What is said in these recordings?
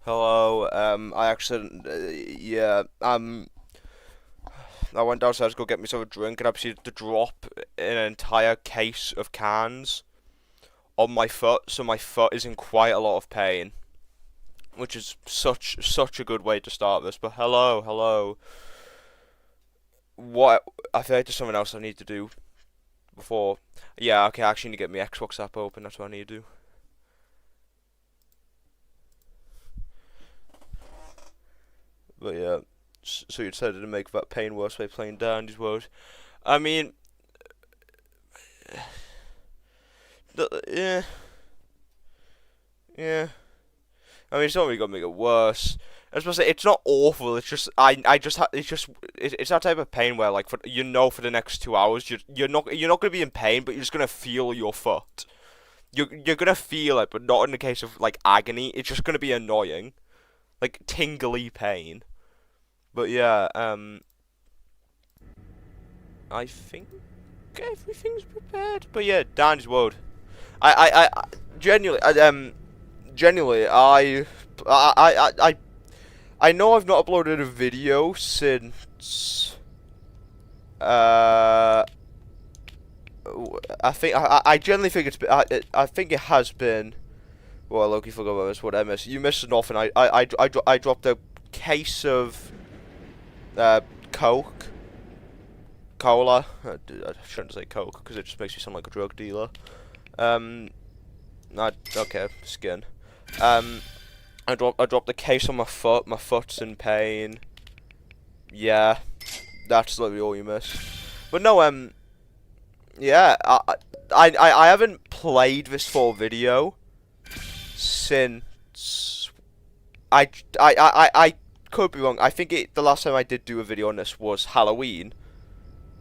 Hello. I went downstairs to go get myself a drink and I proceeded to drop an entire case of cans on my foot, so my foot is in quite a lot of pain, which is such a good way to start this. But hello. What? I feel like there's something else I need to do before. Yeah, okay, I actually need to get my Xbox app open. That's what I need to do. But yeah, so you decided to make that pain worse by playing Dandy's World. I mean, yeah, yeah. I mean, it's not really gonna make it worse. I was supposed to say it's not awful. It's just it's that type of pain where like for the next 2 hours you're not gonna be in pain, but you're just gonna feel your foot. You're gonna feel it, but not in the case of like agony. It's just gonna be annoying, like tingly pain. But yeah, I think everything's prepared. But yeah, Dan's World. I genuinely, genuinely, I know I've not uploaded a video since, uh, I genuinely think I think it has been, well, Loki forgot about this, what I missed. You missed nothing. I dropped a case of, uh, Coke, Cola. I shouldn't say Coke, because it just makes me sound like a drug dealer. Um, okay, skin. Um, I dropped the case on my foot. My foot's in pain. Yeah, that's literally all you missed. But no, yeah, I haven't played this full video since I could be wrong. I think the last time I did do a video on this was Halloween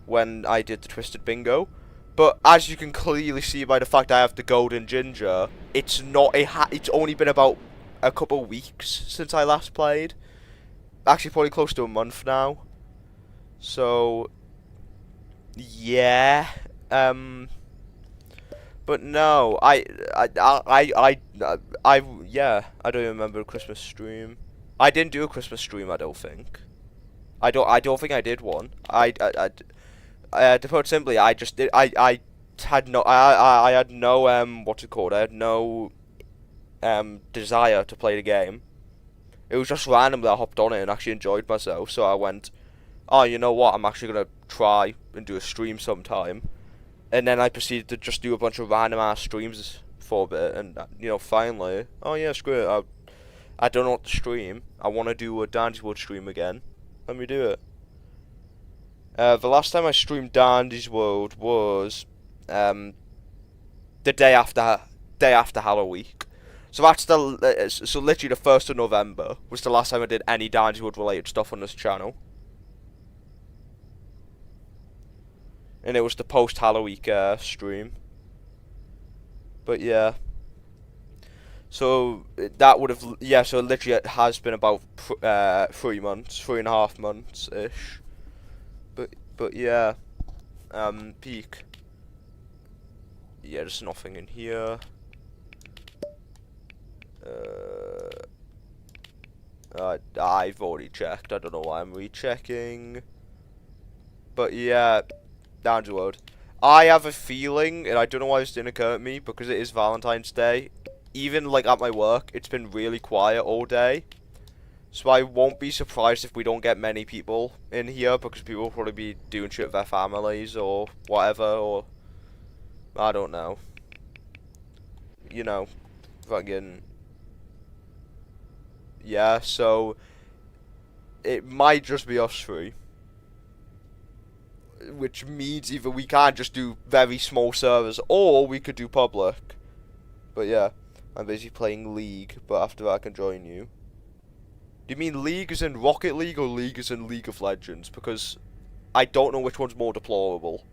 when I did the Twisted Bingo. But as you can clearly see by the fact I have the golden ginger, it's not it's only been about a couple weeks since I last played. Actually, probably close to a month now. So yeah, but no, yeah, I don't even remember a Christmas stream. I didn't do a Christmas stream. I don't think. I don't think I did one. To put it simply, I just did. I had no. I had no. What's it called? I had no. Desire to play the game. It was just random that I hopped on it and actually enjoyed myself. So I went, oh, you know what? I'm actually gonna try and do a stream sometime. And then I proceeded to just do a bunch of random ass streams for a bit. And finally, oh yeah, screw it. I don't know what to stream. I want to do a Dandy's World stream again. Let me do it. The last time I streamed Dandy's World was the day after Halloween. So that's so literally the 1st of November was the last time I did any Dandy's World related stuff on this channel. And it was the post Halloween stream. But yeah. So that would have, yeah, so literally it has been about 3 months, 3.5 months ish. But yeah. Peak. Yeah, there's nothing in here. I've already checked. I don't know why I'm rechecking. But yeah, Dandy's World. I have a feeling, and I don't know why this didn't occur to me, because it is Valentine's Day. Even like at my work, it's been really quiet all day. So I won't be surprised if we don't get many people in here, because people will probably be doing shit with their families or whatever, or I don't know. Fucking. Yeah, so it might just be us three. Which means either we can't just do very small servers, or we could do public. But yeah, I'm basically playing League, but after that I can join you. Do you mean League as in Rocket League, or League as in League of Legends? Because I don't know which one's more deplorable.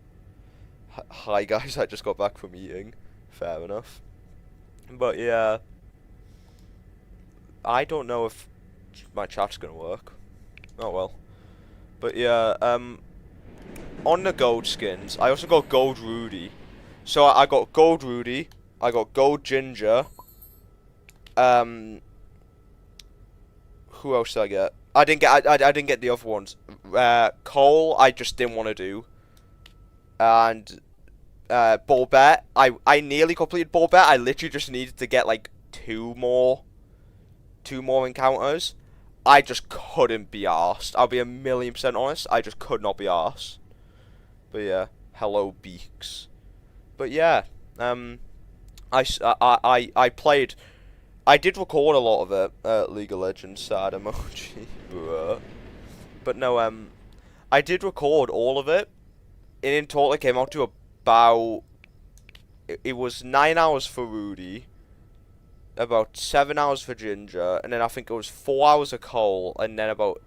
Hi guys, I just got back from eating. Fair enough. But yeah, I don't know if my chat's gonna work. Oh well. But yeah, on the gold skins, I also got gold Rudy. So I got gold Rudy, I got gold Ginger, Who else did I get? I didn't get the other ones. Cole, I just didn't want to do. And Borbet, I nearly completed Borbet. I literally just needed to get like two more encounters. I just couldn't be arsed. I'll be 1,000,000% honest. I just could not be arsed. But yeah, hello Beaks. But yeah, I played. I did record a lot of it. League of Legends sad emoji. But no, I did record all of it. And in total, it came out to about. It was 9 hours for Rudy, about 7 hours for Ginger, and then I think it was 4 hours of Cole, and then about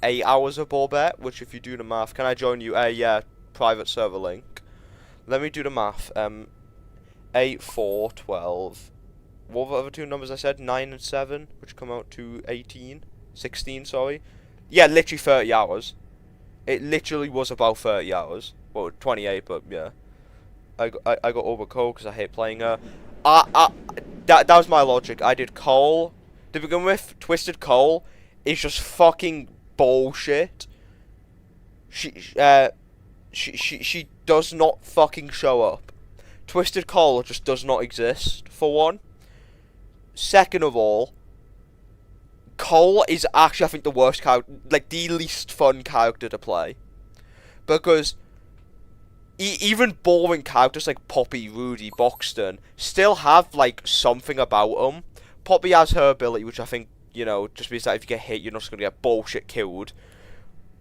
8 hours of Borbet. Which, if you do the math, can I join you? Yeah, private server link. Let me do the math. 8, 4, 12. What were the other two numbers I said? 9 and 7, which come out to 18, 16. Sorry. Yeah, literally 30 hours. It literally was about 30 hours. Well, 28, but yeah. I got over Cole because I hate playing her. That was my logic. I did Cole to begin with. Twisted Cole is just fucking bullshit. She does not fucking show up. Twisted Cole just does not exist, for one. Second of all, Cole is actually, I think, the worst character, like, the least fun character to play. Because even boring characters like Poppy, Rudy, Boxton still have, like, something about them. Poppy has her ability, which I think, you know, just means that if you get hit, you're not just going to get bullshit killed.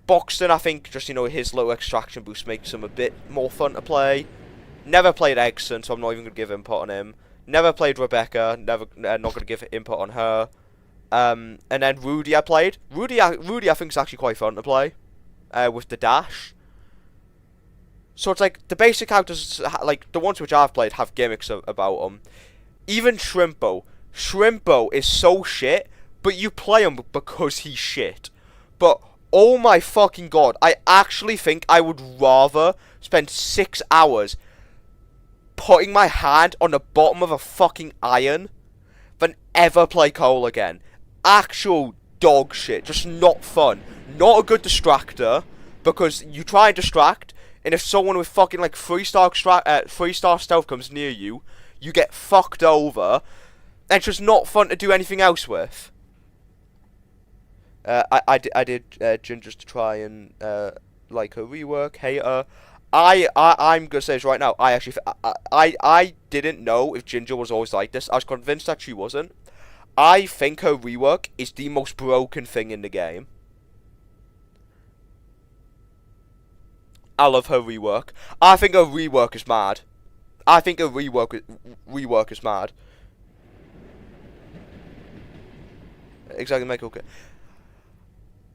Boxton, I think, just, you know, his low extraction boost makes him a bit more fun to play. Never played Exon, so I'm not even going to give input on him. Never played Rebecca, not going to give input on her. And then Rudy I played. Rudy I think is actually quite fun to play. With the dash. So it's like, the basic characters, like, the ones which I've played have gimmicks about them. Even Shrimpo. Shrimpo is so shit, but you play him because he's shit. But, oh my fucking god, I actually think I would rather spend 6 hours putting my hand on the bottom of a fucking iron than ever play Cole again. Actual dog shit. Just not fun. Not a good distractor, because you try and distract, and if someone with fucking like 3-star stealth comes near you, you get fucked over, and it's just not fun to do anything else with. I did Gingers to try and like her rework, hate her. I'm gonna say this right now. I didn't know if Ginger was always like this. I was convinced that she wasn't. I think her rework is the most broken thing in the game. I love her rework. I think her rework is mad. I think her rework is mad. Exactly, Michael. Okay.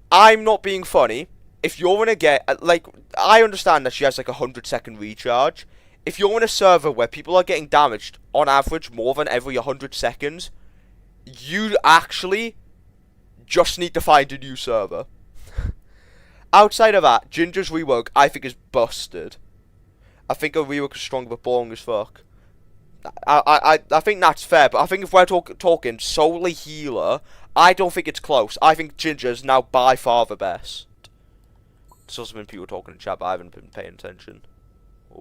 I'm not being funny. If you're gonna get, like, I understand that she has like 100-second recharge. If you're in a server where people are getting damaged on average more than every 100 seconds, you actually just need to find a new server. Outside of that, Ginger's rework I think is busted. I think her rework is strong but boring as fuck. I think that's fair, but I think if we're talking solely healer, I don't think it's close. I think Ginger's now by far the best. There's also been people talking in chat, but I haven't been paying attention.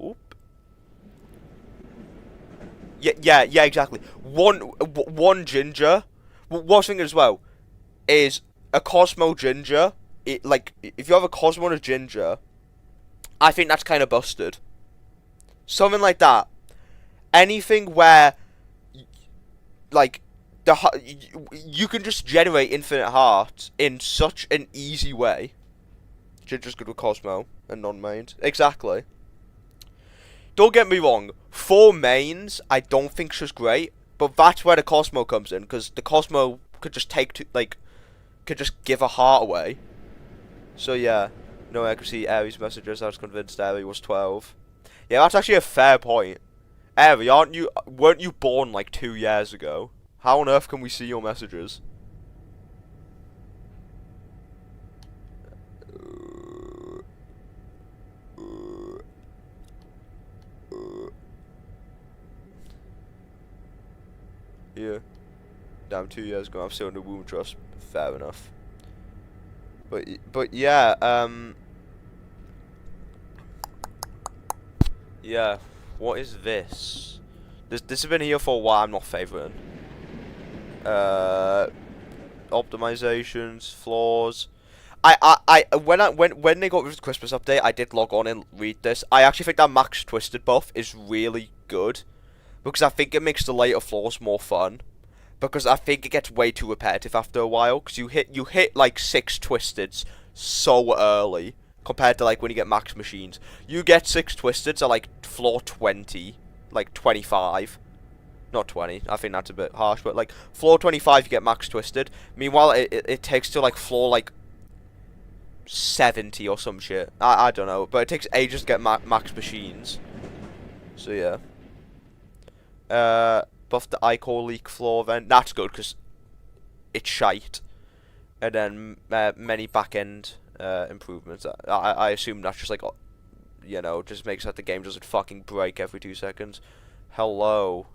Oop. Yeah, exactly. One Ginger. One thing as well is a Cosmo Ginger. Like, if you have a Cosmo and a Ginger, I think that's kind of busted. Something like that. Anything where, like, you can just generate infinite hearts in such an easy way. Ginger's good with Cosmo and non-mains. Exactly. Don't get me wrong. For mains, I don't think she's great, but that's where the Cosmo comes in, because the Cosmo could just could just give a heart away. So yeah, no accuracy. Aries messages. I was convinced Aries was 12. Yeah, that's actually a fair point. Aries, weren't you born like 2 years ago? How on earth can we see your messages? Yeah. Damn, 2 years ago, I'm still in the womb trust. Fair enough. But yeah, yeah. What is this? This has been here for a while. I'm not favouring. Optimizations, flaws. When they got rid of the Christmas update, I did log on and read this. I actually think that Max Twisted buff is really good because I think it makes the later floors more fun. Because I think it gets way too repetitive after a while. Because you hit like 6 Twisteds so early compared to like when you get max machines. You get 6 Twisteds at like floor 20, like 25. Not 20, I think that's a bit harsh, but like floor 25 you get max twisted. Meanwhile it takes to like floor like 70 or some shit. I don't know, but it takes ages to get max machines. So yeah. Buff the iCore leak floor then. That's good because it's shite. And then many back end improvements. I assume that's just like, you know, just makes that the game doesn't fucking break every 2 seconds. Hello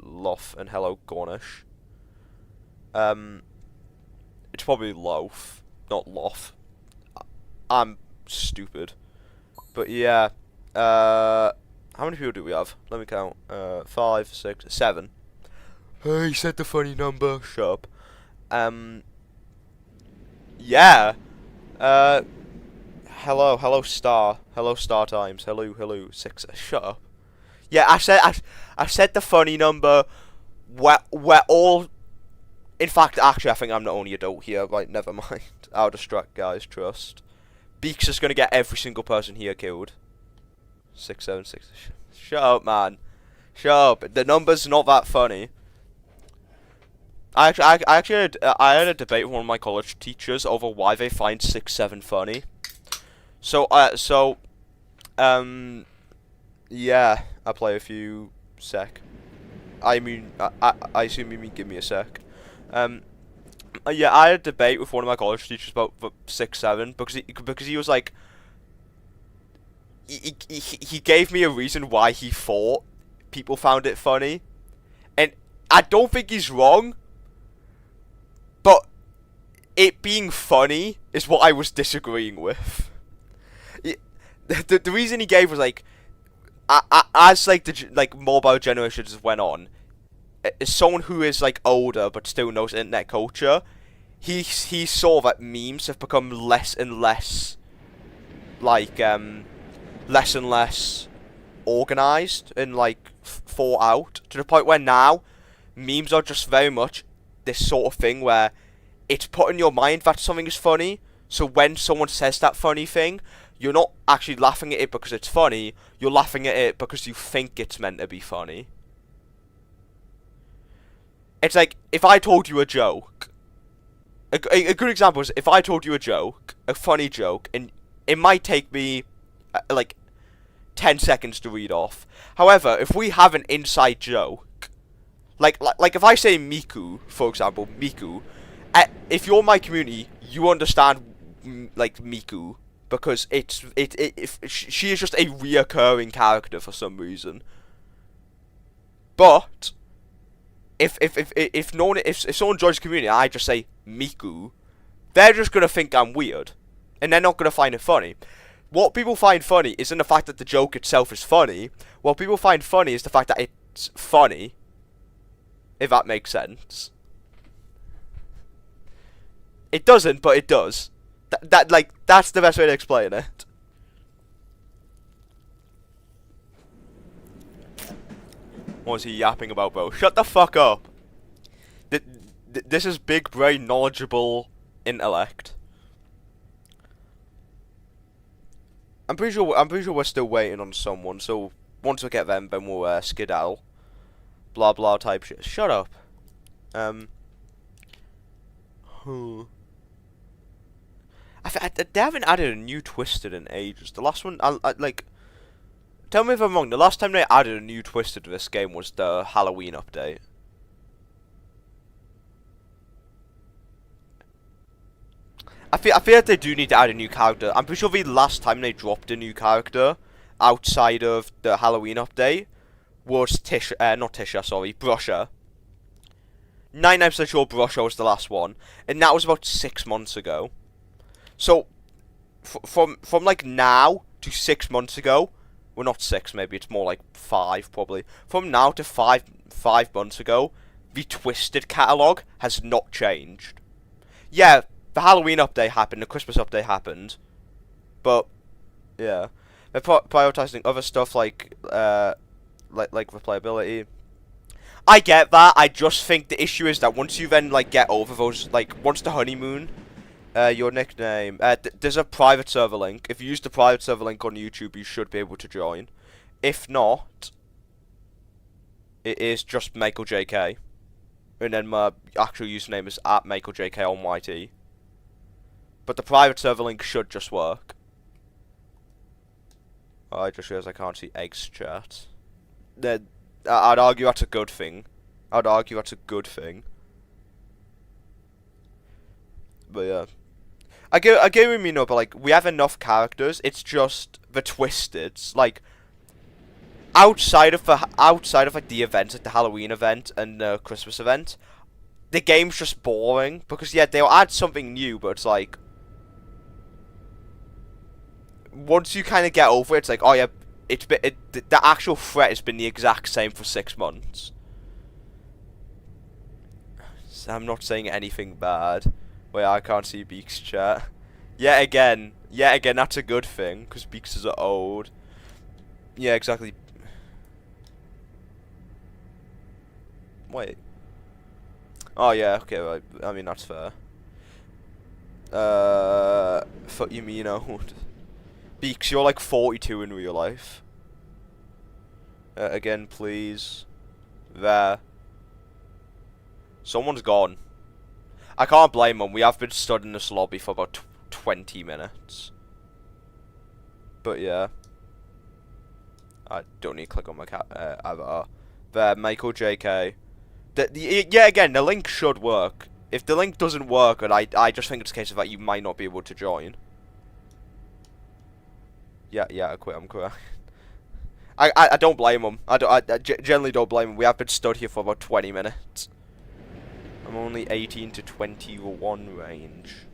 Lof and hello Gornish. It's probably Loaf, not Lof. I'm stupid. But yeah, how many people do we have? Let me count. 5, 6, 7. Hey, said the funny number. Shut up. Yeah. Hello Star Times. Hello 6. Shut up. Yeah, I said the funny number. We're all. In fact, actually, I think I'm the only adult here. Right, never mind. I'll distract guys. Trust. Beaks is gonna get every single person here killed. 676. Shut up, man. Shut up. The number's not that funny. I had a debate with one of my college teachers over why they find 6-7 funny. Yeah, I'll play a few sec. I mean, I assume you mean give me a sec. Yeah, I had a debate with one of my college teachers about 6-7 because he was like, he gave me a reason why he thought people found it funny, and I don't think he's wrong. But it being funny is what I was disagreeing with. The reason he gave was like, as like the mobile generations went on, as someone who is like older but still knows internet culture, he saw that memes have become less and less like less and less organized and like thought out, to the point where now memes are just very much this sort of thing where it's put in your mind that something is funny, so when someone says that funny thing, you're not actually laughing at it because it's funny, you're laughing at it because you think it's meant to be funny. It's like, if I told you a joke, a good example is if I told you a joke, a funny joke, and it might take me like 10 seconds to read off. However, if we have an inside joke, like if I say Miku, for example, Miku, if you're my community, you understand like Miku because she is just a reoccurring character for some reason. But if someone joins the community, and I just say Miku, they're just gonna think I'm weird, and they're not gonna find it funny. What people find funny isn't the fact that the joke itself is funny. What people find funny is the fact that it's funny. If that makes sense. It doesn't, but it does. That's the best way to explain it. What is he yapping about, bro? Shut the fuck up. This is big brain, knowledgeable intellect. I'm pretty sure we're still waiting on someone. So once we get them, then we'll skedaddle. Blah blah type shit. Shut up. They haven't added a new Twisted in ages. The last one, like, tell me if I'm wrong. The last time they added a new Twisted to this game was the Halloween update. I feel like they do need to add a new character. I'm pretty sure the last time they dropped a new character outside of the Halloween update was not Tisha, sorry, Brusher. 99% sure Brusho was the last one, and that was about 6 months ago. So, from like now to 6 months ago, well, not 6, maybe it's more like 5 probably. From now to 5 months ago, the Twisted catalogue has not changed. Yeah, the Halloween update happened, the Christmas update happened, but yeah, they're prioritizing other stuff like replayability. I get that. I just think the issue is that once you then like get over those, like once the honeymoon, your nickname, there's a private server link. If you use the private server link on YouTube, you should be able to join. If not, it is just Michael JK, and then my actual username is @MichaelJK on YT. But the private server link should just work. Oh, I just realised I can't see Egg's chat. I'd argue that's a good thing. But yeah. I get what you mean, but like, we have enough characters, it's just the Twisteds, like, outside of like the events, like the Halloween event and the Christmas event, the game's just boring, because yeah, they'll add something new, but it's like, once you kind of get over it, it's like, oh yeah, the actual threat has been the exact same for 6 months. So I'm not saying anything bad. Wait, I can't see Beaks' chat. Yet again, that's a good thing, because Beaks is old. Yeah, exactly. Wait. Oh yeah, okay, right. I mean, that's fair. Fuck you mean old? Beaks, you're like 42 in real life. Again, please. There. Someone's gone. I can't blame them. We have been stood in this lobby for about 20 minutes. But yeah. I don't need to click on my avatar. There, Michael JK. Yeah, again, the link should work. If the link doesn't work, and I just think it's a case of that you might not be able to join. Yeah, I quit. I'm quit. I don't blame them. I generally don't blame them. We have been stood here for about 20 minutes. I'm only 18 to 21 range.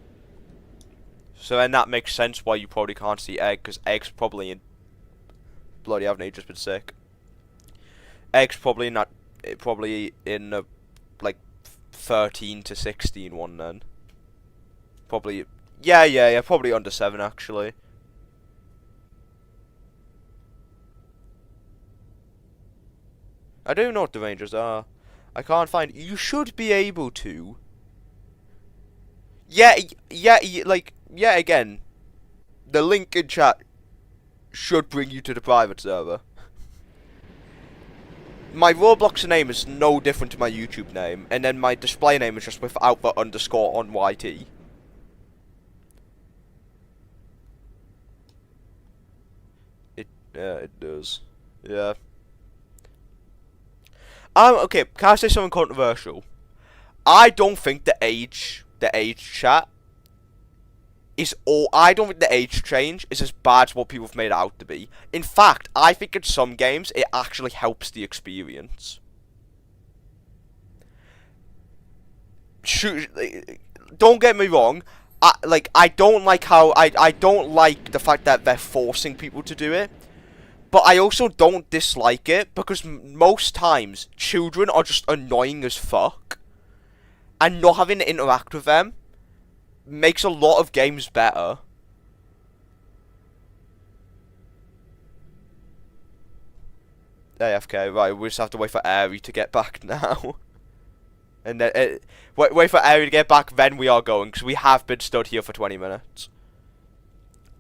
So then that makes sense why you probably can't see Egg, because Egg's probably in... Bloody haven't he just been sick? Egg's probably not... Probably in the, like, 13 to 16 one then. Probably... Yeah, probably under 7 actually. I don't know what the Rangers are. I can't find... You should be able to. Yeah, again. The link in chat should bring you to the private server. My Roblox name is no different to my YouTube name, and then my display name is just without the underscore on YT. It does. Yeah. Okay, can I say something controversial? I don't think the age chat is all. I don't think the age change is as bad as what people have made it out to be. In fact, I think in some games it actually helps the experience. Shoot, don't get me wrong. I don't like how I don't like the fact that they're forcing people to do it. But I also don't dislike it, because most times, children are just annoying as fuck. And not having to interact with them makes a lot of games better. AFK, right, we just have to wait for Airy to get back now. And then, wait for Airy to get back, then we are going, because we have been stood here for 20 minutes.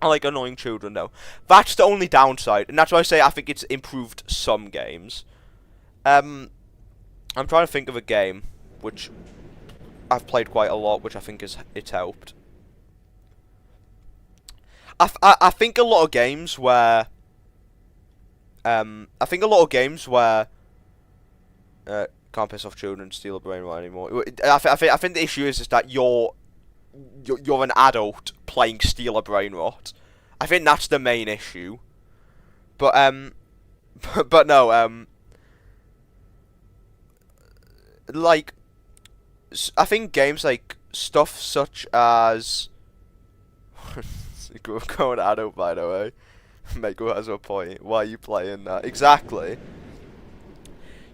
I like annoying children though. That's the only downside, and that's why I say I think it's improved some games. I'm trying to think of a game which I've played quite a lot, which I think it's helped. I think a lot of games where can't piss off children, steal a brain right anymore. I think the issue is that you're an adult playing Steal a Brain Rot. I think that's the main issue. But but no, like, I think games like stuff such as going adult, by the way. Mego has a point. Why are you playing that? Exactly.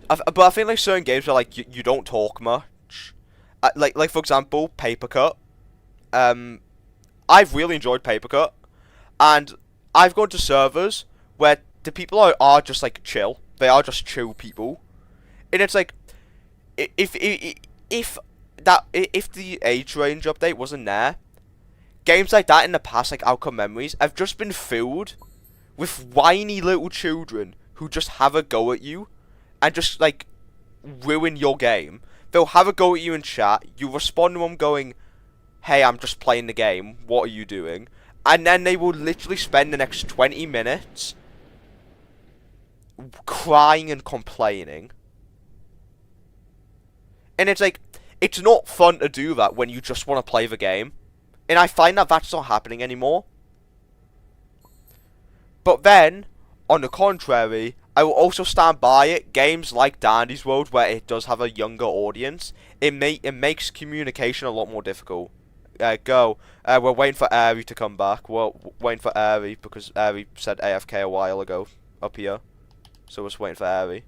But I think like certain games where like you don't talk much. Like for example, Paper Cut. I've really enjoyed Paper Cut, and I've gone to servers where the people are just like chill. They are just chill people, and it's like if the age range update wasn't there, games like that in the past, like Outcome Memories, have just been filled with whiny little children who just have a go at you and just like ruin your game. They'll have a go at you in chat. You respond to them going, "Hey, I'm just playing the game. What are you doing?" And then they will literally spend the next 20 minutes crying and complaining. And it's like, it's not fun to do that when you just want to play the game. And I find that that's not happening anymore. But then, on the contrary, I will also stand by it. Games like Dandy's World, where it does have a younger audience, it makes communication a lot more difficult. Go. We're waiting for Airy to come back. We're waiting for Airy because Airy said AFK a while ago up here. So we're just waiting for Airy.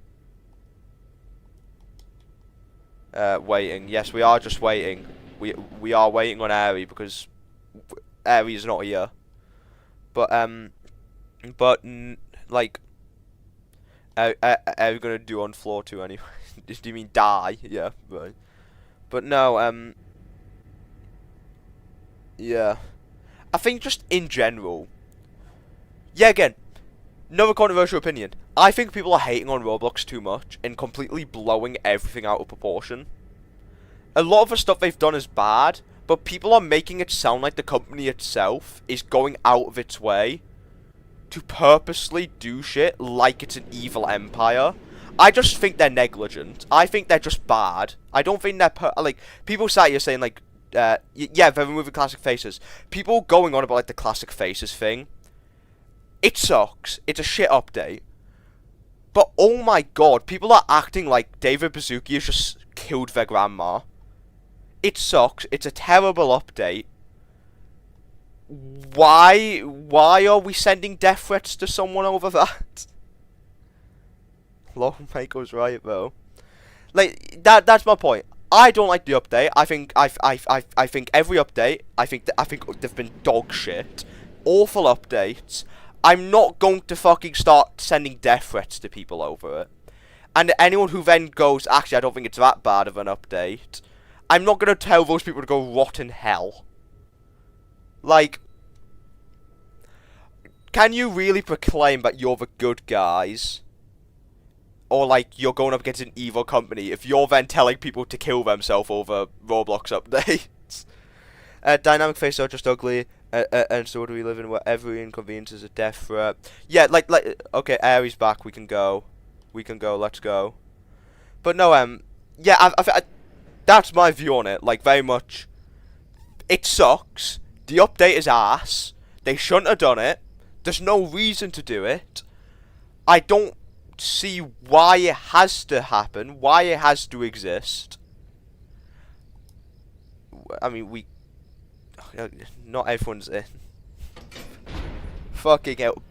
Waiting. Yes, we are just waiting. We are waiting on Airy because Airy is not here. But like, are we gonna do on floor 2 anyway? Do you mean die? Yeah, right. But no, yeah. I think just in general, yeah, again, another controversial opinion. I think people are hating on Roblox too much and completely blowing everything out of proportion. A lot of the stuff they've done is bad, but people are making it sound like the company itself is going out of its way to purposely do shit like it's an evil empire. I just think they're negligent. I think they're just bad. I don't think they're like, people sat here saying like, yeah, they're removing classic faces. People going on about like the classic faces thing. It sucks. It's a shit update. But oh my god, people are acting like David Baszucki has just killed their grandma. It sucks. It's a terrible update. Why are we sending death threats to someone over that? Lawmaker's right though. Like that's my point. I don't like the update. I think every update, I think they've been dog shit. Awful updates. I'm not going to fucking start sending death threats to people over it. And anyone who then goes, actually, I don't think it's that bad of an update, I'm not going to tell those people to go rot in hell. Like, can you really proclaim that you're the good guys? Or, like, you're going up against an evil company if you're then telling people to kill themselves over Roblox updates? Dynamic faces are just ugly. And so do we live in where every inconvenience is a death threat? Yeah, like, okay, Aries back, we can go, let's go. But no, yeah, that's my view on it, like, very much, it sucks, the update is ass, they shouldn't have done it, there's no reason to do it, I don't see why it has to happen, why it has to exist. I mean, not everyone's in. Fucking hell.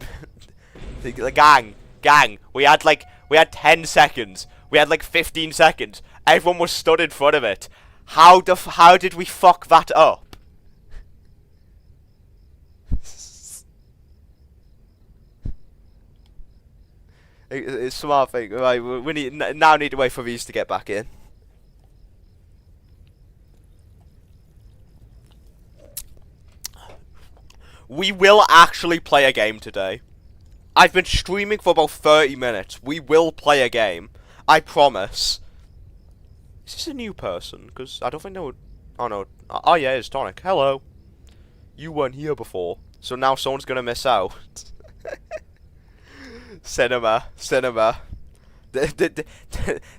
The gang. We had 10 seconds. We had like 15 seconds. Everyone was stood in front of it. How did we fuck that up? It's a smart thing. Right, we now need to wait for these to get back in. We will actually play a game today. I've been streaming for about 30 minutes. We will play a game. I promise. Is this a new person? Because I don't think they would... Oh no. Oh yeah, it's Tonic. Hello. You weren't here before. So now someone's going to miss out. Cinema.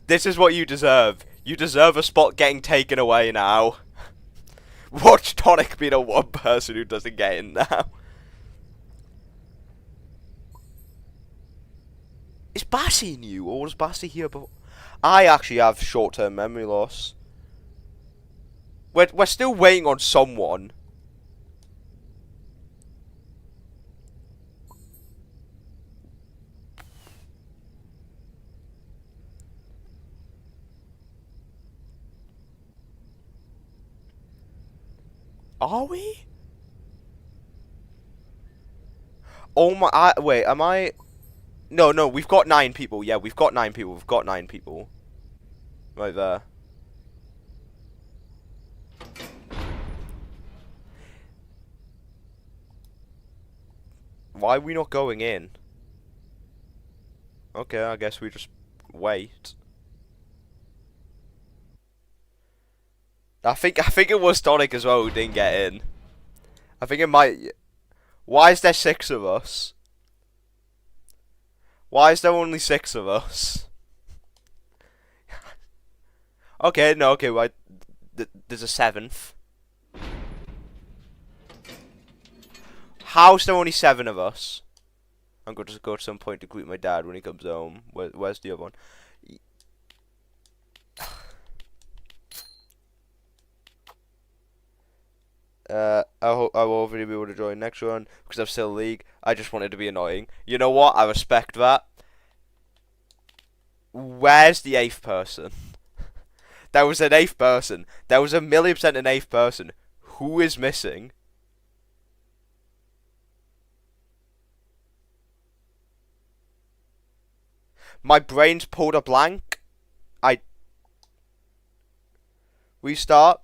This is what you deserve. You deserve a spot getting taken away now. Watch Tonic be the one person who doesn't get in now. Is Bassy new, or was Bassy here before? I actually have short-term memory loss. We're still waiting on someone. Are we? Oh my, wait, am I? No, no, we've got 9 people. Yeah, we've got 9 people. We've got 9 people. Right there. Why are we not going in? Okay, I guess we just wait. I think it was Tonic as well who didn't get in. I think it might. Why is there 6 of us? Why is there only 6 of us? Okay, no, okay, right. There's a 7th. How's there only 7 of us? I'm going to go to some point to greet my dad when he comes home. Where's the other one? I will hopefully be able to join next one because I'm still league. I just wanted to be annoying. You know what? I respect that. Where's the 8th person? There was an 8th person. There was 1,000,000% an 8th person. Who is missing? My brain's pulled a blank. Restart.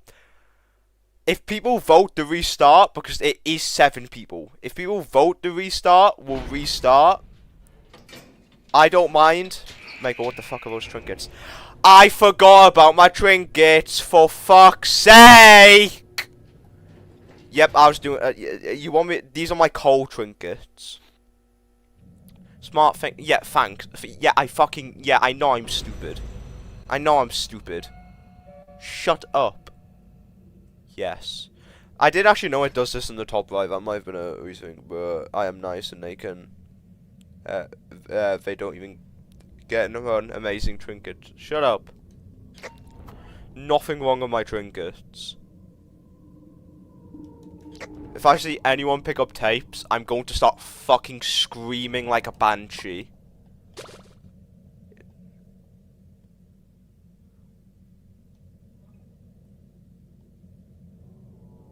If people vote to restart, because it is 7 people. If people vote to restart, we'll restart. I don't mind. Michael, what the fuck are those trinkets? I forgot about my trinkets, for fuck's sake! Yep, I was doing, you want me, these are my coal trinkets. Smart thing, yeah, thanks. Yeah, I know I'm stupid. I know I'm stupid. Shut up. Yes. I did actually know it does this in the top right. That might have been a reason, but I am nice and they can. They don't even get an amazing trinket. Shut up. Nothing wrong with my trinkets. If I see anyone pick up tapes, I'm going to start fucking screaming like a banshee.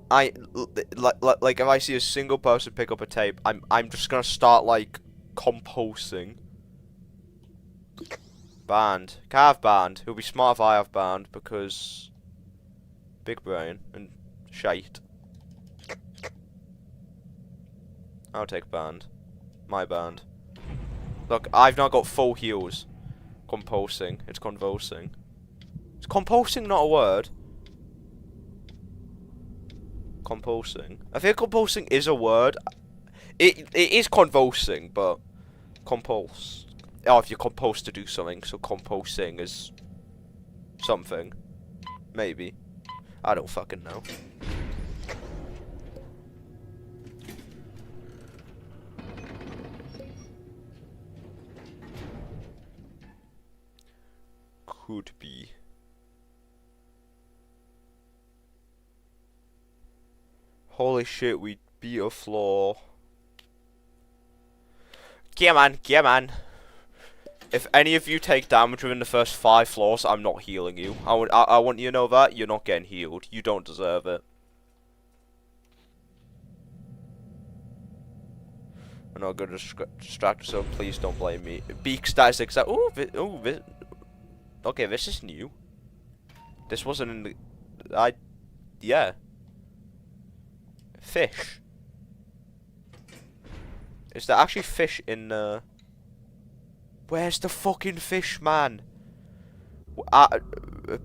Like if I see a single person pick up a tape, I'm just gonna start like composing. Banned. Can I have banned? It would be smart if I have banned because big brain and shite. I'll take banned. My banned. Look, I've now got full heals. Composing. It's convulsing. Is composing not a word? Compulsing. I think compulsing is a word. It is convulsing, but compulse. Oh, if you're compulsed to do something, so compulsing is something. Maybe. I don't fucking know. Could be. Holy shit, we beat a floor. Yeah, man. Yeah, man. If any of you take damage within the first 5 floors, I'm not healing you. I want you to know that. You're not getting healed. You don't deserve it. I'm not going to distract yourself. Please don't blame me. Beak status exact. Okay, this is new. This wasn't in the... Yeah. Fish. Is there actually fish in the... Where's the fucking fish, man?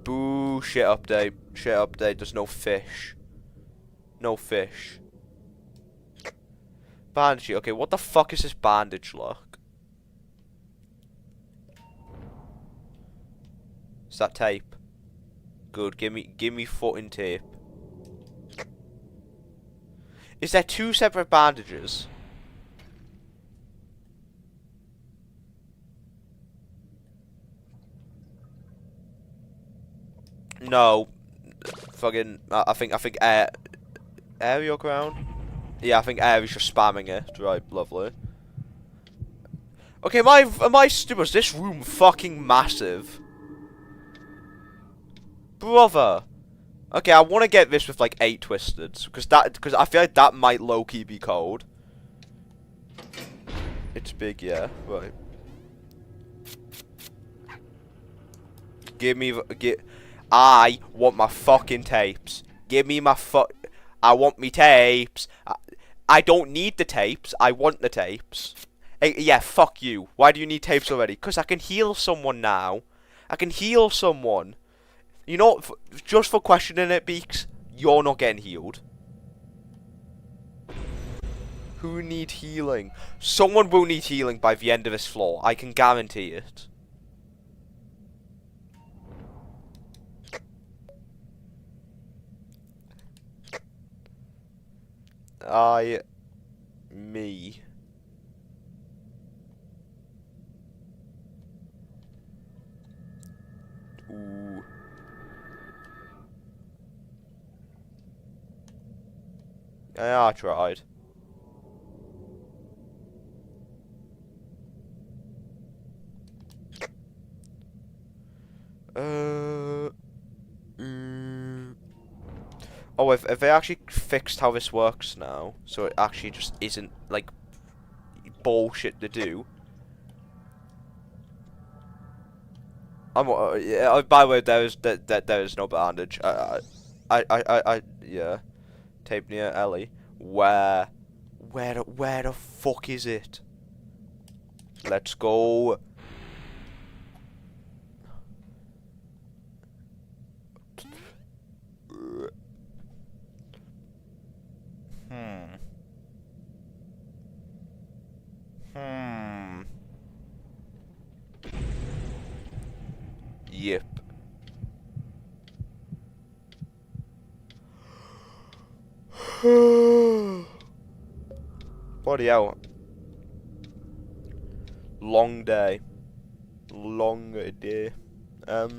Boo, shit update. Shit update, there's no fish. No fish. Bandage, okay, what the fuck is this bandage look? Is that tape? Good, give me footing tape. Is there 2 separate bandages? No. fucking, I think air your ground? Yeah, I think air is just spamming it. Right, lovely. Okay, am I stupid? Is this room fucking massive? Brother. Okay, I want to get this with like 8 twisteds, because I feel like that might low-key be cold. It's big, yeah. Right. I want my fucking tapes. Give me my I want me tapes. I don't need the tapes. I want the tapes. Hey, yeah, fuck you. Why do you need tapes already? Because I can heal someone now. I can heal someone. You know, just for questioning it, Beaks, you're not getting healed. Who need healing? Someone will need healing by the end of this floor. I can guarantee it. Me. Ooh. Yeah, I tried. Oh, if they actually fixed how this works now, so it actually just isn't like bullshit to do. Yeah, by the way, there is no bandage. Yeah. Tape near Ellie. Where the fuck is it? Let's go. Yep. Bloody hell. Long day. Long day. Yeah.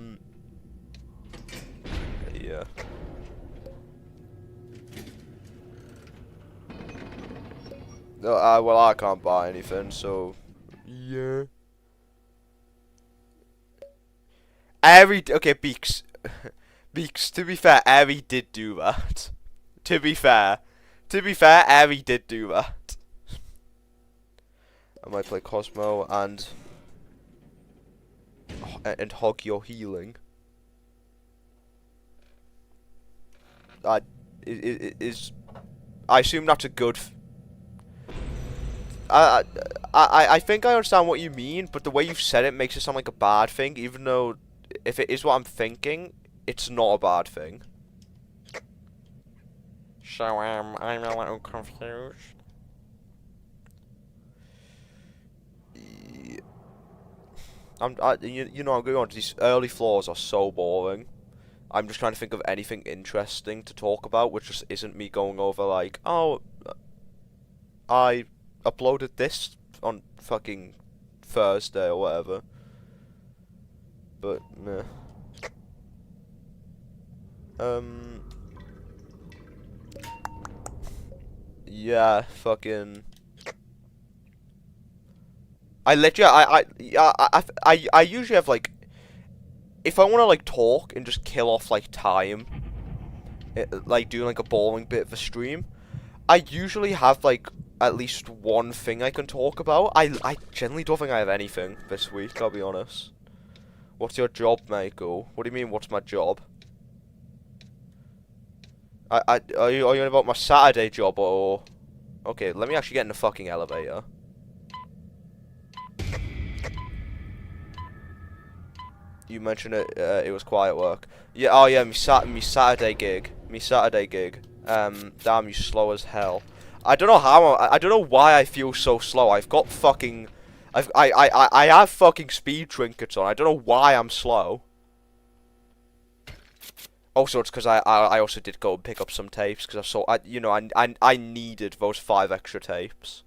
Well, I can't buy anything, so yeah. Okay, Beaks. Beaks. To be fair, Airy did do that. To be fair, Airy did do that. I might play Cosmo and hog your healing. I assume that's a good. I think I understand what you mean, but the way you've said it makes it sound like a bad thing, even though if it is what I'm thinking, it's not a bad thing. So I'm a little confused. You know, I'm going on. These early floors are so boring. I'm just trying to think of anything interesting to talk about, which just isn't me going over like, oh, I uploaded this on fucking Thursday or whatever. But meh. Yeah, fucking. I literally, I usually have like, if I want to like talk and just kill off like time, like doing like a boring bit of a stream, I usually have like at least one thing I can talk about. I generally don't think I have anything this week, I'll be honest. What's your job, Michael? What do you mean, what's my job? Are you on about my Saturday job or? Okay, let me actually get in the fucking elevator. You mentioned it. It was quiet work. Yeah. Oh yeah. Me Saturday gig. Damn, you slow as hell. I don't know how. I don't know why I feel so slow. I've got fucking. I have fucking speed trinkets on. I don't know why I'm slow. Also, it's because I also did go and pick up some tapes because I needed those 5 extra tapes.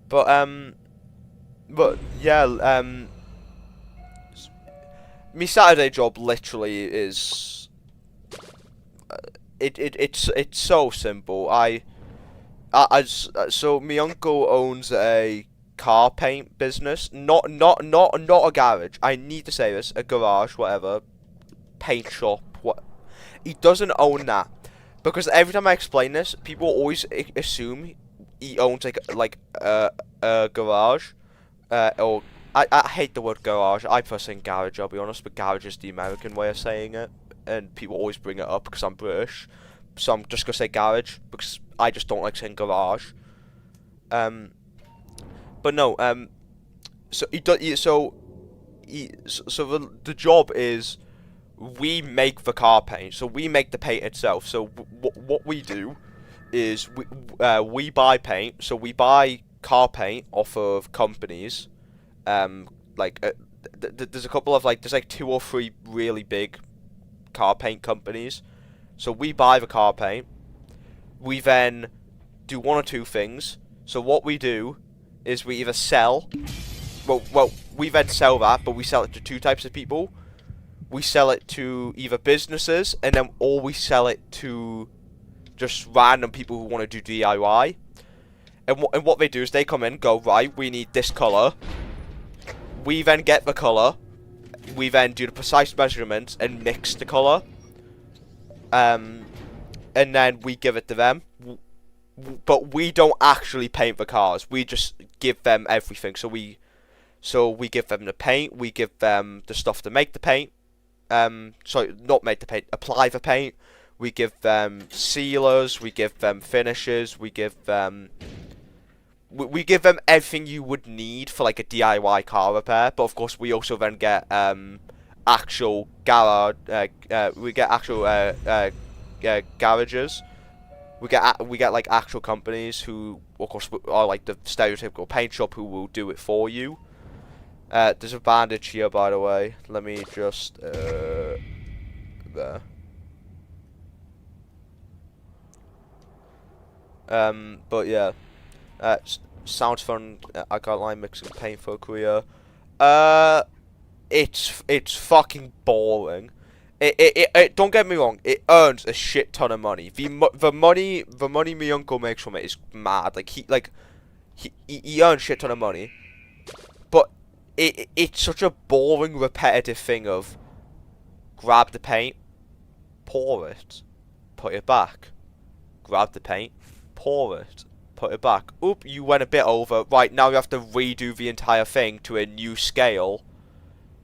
But yeah, my Saturday job literally is it's so simple. So my uncle owns a car paint business, not a garage. I need to say this, a garage, whatever, paint shop. What he doesn't own that, because every time I explain this, people always assume he owns a garage, or I hate the word garage. I prefer saying garage, I'll be honest, but garage is the American way of saying it, and people always bring it up because I'm British. So I'm just gonna say garage because I just don't like saying garage. But no. So he does. So the job is we make the car paint. So we make the paint itself. So what we do is we buy paint. So we buy car paint off of companies. There's a couple of there's like 2 or 3 really big car paint companies. So we buy the car paint. We then do 1 or 2 things. So what we do is we either sell. Well, we then sell that, but we sell it to 2 types of people. We sell it to either businesses, or we sell it to just random people who want to do DIY. And what they do is they come in, go, right, we need this colour. We then get the colour. We then do the precise measurements and mix the colour. And then we give it to them. But we don't actually paint the cars. We just give them everything. So we give them the paint. We give them the stuff to make the paint. Sorry, not make the paint. Apply the paint. We give them sealers. We give them finishes. We give them everything you would need for like a DIY car repair. But of course, we also then get actual garage. We get actual garages. We get like actual companies who, of course, are like the stereotypical paint shop who will do it for you. There's a bandage here, by the way. Let me just there. But yeah, sounds fun. I can't lie, mixing paint for a career. It's fucking boring. It don't get me wrong. It earns a shit ton of money. The money my uncle makes from it is mad. He earns shit ton of money, but it's such a boring, repetitive thing of grab the paint, pour it, put it back, grab the paint, pour it, put it back. Oop, you went a bit over. Right, now you have to redo the entire thing to a new scale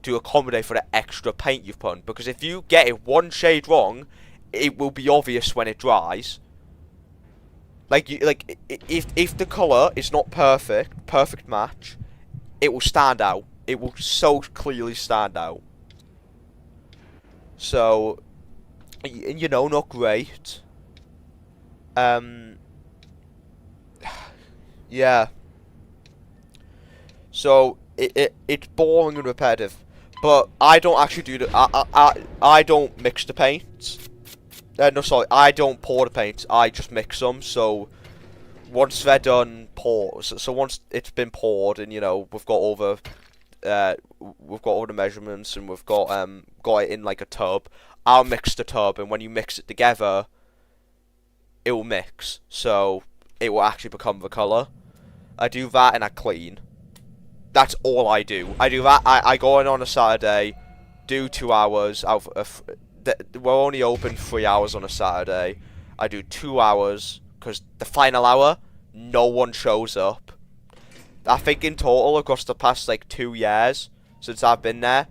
to accommodate for the extra paint you've put on. Because if you get it 1 shade wrong, it will be obvious when it dries. If the colour is not perfect match, it will stand out. It will so clearly stand out. So, you know, not great. Yeah. So it's boring and repetitive. But I don't actually do the. I don't mix the paints. No, sorry, I don't pour the paints. I just mix them. So once they're done, pour. So once it's been poured, and you know we've got all the measurements, and we've got it in like a tub. I'll mix the tub, and when you mix it together, it will mix. So it will actually become the color. I do that, and I clean. That's all I do. I do that. I go in on a Saturday, do 2 hours. We're only open 3 hours on a Saturday. I do 2 hours because the final hour, no one shows up. I think in total across the past like 2 years since I've been there,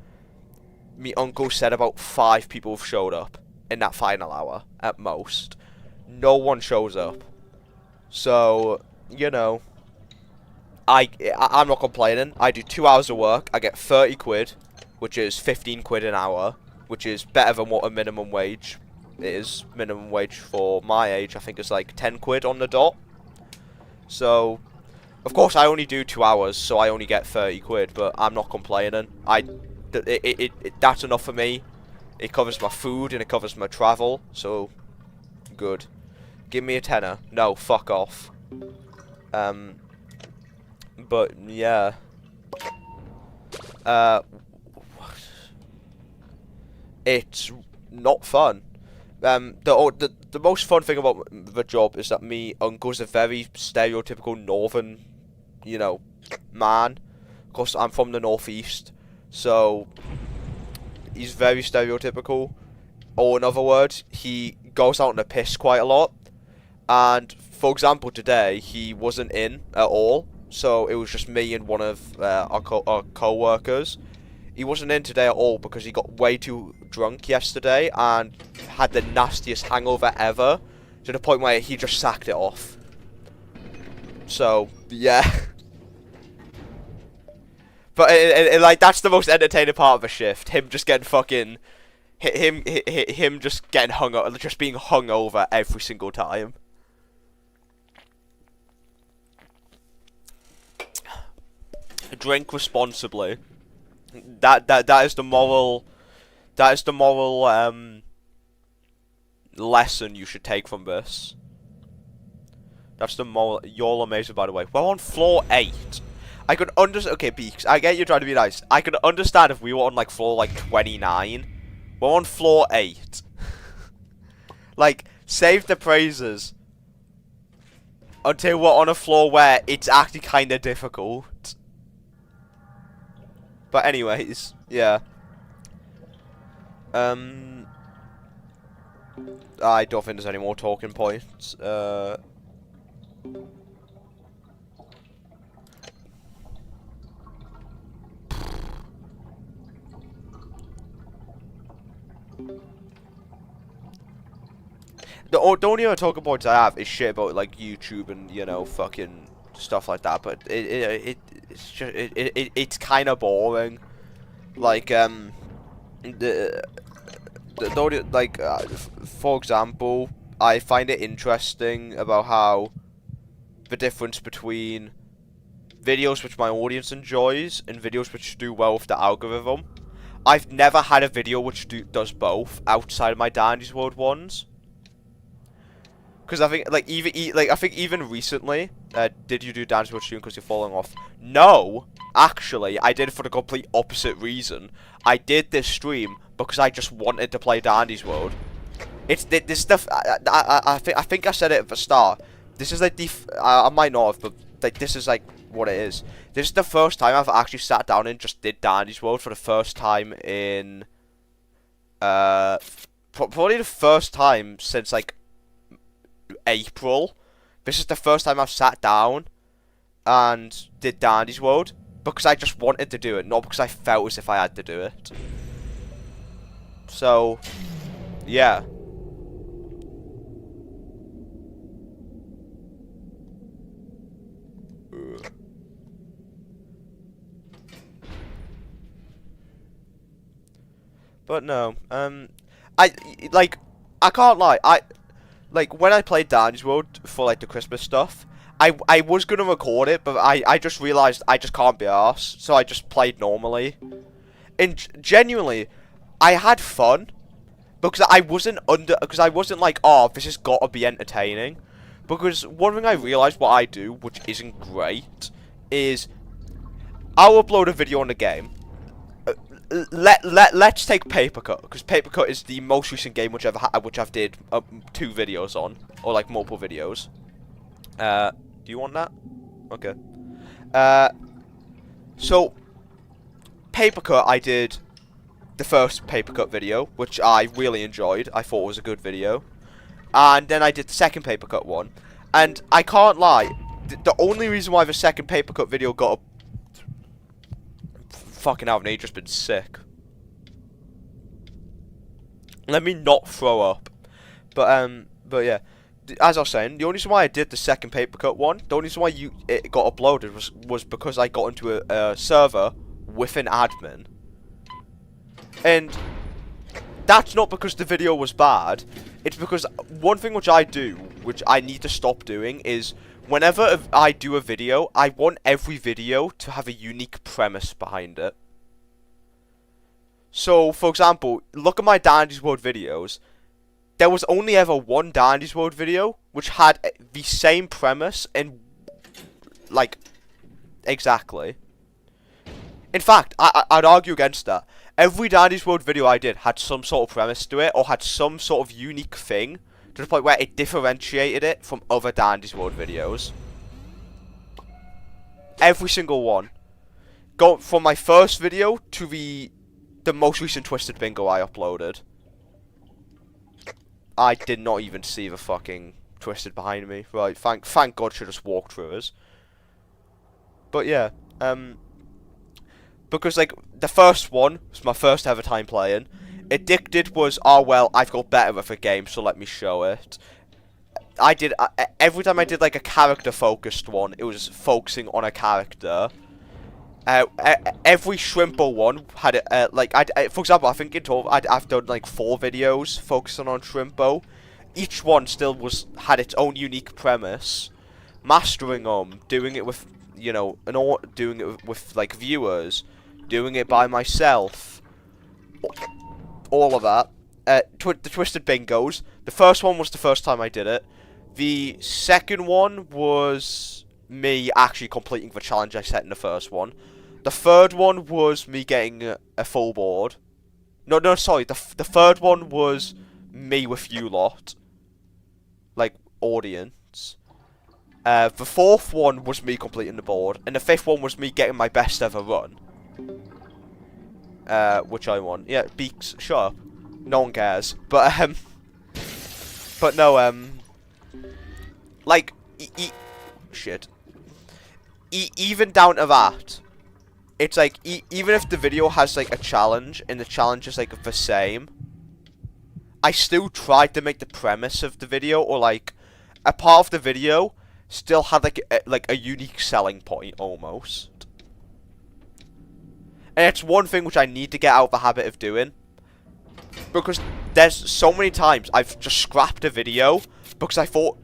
my uncle said about 5 people have showed up in that final hour at most. No one shows up. So, you know, I'm not complaining. I do 2 hours of work. I get 30 quid, which is 15 quid an hour, which is better than what a minimum wage is. Minimum wage for my age, I think, is like 10 quid on the dot. So, of course, I only do 2 hours, so I only get 30 quid, but I'm not complaining. That's enough for me. It covers my food and it covers my travel, so good. Give me a tenner. No, fuck off. But yeah. it's not fun. The most fun thing about the job is that me uncle's a very stereotypical northern, you know, man. Of course, I'm from the northeast, so he's very stereotypical. Or in other words, he goes out on the piss quite a lot. And for example, today he wasn't in at all, so it was just me and one of our co-workers. He wasn't in today at all because he got way too drunk yesterday and had the nastiest hangover ever, to the point where he just sacked it off. So, yeah. But like, that's the most entertaining part of the shift. Him just getting fucking... Him just getting just being hungover every single time. Drink responsibly. That is the moral lesson you should take from this. That's the moral. You're all amazing, by the way. We're on floor 8. I could understand. Okay, Beaks, I get you trying to be nice. I could understand if we were on like floor like 29. We're on floor 8. Like, save the praises until we're on a floor where it's actually kind of difficult. But anyways, yeah. I don't think there's any more talking points. The only other talking points I have is shit about like YouTube and, you know, fucking stuff like that. But it's just it's kind of boring. Like for example, I find it interesting about how the difference between videos which my audience enjoys and videos which do well with the algorithm. I've never had a video which does both outside of my Dandy's World ones. Because I think, like, even recently, did you do Dandy's World stream because you're falling off? No, actually, I did it for the complete opposite reason. I did this stream because I just wanted to play Dandy's World. It's this stuff. I think I said it at the start. This is like I might not have, but like this is like what it is. This is the first time I've actually sat down and just did Dandy's World for the first time in probably the first time since like April. This is the first time I've sat down and did Dandy's World because I just wanted to do it, not because I felt as if I had to do it. So, yeah. But no, I can't lie, like, when I played Dandy's World for, like, the Christmas stuff, I was gonna record it, but I just realised I just can't be arsed, so I just played normally. And genuinely, I had fun, because I wasn't like, oh, this has gotta be entertaining. Because one thing I realised what I do, which isn't great, is I'll upload a video on the game. Let's take Papercut, because Papercut is the most recent game which I've did 2 videos on, or like multiple videos. Do you want that? Okay. So Papercut, I did the first Papercut video, which I really enjoyed. I thought it was a good video, and then I did the second Papercut one, and I can't lie, the only reason why the second Papercut video got a fucking hell, I've just been sick. Let me not throw up. But yeah, as I was saying, the only reason why I did the second Papercut one, the only reason why it got uploaded was because I got into a server with an admin. And that's not because the video was bad. It's because one thing which I do, which I need to stop doing, is whenever I do a video, I want every video to have a unique premise behind it. So, for example, look at my Dandy's World videos. There was only ever one Dandy's World video which had the same premise and, like, exactly. In fact, I'd argue against that. Every Dandy's World video I did had some sort of premise to it, or had some sort of unique thing, to the point where it differentiated it from other Dandy's World videos. Every single one. Go from my first video to the most recent Twisted Bingo I uploaded. I did not even see the fucking Twisted behind me. Right, thank God she just walked through us. But yeah, because like the first one was my first ever time playing. Addicted was, oh well, I've got better at the game, so let me show it. I did every time I did like a character focused one, it was focusing on a character. Every Shrimpo one had like for example, I think in total I've done like 4 videos focusing on Shrimpo. Each one still had its own unique premise. Mastering them, doing it with doing it with like viewers, doing it by myself, all of that. The Twisted Bingos. The first one was the first time I did it. The second one was me actually completing the challenge I set in the first one. The third one was me getting a full board. No, sorry. The third one was me with you lot, like audience. The fourth one was me completing the board, and the fifth one was me getting my best ever run. Which I won. Yeah, Beaks, shut up. No one cares. But no, like, shit. Even down to that, it's like, even if the video has like a challenge, and the challenge is like the same, I still tried to make the premise of the video, or like, a part of the video still had like a unique selling point, almost. And it's one thing which I need to get out of the habit of doing. Because there's so many times I've just scrapped a video because I thought,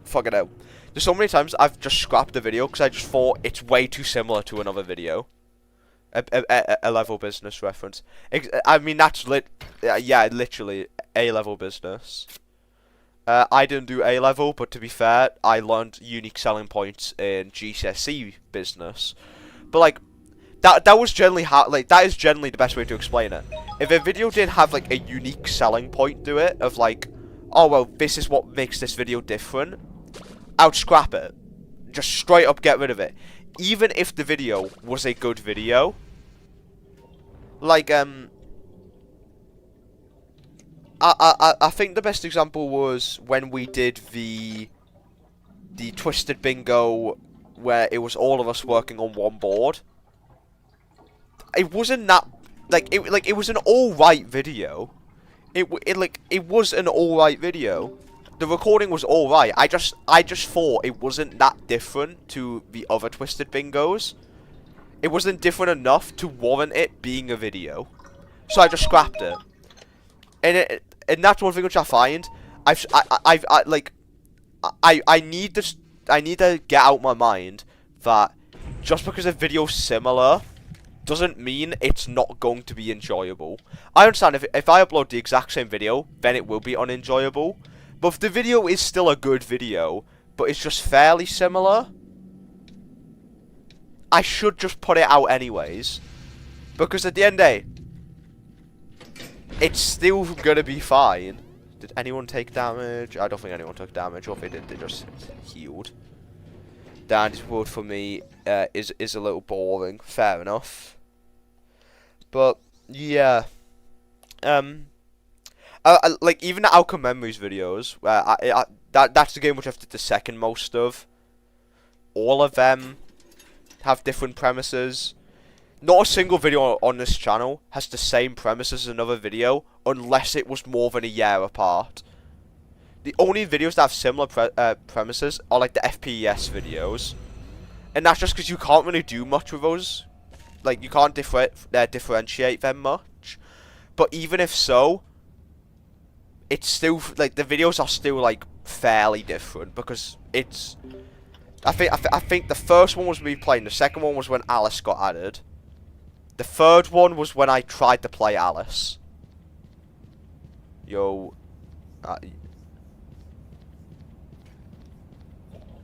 fuck it out. There's so many times I've just scrapped a video because I just thought it's way too similar to another video. A level business reference. I mean, that's yeah, literally A level business. I didn't do A level, but to be fair, I learned unique selling points in GCSE business. But like, that was generally that is generally the best way to explain it. If a video did have like a unique selling point to it, of like, oh well, this is what makes this video different, I would scrap it. Just straight up get rid of it. Even if the video was a good video. Like, I think the best example was when we did the Twisted Bingo, where it was all of us working on one board. It wasn't that it was an alright video. It was an alright video. The recording was alright. I just thought it wasn't that different to the other Twisted Bingos. It wasn't different enough to warrant it being a video. So I just scrapped it. And that's one thing which I find I need to get out my mind that just because a video's similar doesn't mean it's not going to be enjoyable. I understand if I upload the exact same video, then it will be unenjoyable. But if the video is still a good video, but it's just fairly similar, I should just put it out anyways. Because at the end of the day, it's still gonna be fine. Did anyone take damage? I don't think anyone took damage, or if they did, they just healed. Dandy's World for me is a little boring. Fair enough. But yeah, like even the Outcome Memories videos, that's the game which I've did the second most of. All of them have different premises. Not a single video on this channel has the same premise as another video, unless it was more than a year apart. The only videos that have similar premises are like the FPS videos. And that's just because you can't really do much with those. Like, you can't differentiate them much. But even if so, it's still, like, the videos are still, like, fairly different. Because it's... I think the first one was me playing. The second one was when Alice got added. The third one was when I tried to play Alice. Yo.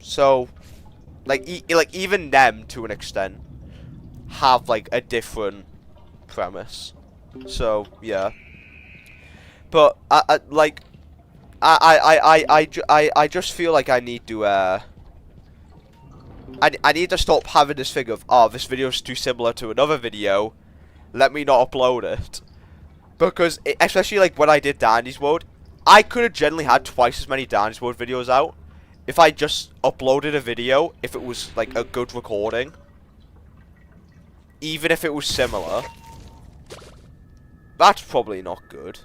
So, like even them, to an extent, have like a different premise. So yeah, but I just feel like I need to I need to stop having this thing of, oh, this video's too similar to another video, let me not upload it. Because, especially like when I did Dandy's World, I could have generally had twice as many Dandy's World videos out if I just uploaded a video, if it was like a good recording. Even if it was similar. That's probably not good.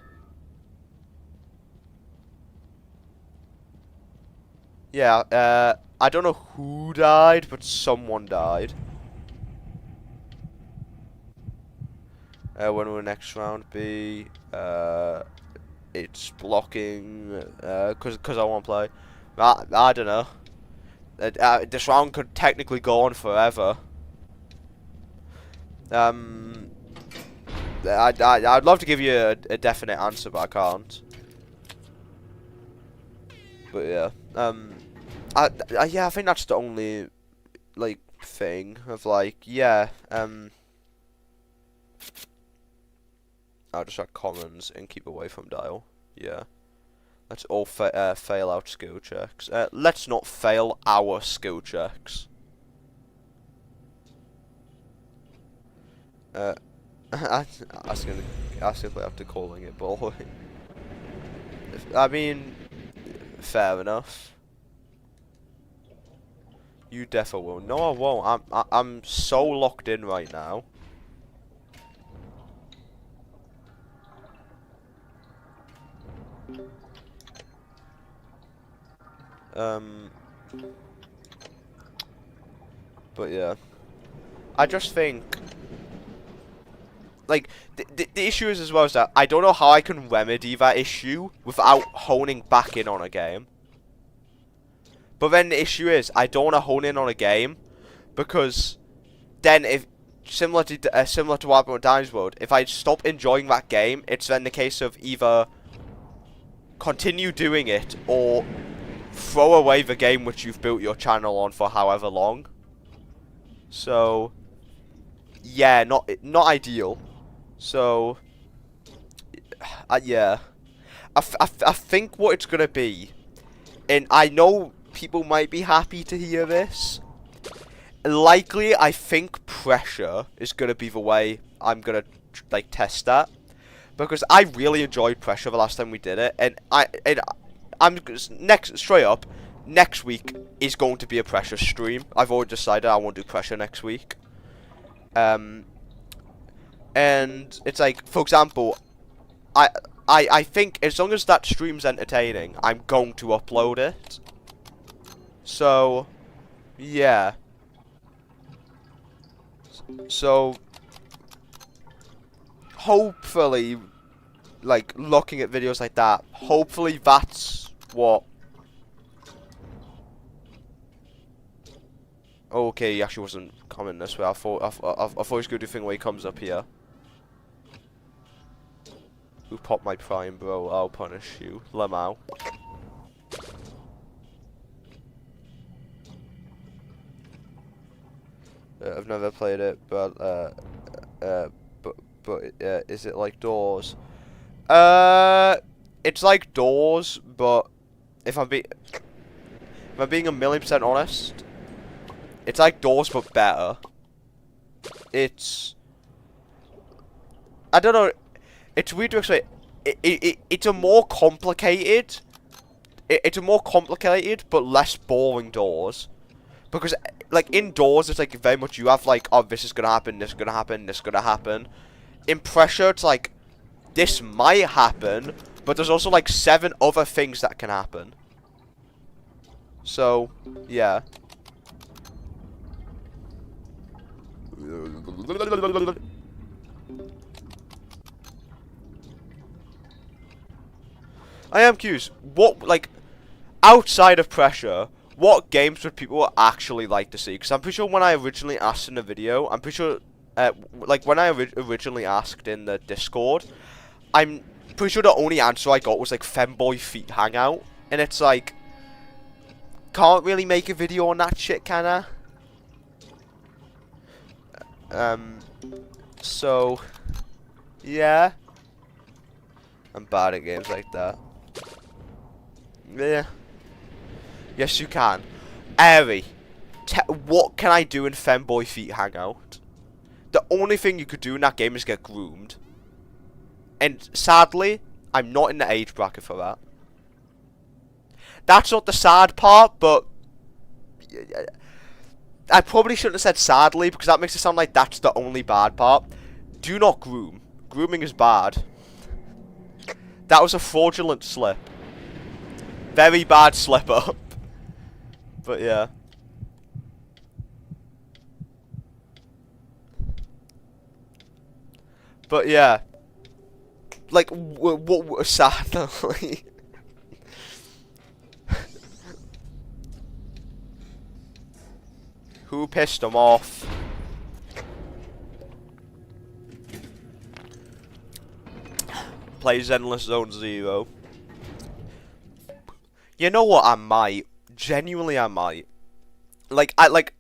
Yeah, I don't know who died, but someone died. When will the next round be? It's blocking, cause I won't play. I don't know. This round could technically go on forever. I'd love to give you a definite answer, but I can't. But yeah, yeah, I think that's the only like thing of like, yeah, I'll just add commons and keep away from dial. Yeah, let's all fail out skill checks. Let's not fail our skill checks. I was gonna play after calling it ball. I mean, fair enough. You defo will. No, I won't. I'm so locked in right now. But yeah, I just think, like, the issue is as well is that I don't know how I can remedy that issue without honing back in on a game. But then the issue is, I don't want to hone in on a game, because then if similar to what happened with Dandy's World, if I stop enjoying that game, it's then the case of either continue doing it or throw away the game which you've built your channel on for however long. So yeah, not ideal. So yeah, I think what it's gonna be, and I know people might be happy to hear this. Likely, I think pressure is gonna be the way I'm gonna like test that, because I really enjoyed pressure the last time we did it, and I'm straight up. Next week is going to be a pressure stream. I've already decided I won't do pressure next week. And it's like, for example, I think as long as that stream's entertaining, I'm going to upload it. So, yeah. So, hopefully, like, looking at videos like that, hopefully that's what... Okay, he actually wasn't coming this way. I thought he was going to do the thing where he comes up here. Who popped my prime, bro? I'll punish you. Lamau. I've never played it, but is it like Doors? It's like Doors, but if I'm being 1,000,000% honest, it's like Doors but better. It's, I don't know. It's weird to explain. It's a more complicated. It's a more complicated but less boring Doors. Because, like, indoors, it's, like, very much you have, like, oh, this is gonna happen, this is gonna happen, this is gonna happen. In Pressure, it's, like, this might happen, but there's also, like, 7 other things that can happen. So, yeah. I am curious, what, like, outside of Pressure, what games would people actually like to see? Because I'm pretty sure when I originally asked in the video, I'm pretty sure, like, when I originally asked in the Discord, I'm pretty sure the only answer I got was, like, Femboy Feet Hangout. And it's like, can't really make a video on that shit, can I? So, yeah. I'm bad at games like that. Yeah. Yes, you can. Airy, what can I do in Femboy Feet Hangout? The only thing you could do in that game is get groomed. And sadly, I'm not in the age bracket for that. That's not the sad part, but I probably shouldn't have said sadly, because that makes it sound like that's the only bad part. Do not groom. Grooming is bad. That was a fraudulent slip. Very bad slip up. But yeah. But yeah. Like, what sadly. Who pissed him off? Plays Endless Zone Zero. You know what? I might. Genuinely, I might. Like, I like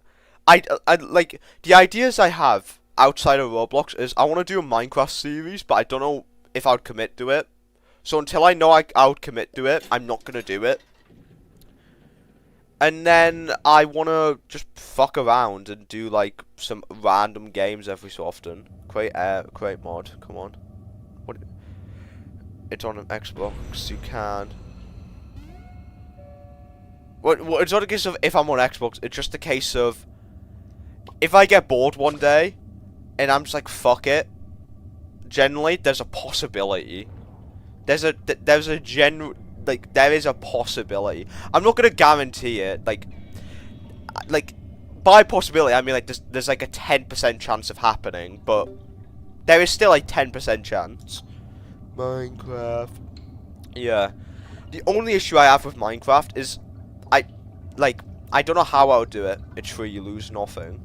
the ideas I have outside of Roblox is I want to do a Minecraft series, but I don't know if I would commit to it. So until I know I would commit to it, I'm not gonna do it. And then I want to just fuck around and do like some random games every so often. Create mod. Come on. What? It's on an Xbox. You can. What? It's not a case of if I'm on Xbox. It's just a case of if I get bored one day and I'm just like fuck it. Generally, there's a possibility. There is a possibility. I'm not gonna guarantee it. Like by possibility, I mean like there's like a 10% chance of happening, but there is still a 10% chance. Minecraft. Yeah. The only issue I have with Minecraft is I don't know how I would do it. It's free, you lose nothing.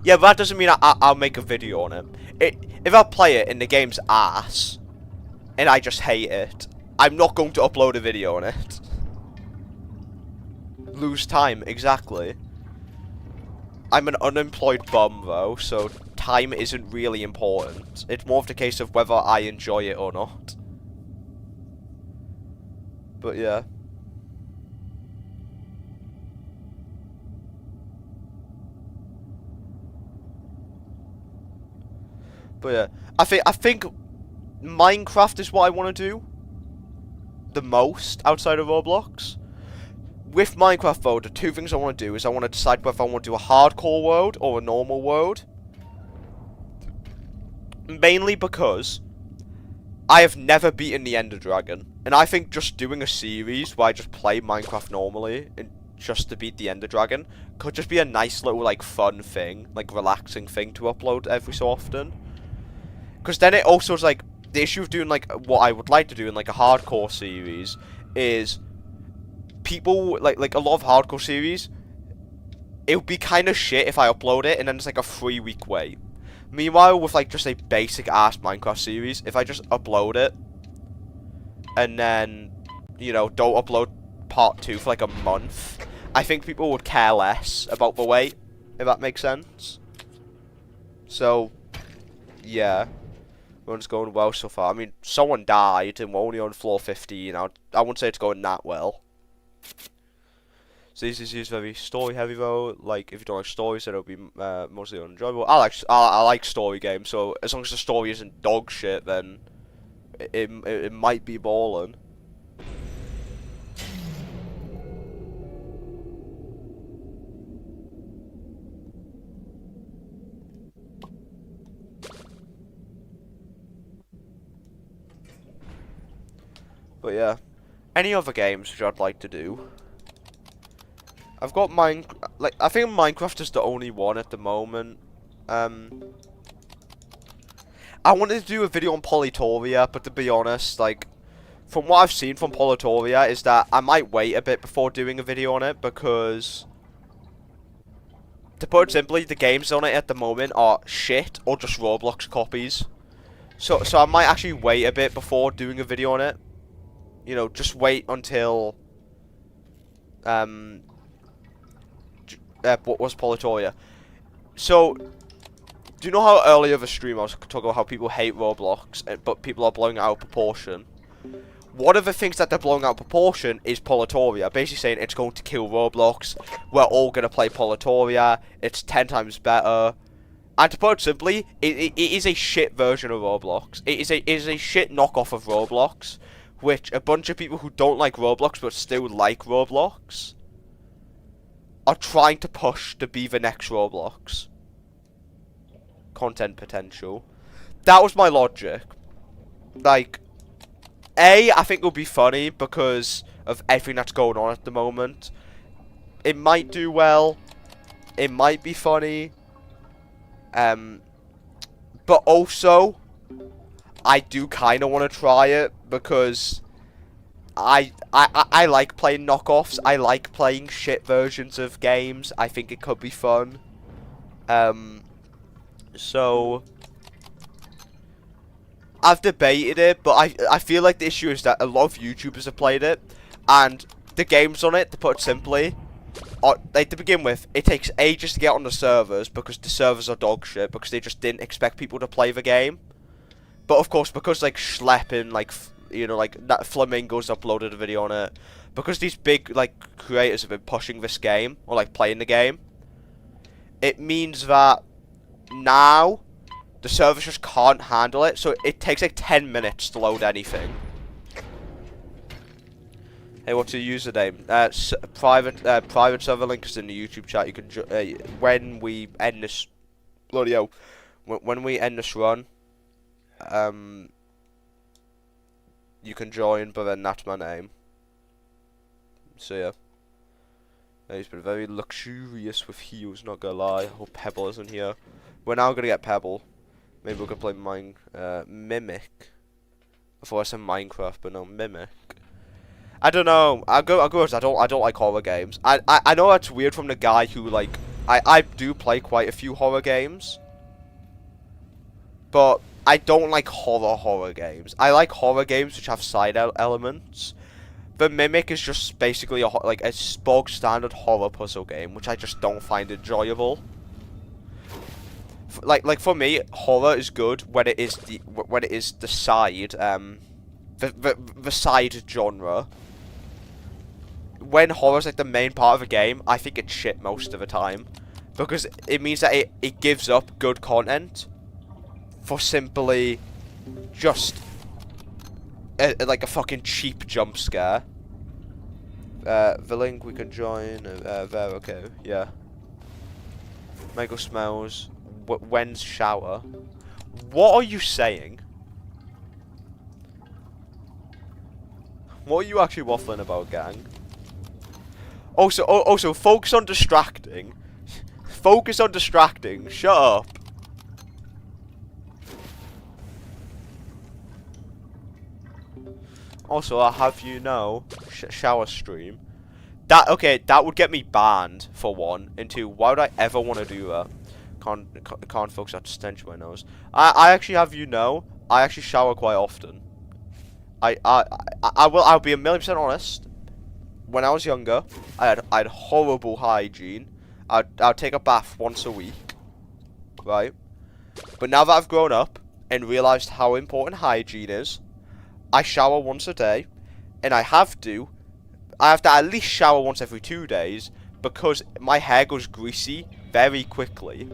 Yeah, but that doesn't mean I'll make a video on it. If I play it and the game's ass, and I just hate it, I'm not going to upload a video on it. Lose time, exactly. I'm an unemployed bum though, so time isn't really important. It's more of the case of whether I enjoy it or not. But yeah. But yeah, I think Minecraft is what I want to do the most outside of Roblox. With Minecraft though, the two things I want to do is I want to decide whether I want to do a hardcore world or a normal world. Mainly because I have never beaten the Ender Dragon, and I think just doing a series where I just play Minecraft normally and just to beat the Ender Dragon could just be a nice little like fun thing, like relaxing thing to upload every so often. Because then it also is like, the issue of doing like what I would like to do in like a hardcore series is people like a lot of hardcore series, it would be kind of shit if I upload it and then it's like a 3-week wait. Meanwhile, with like just a basic ass Minecraft series, if I just upload it and then, you know, don't upload part 2 for like a month, I think people would care less about the wait, if that makes sense. So, yeah. Everyone's going well so far. I mean, someone died and we're only on floor 15. I wouldn't say it's going that well. So this is very story heavy though. Like, if you don't like stories, then it'll be mostly unenjoyable. I like story games, so as long as the story isn't dog shit, then it might be ballin'. But yeah, any other games which I'd like to do? I've got I think Minecraft is the only one at the moment. I wanted to do a video on Politoria, but to be honest, like, from what I've seen from Politoria is that I might wait a bit before doing a video on it, because to put it simply, the games on it at the moment are shit or just Roblox copies. So I might actually wait a bit before doing a video on it. You know, just wait until what was Politoria? So Do you know how earlier of a stream I was talking about how people hate Roblox, but people are blowing it out of proportion? One of the things that they're blowing out of proportion is Politoria, basically saying it's going to kill Roblox, we're all going to play Politoria, it's 10 times better. And to put it simply, it is a shit version of Roblox. It is a shit knockoff of Roblox, which a bunch of people who don't like Roblox but still like Roblox are trying to push to be the next Roblox. Content potential. That was my logic. Like, I think it'll be funny because of everything that's going on at the moment. It might do well. It might be funny. But also, I do kind of want to try it because I like playing knockoffs. I like playing shit versions of games. I think it could be fun. So I've debated it, but I feel like the issue is that a lot of YouTubers have played it, and the games on it, to put it simply, like, to begin with, it takes ages to get on the servers because the servers are dog shit because they just didn't expect people to play the game. But of course, because like Schleppin, like like that Flamingo's uploaded a video on it, because these big like creators have been pushing this game or like playing the game, it means that now the servers just can't handle it. So it takes like 10 minutes to load anything. Hey, what's your username? Private server link is in the YouTube chat. You can when we end this, bloody hell, when we end this run, you can join. But then that's my name. So yeah, he's been very luxurious with heals. Not gonna lie. I hope Pebble isn't here. We're now gonna get Pebble. Maybe we can play Mimic. I thought I said Minecraft, but no, Mimic. I don't know. I don't like horror games. I know that's weird from the guy who like I do play quite a few horror games, but I don't like horror games. I like horror games which have side elements. The Mimic is just basically a bog standard horror puzzle game, which I just don't find enjoyable. Like for me, horror is good when it is the side the side genre. When horror's like the main part of a game, I think it's shit most of the time, because it means that it gives up good content for simply just like a fucking cheap jump scare. The link we can join there. Okay, yeah. Mega smells. When's shower? What are you saying? What are you actually waffling about, gang? Also, focus on distracting. Focus on distracting. Shut up. Also, I'll have you know, shower stream. That would get me banned, for one. And two, why would I ever want to do that? Can't focus that stench in my nose. I actually have you know, I actually shower quite often. I'll be 1,000,000% honest. When I was younger, I had horrible hygiene. I'd take a bath once a week, right? But now that I've grown up and realised how important hygiene is, I shower once a day, and I have to at least shower once every 2 days because my hair goes greasy very quickly.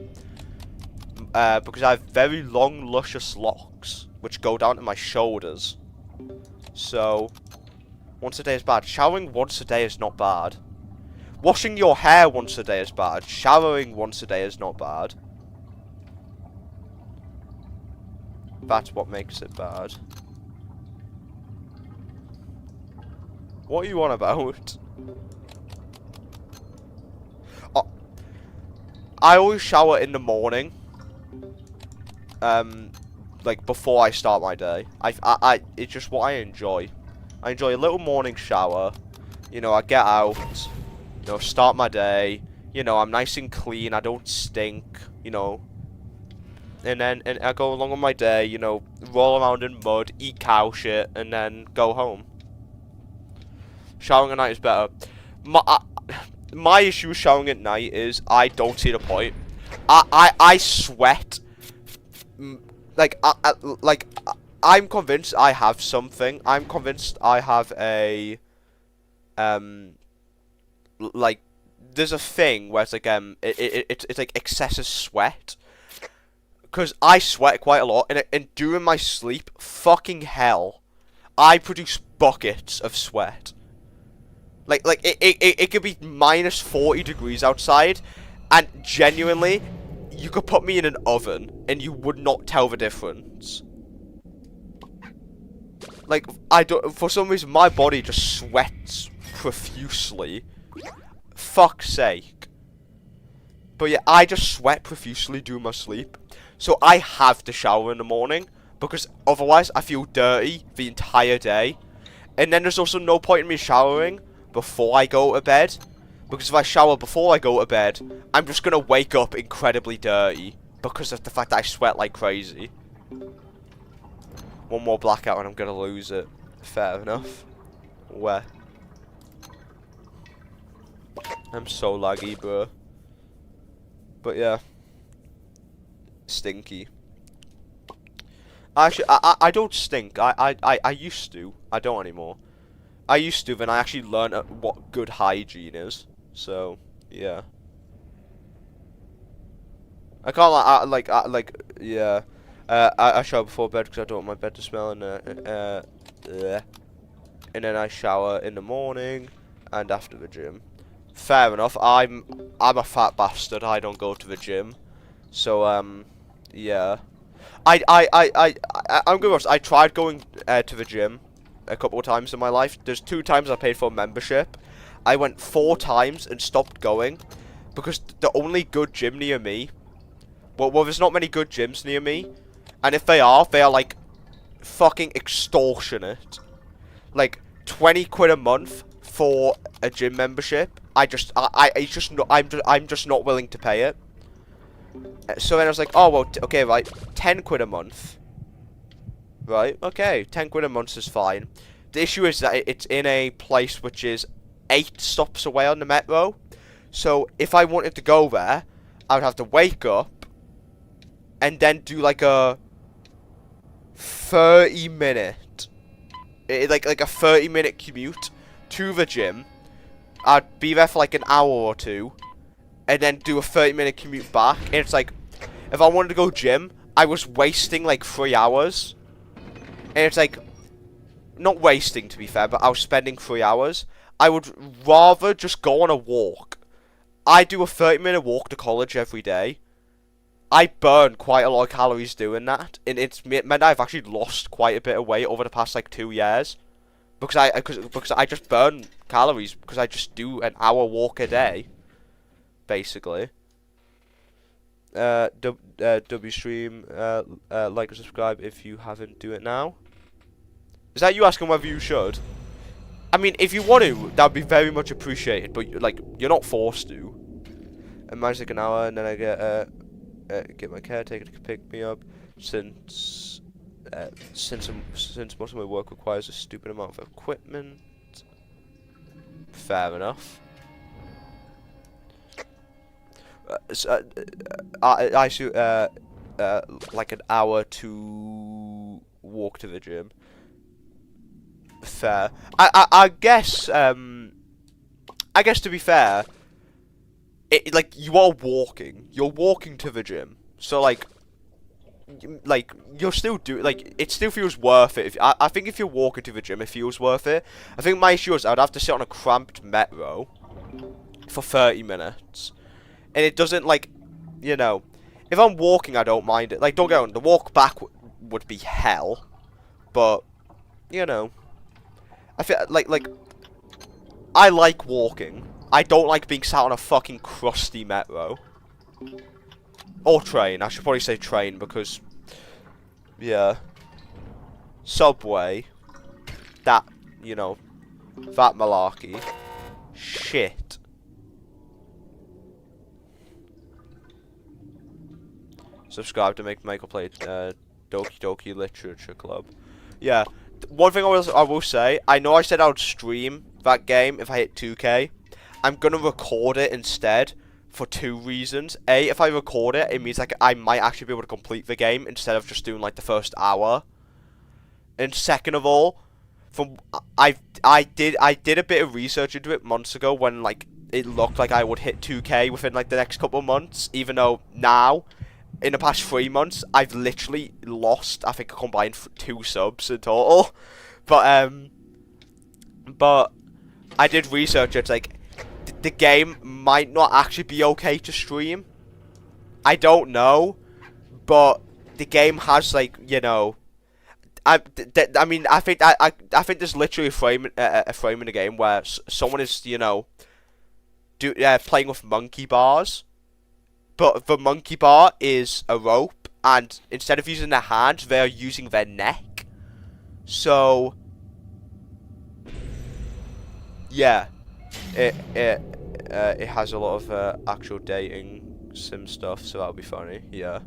Because I have very long, luscious locks which go down to my shoulders. So once a day is bad. Showering once a day is not bad. Washing your hair once a day is bad. Showering once a day is not bad. That's what makes it bad. What are you on about? I always shower in the morning. Like before I start my day. It's just what I enjoy. I enjoy a little morning shower. You know, I get out, you know, start my day. You know, I'm nice and clean. I don't stink. You know, and I go along with my day. You know, roll around in mud, eat cow shit, and then go home. Showering at night is better. My issue with showering at night is I don't see the point. I sweat like I'm convinced I have something. I'm convinced I have a like there's a thing where it's like it's like excessive sweat. Because I sweat quite a lot, and during my sleep, fucking hell, I produce buckets of sweat. Like it could be minus 40 degrees outside, and genuinely, you could put me in an oven, and you would not tell the difference. Like, for some reason, my body just sweats profusely. Fuck's sake. But yeah, I just sweat profusely during my sleep. So I have to shower in the morning, because otherwise I feel dirty the entire day. And then there's also no point in me showering before I go to bed, because if I shower before I go to bed, I'm just going to wake up incredibly dirty, because of the fact that I sweat like crazy. One more blackout and I'm going to lose it. Fair enough. Where? I'm so laggy, bro. But yeah. Stinky. Actually, I don't stink. I used to. I don't anymore. I used to, then I actually learned what good hygiene is. So, yeah. I can't yeah. I shower before bed because I don't want my bed to smell, and then I shower in the morning and after the gym. Fair enough. I'm a fat bastard. I don't go to the gym. So yeah. I'm gonna be honest, I tried going to the gym a couple of times in my life. There's 2 times I paid for a membership. I went 4 times and stopped going because the only good gym near me, well, there's not many good gyms near me, and if they are like fucking extortionate. Like 20 quid a month for a gym membership. I'm just not willing to pay it. So then I was like, oh, well, okay, right, 10 quid a month. Right, okay, 10 quid a month is fine. The issue is that it's in a place which is 8 stops away on the metro. So if I wanted to go there, I would have to wake up and then do like a 30-minute, like a 30-minute commute to the gym. I'd be there for like an hour or 2. And then do a 30-minute commute back. And it's like, if I wanted to go gym, I was wasting like 3 hours. And it's like, not wasting to be fair, but I was spending 3 hours. I would rather just go on a walk. I do a 30-minute walk to college every day. I burn quite a lot of calories doing that. And it's meant I've actually lost quite a bit of weight over the past like 2 years. Because I just burn calories because I just do an hour walk a day. Basically. W stream, like and subscribe if you haven't, do it now. Is that you asking whether you should? I mean, if you want to, that'd be very much appreciated, but like, you're not forced to. And mine's like an hour, and then I get my caretaker to pick me up, since most of my work requires a stupid amount of equipment. Fair enough. I shoot like an hour to walk to the gym. Fair. I guess to be fair, like you are walking. You're walking to the gym. So like you're still it still feels worth it. I think if you're walking to the gym, it feels worth it. I think my issue is I'd have to sit on a cramped metro for 30 minutes. And it doesn't, like, you know, if I'm walking, I don't mind it. Like, don't get on, the walk back would be hell. But, you know, I feel like, I like walking. I don't like being sat on a fucking crusty metro. Or train. I should probably say train because, yeah. Subway. That, you know, that malarkey. Shit. Subscribe to make Michael play Doki Doki Literature Club. Yeah, one thing I will say, I know I said I would stream that game if I hit 2K. I'm gonna record it instead for two reasons. A, if I record it, it means like I might actually be able to complete the game instead of just doing like the first hour. And second of all, I did a bit of research into it months ago when like it looked like I would hit 2K within like the next couple of months, even though now in the past 3 months I've literally lost, I think, a combined 2 subs in total. But I did research. It's like the game might not actually be okay to stream. I don't know, but the game has like, you know, I mean, I think there's literally a frame in the game where someone is, you know, playing with monkey bars, but the monkey bar is a rope, and instead of using their hands, they're using their neck. So yeah, it has a lot of actual dating sim stuff, so that'll be funny. Yeah.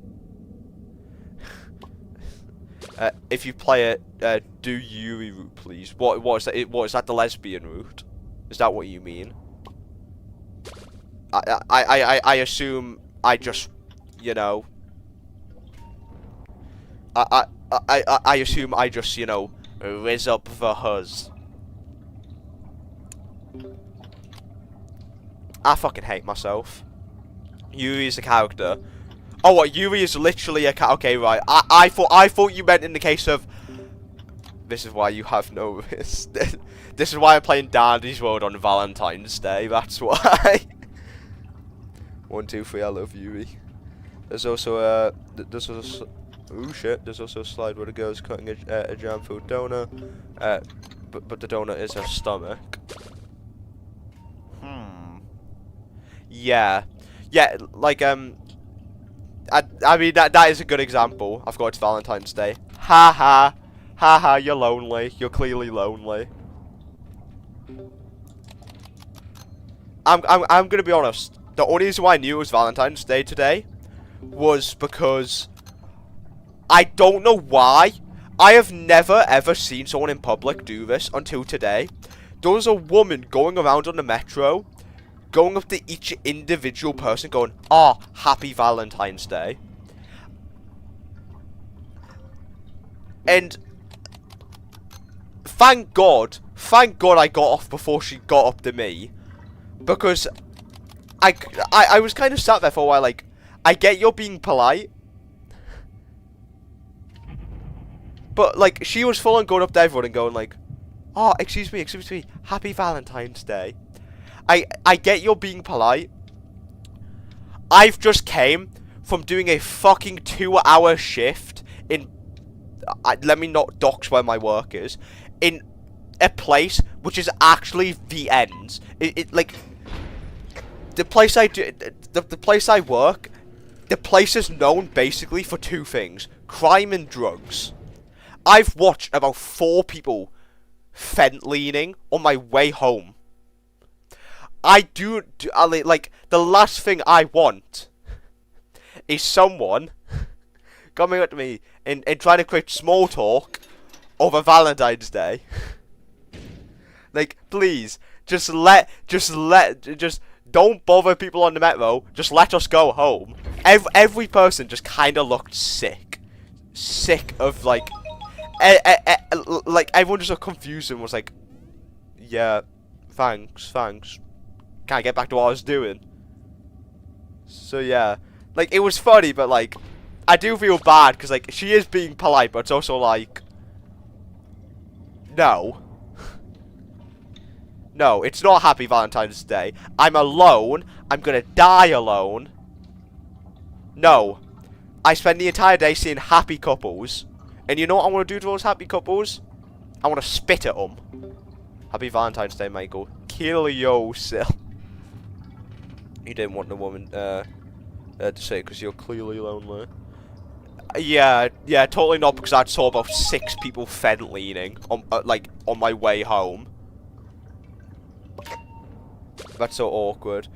If you play it, do Yuri route, please. What is that? What is that? The lesbian route? Is that what you mean? I assume I just, you know. I assume I just, you know, riz up the huzz. I fucking hate myself. Yuri is a character. Oh, what? Yuri is literally a okay, right. I thought you meant in the case of. This is why you have no wrist. This is why I'm playing Dandy's World on Valentine's Day. That's why. 1, 2, 3. I love Yuri. There's also oh shit. There's also a slide where the girl's cutting a jam food donut. But the donut is her stomach. Yeah. Yeah. Like I mean that is a good example. I've got it's Valentine's Day. Ha ha. Ha ha, you're lonely. You're clearly lonely. I'm gonna be honest. The only reason why I knew it was Valentine's Day today was because I don't know why. I have never ever seen someone in public do this until today. There was a woman going around on the metro, going up to each individual person going, "Ah, happy Valentine's Day." And thank God I got off before she got up to me. Because I was kind of sat there for a while like, I get you're being polite. But like, she was full on going up to everyone and going like, "Oh, excuse me, happy Valentine's Day." I get you're being polite. I've just came from doing a fucking 2-hour shift in let me not dox where my work is, in a place which is actually the ends. It like the place I do, the place I work, the place is known basically for 2 things: crime and drugs. I've watched about 4 people fent leaning on my way home. I like the last thing I want is someone coming up to me and trying to create small talk over Valentine's Day. Like, please, just don't bother people on the metro. Just let us go home. Every person just kind of looked sick of like, like everyone just looked confused and was like, "Yeah, thanks. Can I get back to what I was doing?" So yeah, like it was funny, but like I do feel bad because like she is being polite, but it's also like, no, no, it's not happy Valentine's Day. I'm alone. I'm gonna die alone. No, I spend the entire day seeing happy couples, and you know what I want to do to those happy couples? I want to spit at them. Happy Valentine's Day, Michael. Kill yourself. You didn't want the woman to say because you're clearly lonely. Yeah, totally not, because I saw about 6 people fent leaning on like on my way home. That's so awkward.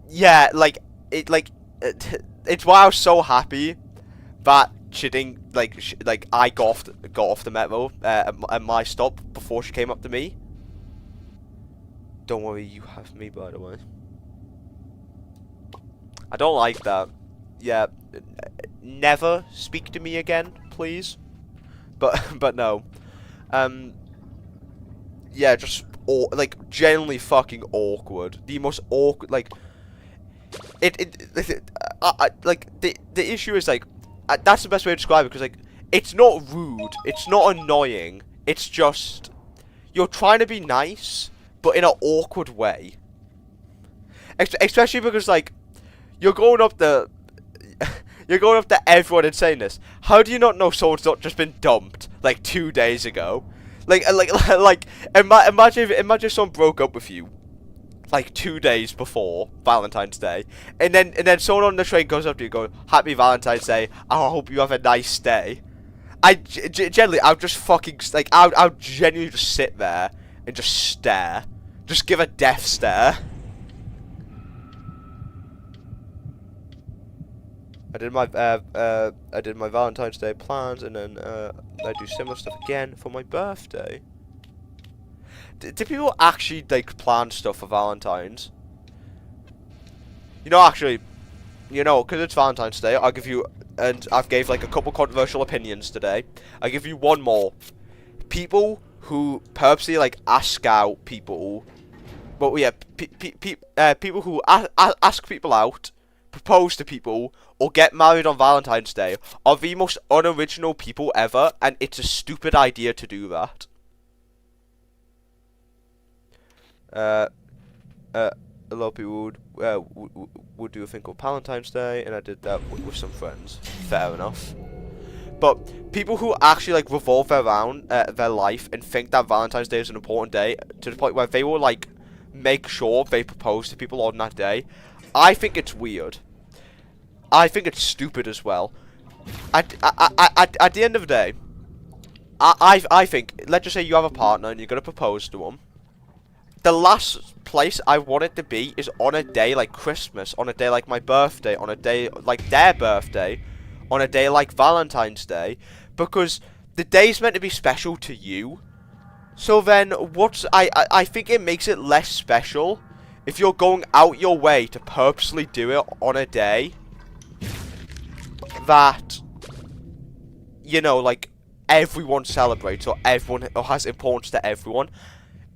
Yeah, like it's why I was so happy that she didn't like I got off the metro at my stop before she came up to me. Don't worry, you have me, by the way. I don't like that. Yeah, never speak to me again, please. But no. Yeah, just like genuinely fucking awkward. The most awkward, like like the issue is like that's the best way to describe it, because like it's not rude, it's not annoying, it's just you're trying to be nice, but in an awkward way. Especially because like you're going up the you're going up to everyone and saying this. How do you not know someone's not just been dumped like 2 days ago? Imagine if someone broke up with you like 2 days before Valentine's Day, and then someone on the train goes up to you, going, "Happy Valentine's Day. I hope you have a nice day." Generally, I'll just fucking like I'll genuinely just sit there and just stare, just give a death stare. I did my Valentine's Day plans, and then I do similar stuff again for my birthday. Do people actually like plan stuff for Valentine's? You know, actually, because it's Valentine's Day, I'll give you, and I've gave like a couple controversial opinions today. I'll give you one more. People who purposely like ask out people, well, yeah, people who ask people out, propose to people, or get married on Valentine's Day are the most unoriginal people ever, and it's a stupid idea to do that. A lot of people would do a thing called Valentine's Day, and I did that with some friends. Fair enough. But people who actually like revolve around their life and think that Valentine's Day is an important day to the point where they will like make sure they propose to people on that day, I think it's weird. I think it's stupid as well. At the end of the day, I think, let's just say you have a partner and you're gonna propose to them. The last place I want it to be is on a day like Christmas, on a day like my birthday, on a day like their birthday, on a day like Valentine's Day, because the day's meant to be special to you. So then, I think it makes it less special if you're going out your way to purposely do it on a day that, like everyone celebrates, or everyone, or has importance to everyone.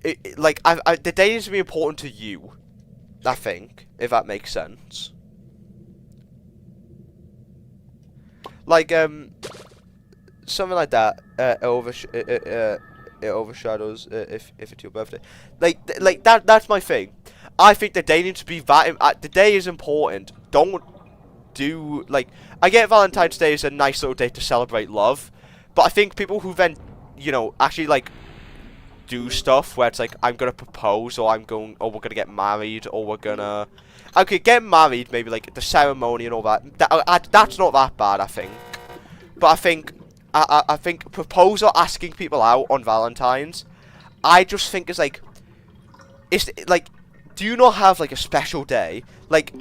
The day needs to be important to you, I think, if that makes sense. Like, something like that, it overshadows if it's your birthday. That's my thing. I think the day needs to be that. The day is important. Don't do I get Valentine's Day is a nice little day to celebrate love, but I think people who then actually do stuff where it's like, I'm gonna propose, or we're gonna get married, or we're gonna get married, maybe like the ceremony and all that. That's not that bad, I think. But I think proposal, asking people out on Valentine's, I just think is like, it's like, do you not have like a special day? Like,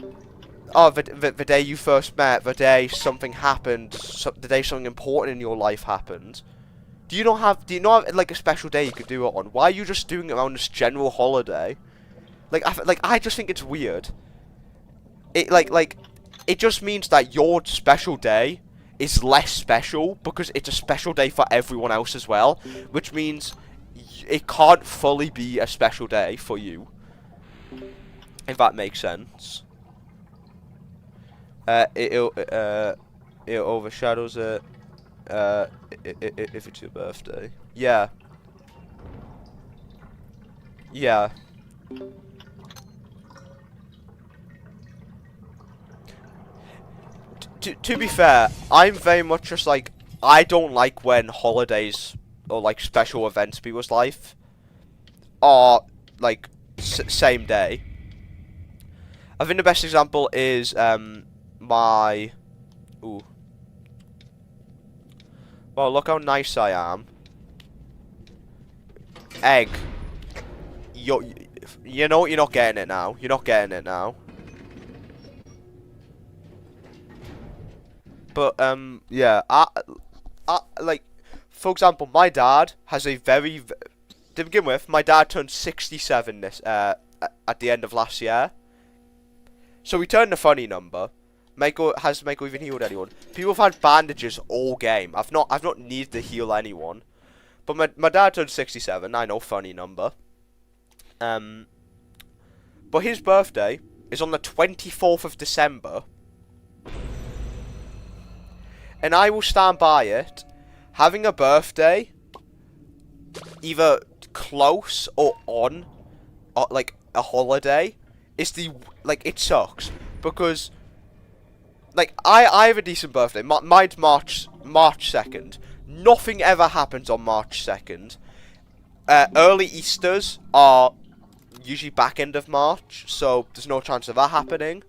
oh, the day you first met, the day something happened, the day something important in your life happened. Do you not have like a special day you could do it on? Why are you just doing it around this general holiday? I just think it's weird. It just means that your special day is less special because it's a special day for everyone else as well, which means it can't fully be a special day for you. If that makes sense. It overshadows it. If it's your birthday. Yeah. Yeah. To be fair, I'm very much just like, I don't like when holidays or like special events in people's life are like same day. I think the best example is my ooh. Well, look how nice I am. Egg. You know you're not getting it now. You're not getting it now. But yeah, like, for example, my dad has a very, to begin with, my dad turned 67 at the end of last year. So we turned a funny number. Has Michael even healed anyone? People have had bandages all game. I've not needed to heal anyone. But my dad turned 67. I know, funny number. But his birthday is on the 24th of December. And I will stand by it. Having a birthday, either close or on, like a holiday, is it sucks. Because, like, I have a decent birthday. Mine's March 2nd. Nothing ever happens on March 2nd. Early Easters are usually back end of March, so there's no chance of that happening.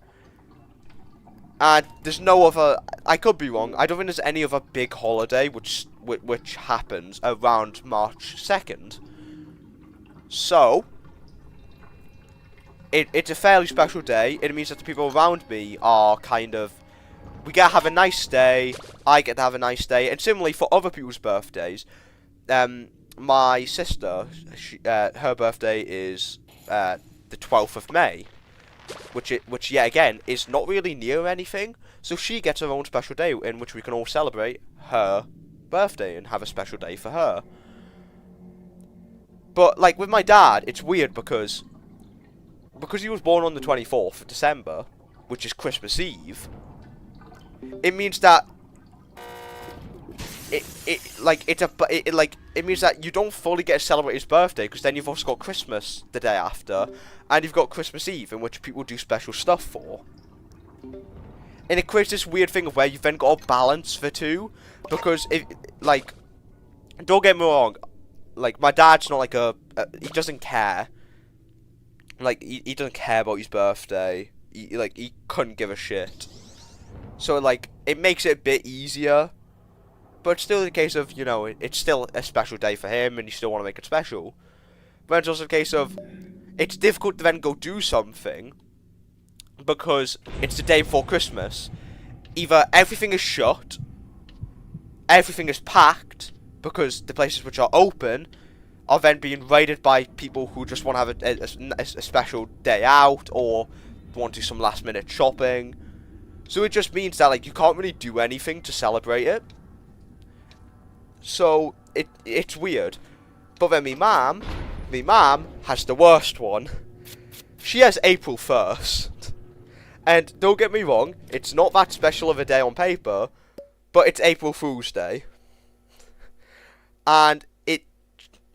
And there's no other, I could be wrong, I don't think there's any other big holiday which happens around March 2nd. So, it's a fairly special day. It means that the people around me are kind of, we get to have a nice day, I get to have a nice day, and similarly for other people's birthdays, my sister, her birthday is the 12th of May, which yet again is not really near anything, so she gets her own special day in which we can all celebrate her birthday and have a special day for her. But like with my dad, it's weird because he was born on the 24th of December, which is Christmas Eve. It means that it means that you don't fully get to celebrate his birthday, because then you've also got Christmas the day after, and you've got Christmas Eve, in which people do special stuff for. And it creates this weird thing of where you've then got to balance the two, because don't get me wrong, like, my dad's not like he doesn't care. Like, he doesn't care about his birthday. He couldn't give a shit. So, like, it makes it a bit easier. But it's still the case of, you know, it's still a special day for him, and you still want to make it special. But it's also a case of, it's difficult to then go do something, because it's the day before Christmas. Either everything is shut, everything is packed, because the places which are open are then being raided by people who just want to have a special day out, or want to do some last minute shopping. So it just means that, like, you can't really do anything to celebrate it. So it's weird. But then me mum has the worst one. She has April 1st. And don't get me wrong, it's not that special of a day on paper, but it's April Fool's Day. And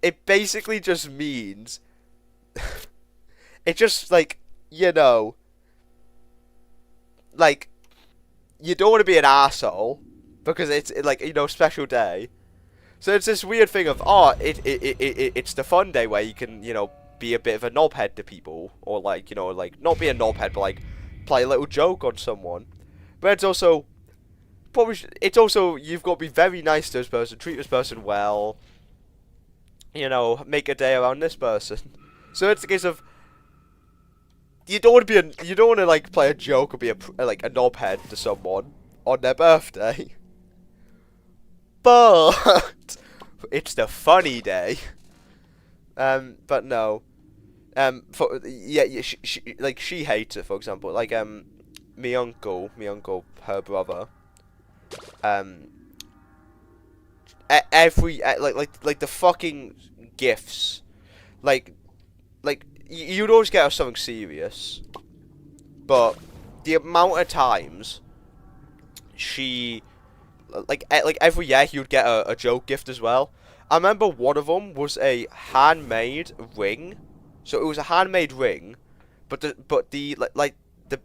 it basically just means it just, like, you know, like, you don't want to be an arsehole because it's like, you know, special day. So it's this weird thing of, it's the fun day where you can, you know, be a bit of a knobhead to people, or, like, you know, like, not be a knobhead, but, like, play a little joke on someone. But it's also, you've got to be very nice to this person, treat this person well, you know, make a day around this person. So it's a case of, you don't want to like play a joke or be a knobhead to someone on their birthday. But it's the funny day. But no. She hates it, for example. Like, me uncle, her brother. Like the fucking gifts, like you'd always get her something serious, but the amount of times she, like every year he would get a joke gift as well. I remember one of them was a handmade ring. So it was a handmade ring, but the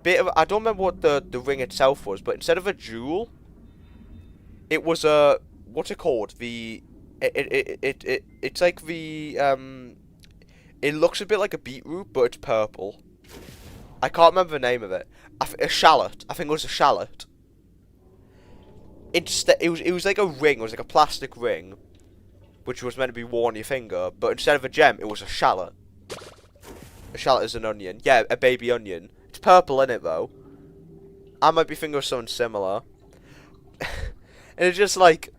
bit of, I don't remember what the ring itself was, but instead of a jewel, it was a, what's it called? It's like the it looks a bit like a beetroot, but it's purple. I can't remember the name of it. A shallot. I think it was a shallot. It was like a ring. It was like a plastic ring, which was meant to be worn on your finger, but instead of a gem, it was a shallot. A shallot is an onion. Yeah, a baby onion. It's purple in it though. I might be thinking of something similar. And it's just like,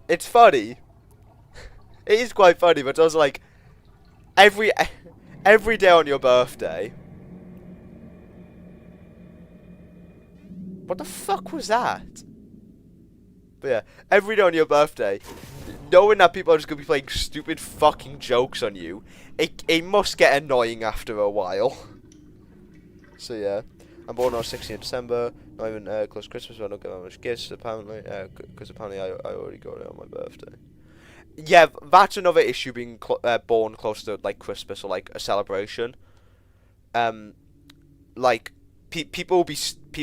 it's funny. It is quite funny, but it's also like, every day on your birthday, What the fuck was that? But yeah, every day on your birthday, knowing that people are just gonna be playing stupid fucking jokes on you, it must get annoying after a while. So yeah, I'm born on 16th December. Not even close to Christmas, so I don't get that much gifts apparently. Because apparently I already got it on my birthday. Yeah, that's another issue, being born close to like Christmas or like a celebration. Like people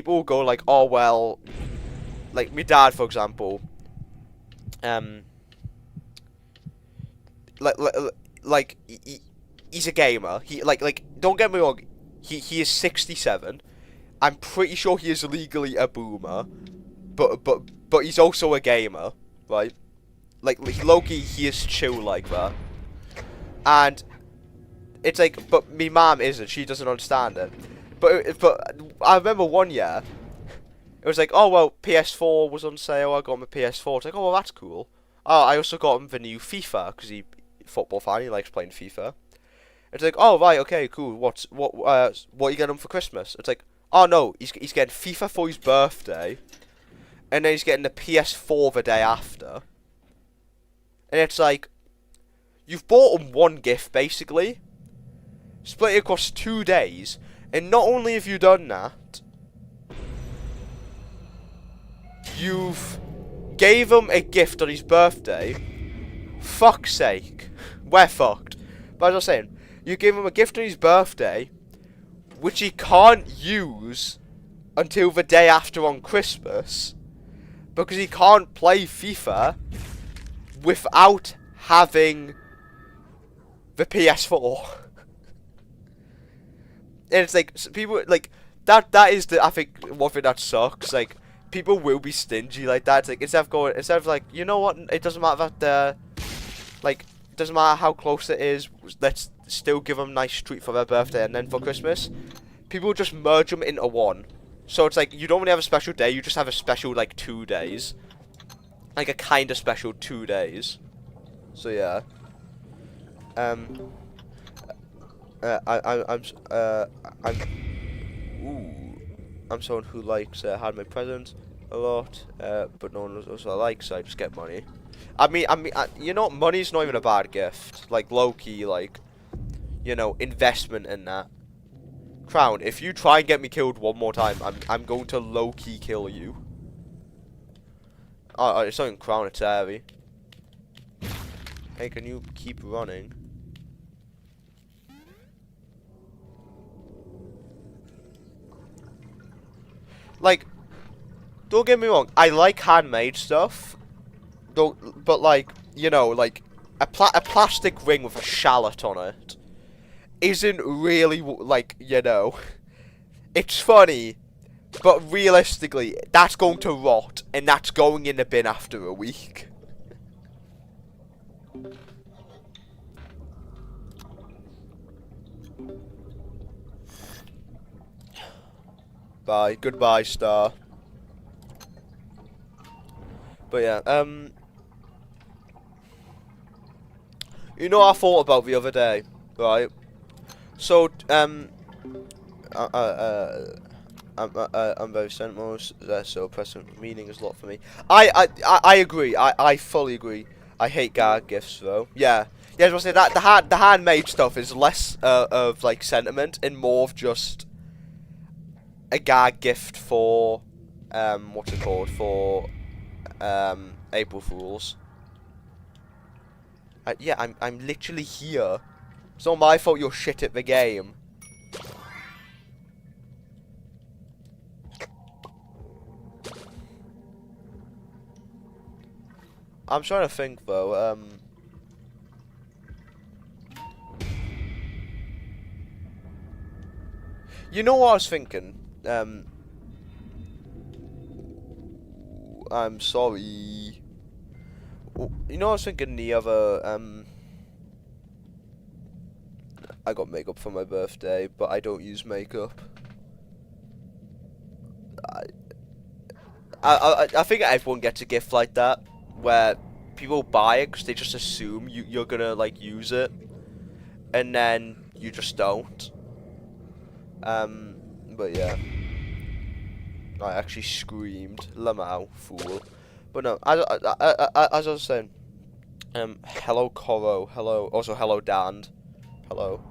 will go like, oh well, like my dad for example. Like he's a gamer. He like don't get me wrong, he is 67. I'm pretty sure he is legally a boomer, but he's also a gamer, right? Like Loki, he is chill like that, and it's like, but me mom isn't. She doesn't understand it. But I remember one year, it was like, oh well, PS4 was on sale. I got him a PS4. It's like, oh well, that's cool. Oh, I also got him the new FIFA because he football fan. He likes playing FIFA. It's like, oh right, okay, cool. What are you getting him for Christmas? It's like, oh no, he's getting FIFA for his birthday, and then he's getting the PS4 the day after. And it's like, you've bought him one gift basically, split it across 2 days, and not only have you done that, you've gave him a gift on his birthday. Fuck's sake, we're fucked. But as I was saying, you gave him a gift on his birthday, which he can't use until the day after on Christmas, because he can't play FIFA without having the PS4. And it's like, people like that is the, I think, one thing that sucks. Like, people will be stingy like that. It's like, instead of like, you know what, it doesn't matter that like, it doesn't matter how close it is, let's still give them a nice treat for their birthday and then for Christmas. People just merge them into one. So it's like, you don't really have a special day, you just have a special like 2 days. Like a kind of special 2 days. So yeah. I'm someone who likes handmade presents a lot, but no one else I like, so I just get money. I mean, you know, money's not even a bad gift. Like low key, like, you know, investment in that. Crown, if you try and get me killed one more time, I'm going to low key kill you. Oh, it's not even Crown, it's Airy. Hey, can you keep running? Like, don't get me wrong, I like handmade stuff. But like, you know, like a plastic ring with a shallot on it isn't really like, you know, it's funny, but realistically, that's going to rot and that's going in the bin after a week. Bye. Goodbye, Star. But yeah, you know what I thought about the other day, right? So, I'm very sentimental, so present meaning is a lot for me. I agree. I fully agree. I hate gag gifts though. Yeah. Yeah, I was gonna say that the handmade stuff is less of like sentiment and more of just a gag gift for what's it called, for April Fools. Yeah, I'm literally here. It's not my fault you're shit at the game. I'm trying to think though. You know what I was thinking? I'm sorry. You know, I was thinking the other, I got makeup for my birthday, but I don't use makeup. I think everyone gets a gift like that, where people buy it because they just assume you're gonna, like, use it, and then you just don't. But yeah. I actually screamed, Lamau, fool. But no, as I was saying, hello Coro, hello, also hello Dan, hello,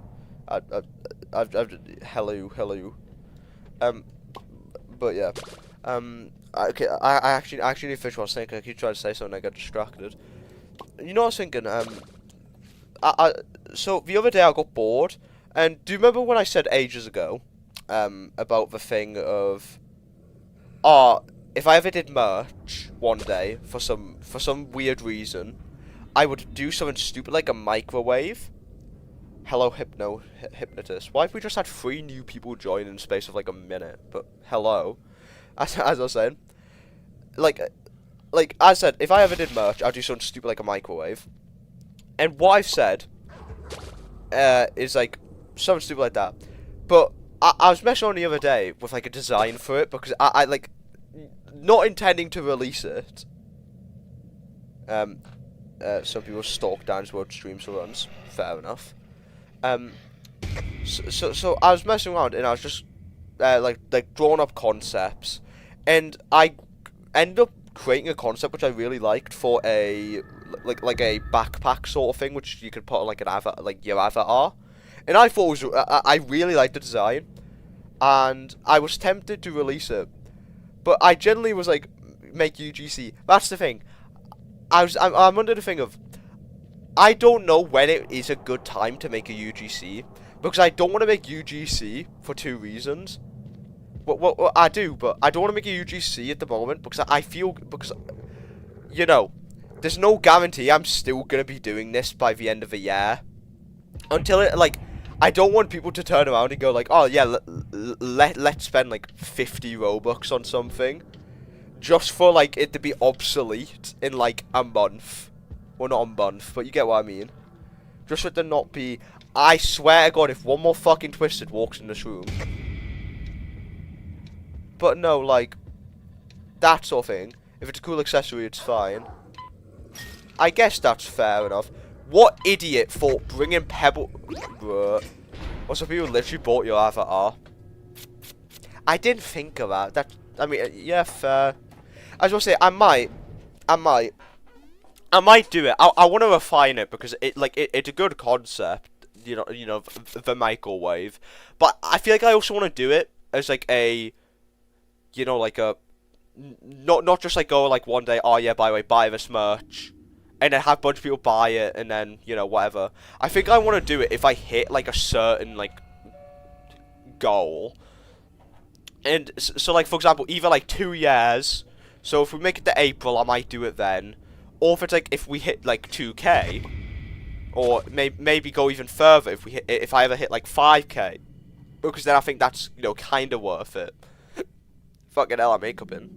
hello, but yeah, okay, I actually need to finish what I was thinking. I keep trying to say something, I get distracted. You know what I was thinking, so the other day I got bored, and do you remember when I said ages ago, about the thing of, if I ever did merch one day for some weird reason, I would do something stupid like a microwave. Hello, hypnotist. Why have we just had 3 new people join in the space of like a minute? But hello, as I was saying, like as I said, if I ever did merch, I'd do something stupid like a microwave. And what I've said, is like something stupid like that. But I was messing on the other day with like a design for it because I like not intending to release it. Some people stalk Dan's World streams for runs. Fair enough. So I was messing around and I was just like drawing up concepts, and I ended up creating a concept which I really liked for a like a backpack sort of thing, which you could put on like an avatar, like your avatar. And I thought it was, I really liked the design, and I was tempted to release it, but I generally was like, make UGC. That's the thing. I'm under the thing of, I don't know when it is a good time to make a UGC, because I don't want to make UGC for 2 reasons. What I do, but I don't want to make a UGC at the moment because I feel, because, you know, there's no guarantee I'm still gonna be doing this by the end of the year. Until it, like, I don't want people to turn around and go like, oh yeah, let's spend like 50 Robux on something, just for like it to be obsolete in like a month. Well, not a month, but you get what I mean. Just for it to not be. I swear to God, if one more fucking Twisted walks in this room. But no, like, that sort of thing. If it's a cool accessory, it's fine. I guess that's fair enough. What idiot thought bringing Pebble... Bruh. Or some people literally bought your avatar. I didn't think of that. That, I mean, yeah, fair. I was gonna say, I might do it. I want to refine it because it's a good concept. You know, the microwave. But I feel like I also want to do it as like a, you know, like a, not just like go like one day, oh yeah, by the way, buy this merch, and then have a bunch of people buy it, and then, you know, whatever. I think I want to do it if I hit like a certain like goal. And so like, for example, either like 2 years. So if we make it to April, I might do it then. Or if it's like, if we hit like 2K, or maybe go even further if I ever hit like 5K, because then I think that's, you know, kind of worth it. Fucking hell, I'm hiccuping.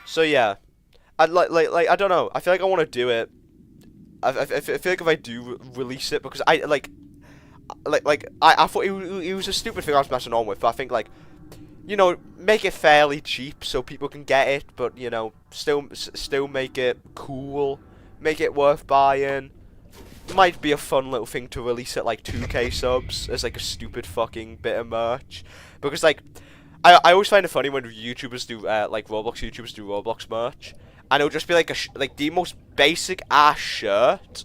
So yeah, I like I don't know. I feel like I want to do it. I feel like if I do release it, because I thought it was a stupid thing I was messing on with, but I think like, you know, make it fairly cheap so people can get it, but, you know, still make it cool, make it worth buying. It might be a fun little thing to release at like 2K subs as like a stupid fucking bit of merch, because like I always find it funny when YouTubers do like Roblox YouTubers do Roblox merch, and it'll just be like like the most basic ass shirt.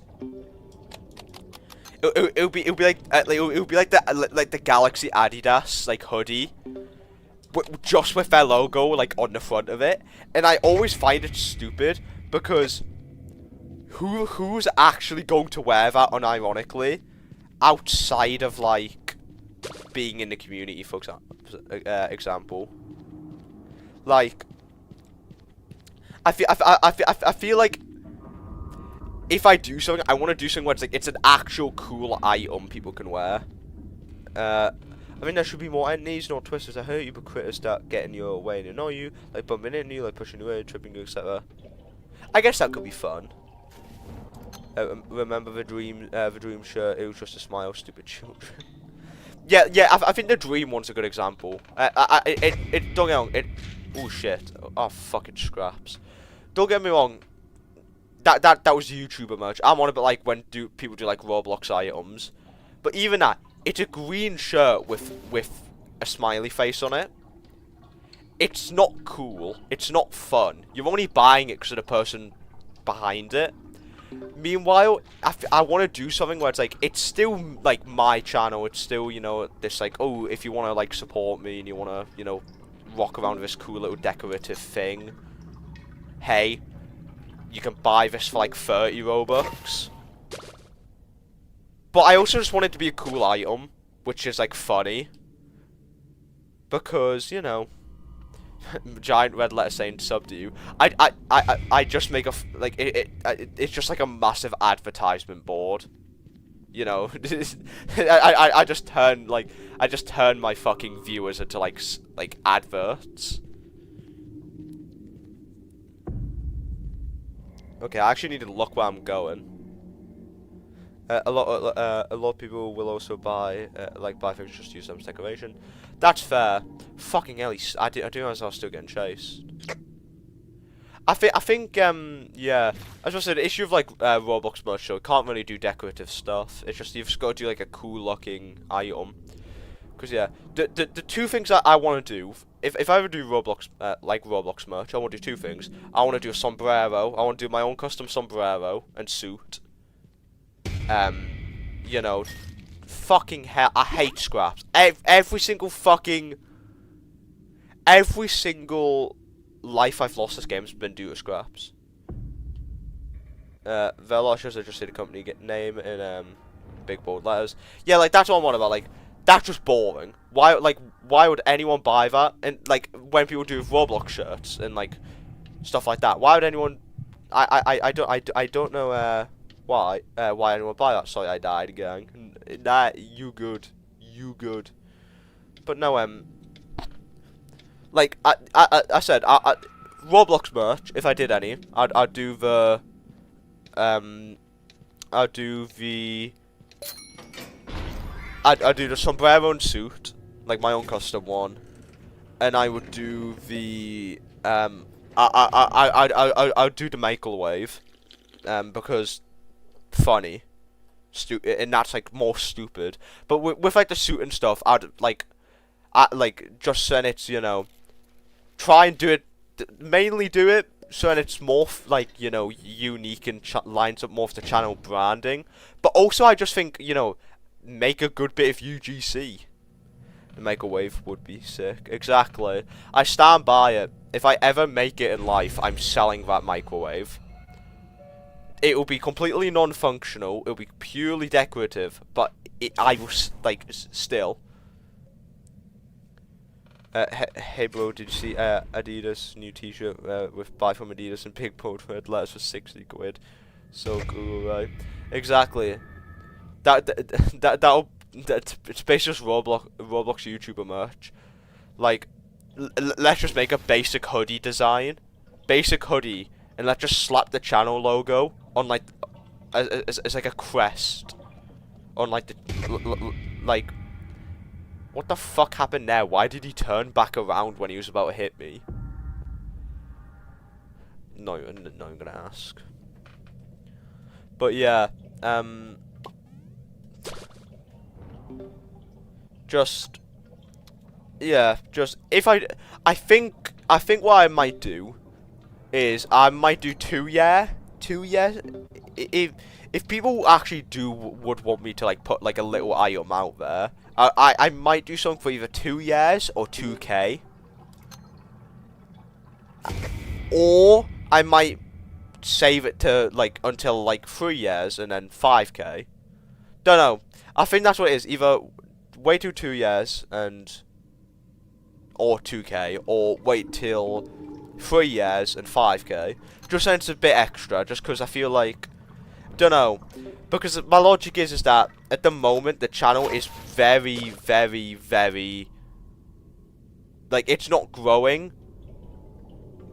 It'll be like the Galaxy Adidas like hoodie, just with their logo like on the front of it, and I always find it stupid because who's actually going to wear that unironically outside of like being in the community, for example. Like, I feel like if I do something, I want to do something where it's like it's an actual cool item people can wear. I mean, there should be more enemies, not twisters that hurt you, but critters that get in your way and annoy you, like bumping into you, like pushing you away, tripping you, etc. I guess that could be fun. Remember the dream shirt? It was just a smile, stupid children. yeah. I think the dream one's a good example. Don't get me wrong. Oh shit. Oh fucking scraps. Don't get me wrong. That was YouTuber merch. I'm on about like when people do like Roblox items, but even that, it's a green shirt with a smiley face on it, it's not cool. It's not fun. You're only buying it because of the person behind it. Meanwhile, I want to do something where it's like, it's still like my channel. It's still, you know, this like, oh, if you want to like support me and you want to, you know, rock around with this cool little decorative thing, hey, you can buy this for like 30 Robux. But I also just want it to be a cool item, which is like funny. Because, you know, giant red letter saying sub to you. I just make a like it's just like a massive advertisement board. You know, I just turn my fucking viewers into like adverts. Okay, I actually need to look where I'm going. A lot of people will also buy things just to use them as decoration. That's fair. Fucking hell, I do realize I was still getting chased. I think yeah. As I said, the issue of like Roblox merch, so it can't really do decorative stuff. It's just you've just got to do like a cool looking item. Cause yeah, the two things that I want to do, if I ever do Roblox Roblox merch, I want to do two things. I want to do a sombrero. I want to do my own custom sombrero and suit. You know, fucking hell, I hate scraps. Every single life I've lost this game has been due to scraps. Velocious, I just see the company name in big bold letters. Yeah, like that's what I'm on about. Like that's just boring. Why would anyone buy that? And like when people do Roblox shirts and like stuff like that, why would anyone? I don't know. Why anyone buy that? Sorry, I died again. Nah, you good. But no, like I said, Roblox merch. If I did any, I'd do the I'd do the sombrero and suit, like my own custom one, and I would do the I'd do the microwave, because funny, and that's like more stupid. But with like the suit and stuff, I'd just so it's, you know, try and do it, mainly do it so that it's more like, you know, unique and lines up more with the channel branding. But also I just think, you know, make a good bit of UGC. The microwave would be sick. Exactly. I stand by it. If I ever make it in life, I'm selling that microwave. It will be completely non-functional. It will be purely decorative, but I was like still. Hey bro, did you see Adidas new T-shirt with buy from Adidas and big bold red letters for 60 quid? So cool, right? Exactly. It's basically just Roblox YouTuber merch. Like, let's just make a basic hoodie design, and let's just slap the channel logo on like as like a crest on like the like. What the fuck happened there? Why did he turn back around when he was about to hit me? No, I'm gonna ask. But yeah, just if I think what I might do is I might do 2 years. If people actually would want me to like put like a little item out there, I might do something for either 2 years or 2K, or I might save it to like until like 3 years and then 5K. Don't know. I think that's what it is. Either wait till 2 years or 2K, or wait till 3 years and 5K. Just so it's a bit extra, just because I feel like, don't know, because my logic is that at the moment the channel is very, very, very, like, it's not growing.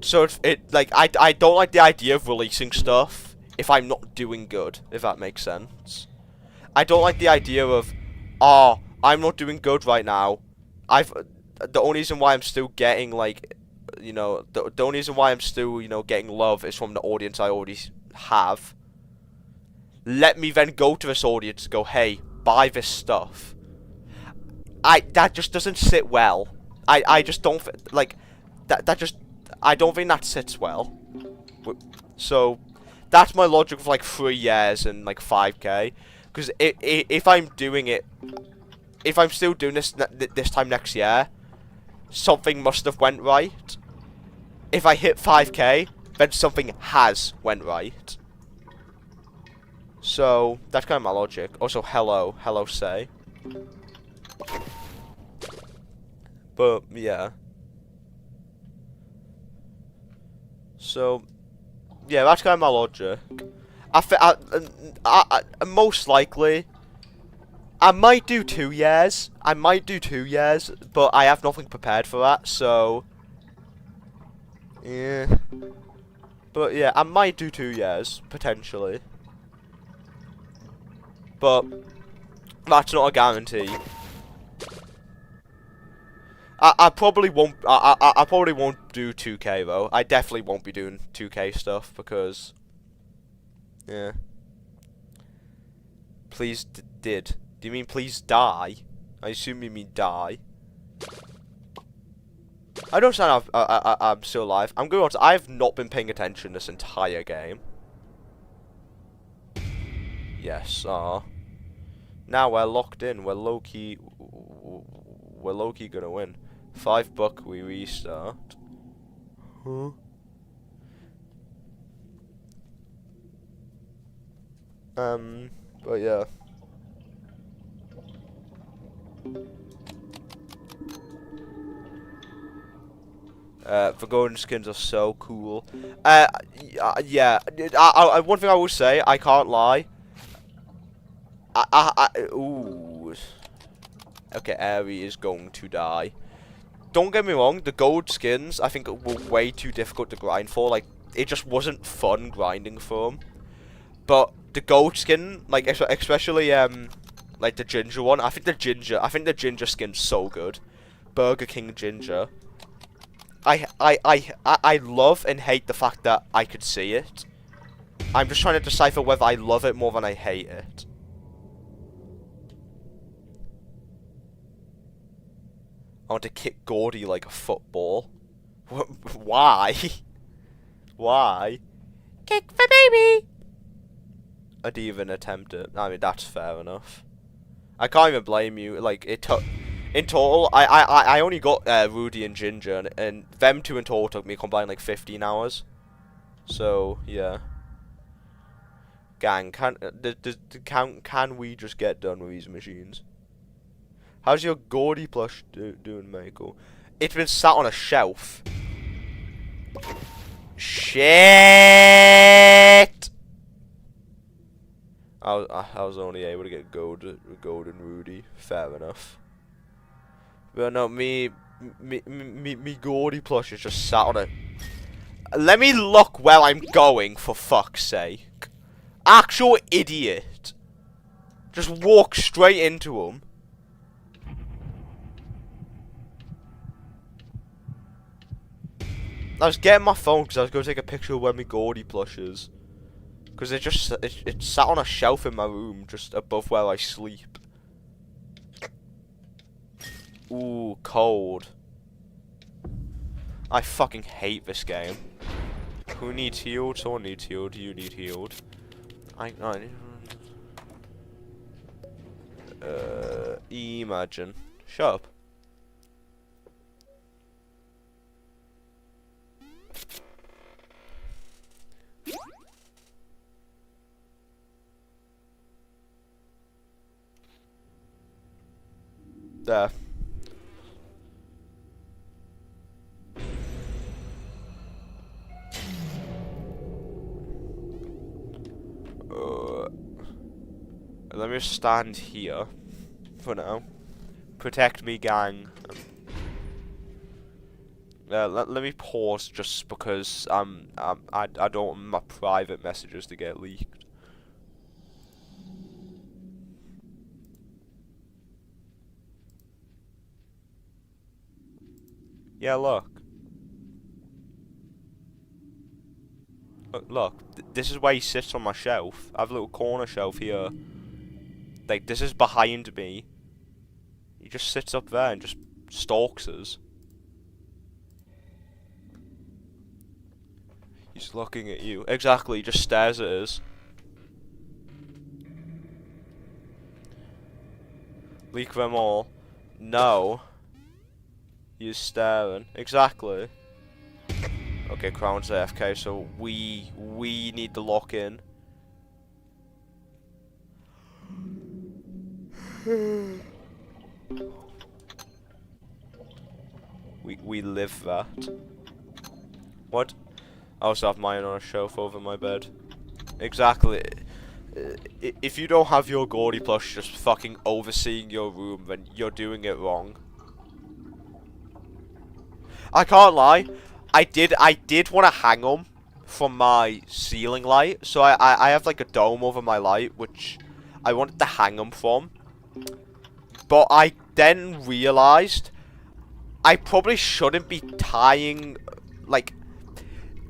So I don't like the idea of releasing stuff if I'm not doing good, if that makes sense. I don't like the idea of, oh, I'm not doing good right now. The only reason why I'm still getting, like, you know, the only reason why I'm still, you know, getting love is from the audience I already have. Let me then go to this audience and go, hey, buy this stuff. that just doesn't sit well. I just don't like that just I don't think that sits well. So that's my logic of like 3 years and like 5k. Because if I'm doing it, if I'm still doing this this time next year, something must have went right. If I hit 5k, then something has went right. So that's kind of my logic. Also, hello, say. But yeah. So yeah, that's kind of my logic. I most likely, I might do 2 years. I might do 2 years, but I have nothing prepared for that. So yeah. But yeah, I might do 2 years potentially. But that's not a guarantee. I probably won't. I probably won't do 2k though. I definitely won't be doing 2k stuff because, yeah. Please did. Do you mean please die? I assume you mean die. I don't understand. I'm still alive. I'm going on. I have not been paying attention this entire game. Yes. Now we're locked in. We're low key. We're low key gonna win. $5 we restart. Huh? But yeah. The golden skins are so cool. Yeah. One thing I will say, I can't lie. Ooh. Okay, Aerie is going to die. Don't get me wrong, the gold skins I think were way too difficult to grind for. Like, it just wasn't fun grinding for them. But the gold skin, like especially like the ginger one, I think the ginger skin's so good. Burger King ginger. I love and hate the fact that I could see it. I'm just trying to decipher whether I love it more than I hate it. I want to kick Gordy like a football. Why? Why? Kick the baby! I didn't even attempt it. I mean, that's fair enough. I can't even blame you. Like, it took... In total, I only got Rudy and Ginger, and them two in total took me combined like 15 hours. So, yeah. Gang, can we just get done with these machines? How's your Gordy plush doing, Michael? It's been sat on a shelf. Shit! I was only able to get golden Rudy. Fair enough. But no, me Gordy plush is just sat on a... Let me look where I'm going, for fuck's sake. Actual idiot. Just walk straight into him. I was getting my phone because I was going to take a picture of where my Gordy plush is. Because it sat on a shelf in my room, just above where I sleep. Ooh, cold. I fucking hate this game. Who needs healed? Someone needs healed. You need healed. Imagine. Shut up. There. Let me just stand here for now. Protect me, gang. Let me pause just because I don't want my private messages to get leaked. Yeah, look. Look, this is where he sits on my shelf. I have a little corner shelf here. Like, this is behind me. He just sits up there and just stalks us. He's looking at you. Exactly, he just stares at us. Leak them all. No. He's staring. Exactly. Okay, Crown's AFK, so we need to lock in. we live that. What? I also have mine on a shelf over my bed. Exactly. If you don't have your Gordy plush just fucking overseeing your room, then you're doing it wrong. I can't lie. I did want to hang him from my ceiling light. So I have like a dome over my light, which I wanted to hang him from. But I then realized I probably shouldn't be tying, like,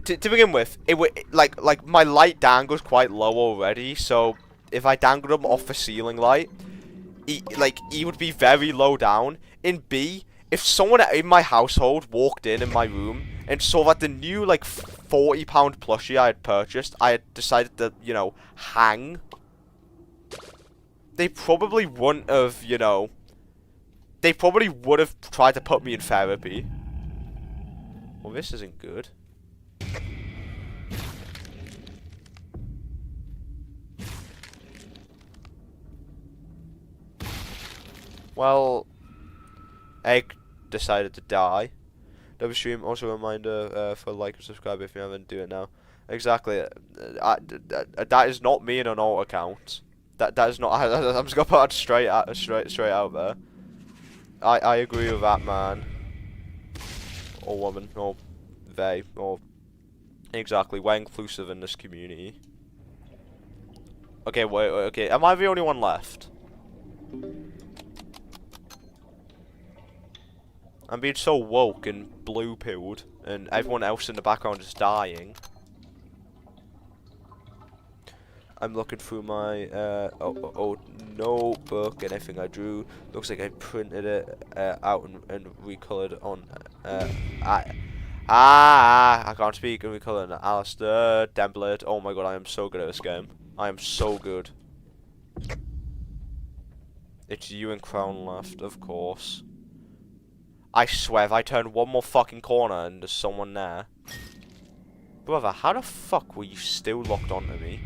to begin with, it would like my light dangles quite low already. So if I dangled him off the ceiling light, he would be very low down. In B, if someone in my household walked in my room and saw that the new like £40 plushie I had purchased, I had decided to, you know, hang, they probably wouldn't have, you know, they probably would have tried to put me in therapy. Well, this isn't good. Well, Egg decided to die. Double stream, also a reminder for like and subscribe if you haven't do it now. Exactly. That is not me in an alt account. That is not. I'm just gonna put it straight out there. I agree with that man. Or woman, or they, or exactly. We're inclusive in this community. Okay, wait. Okay, am I the only one left? I'm being so woke and blue-pilled, and everyone else in the background is dying. I'm looking through my notebook, and everything I drew looks like I printed it out and recolored on. I can't speak and recolored on Alistair Demblet. Oh my god, I am so good at this game. I am so good. It's you and Crown left, of course. I swear, if I turn one more fucking corner and there's someone there. Brother, how the fuck were you still locked onto me?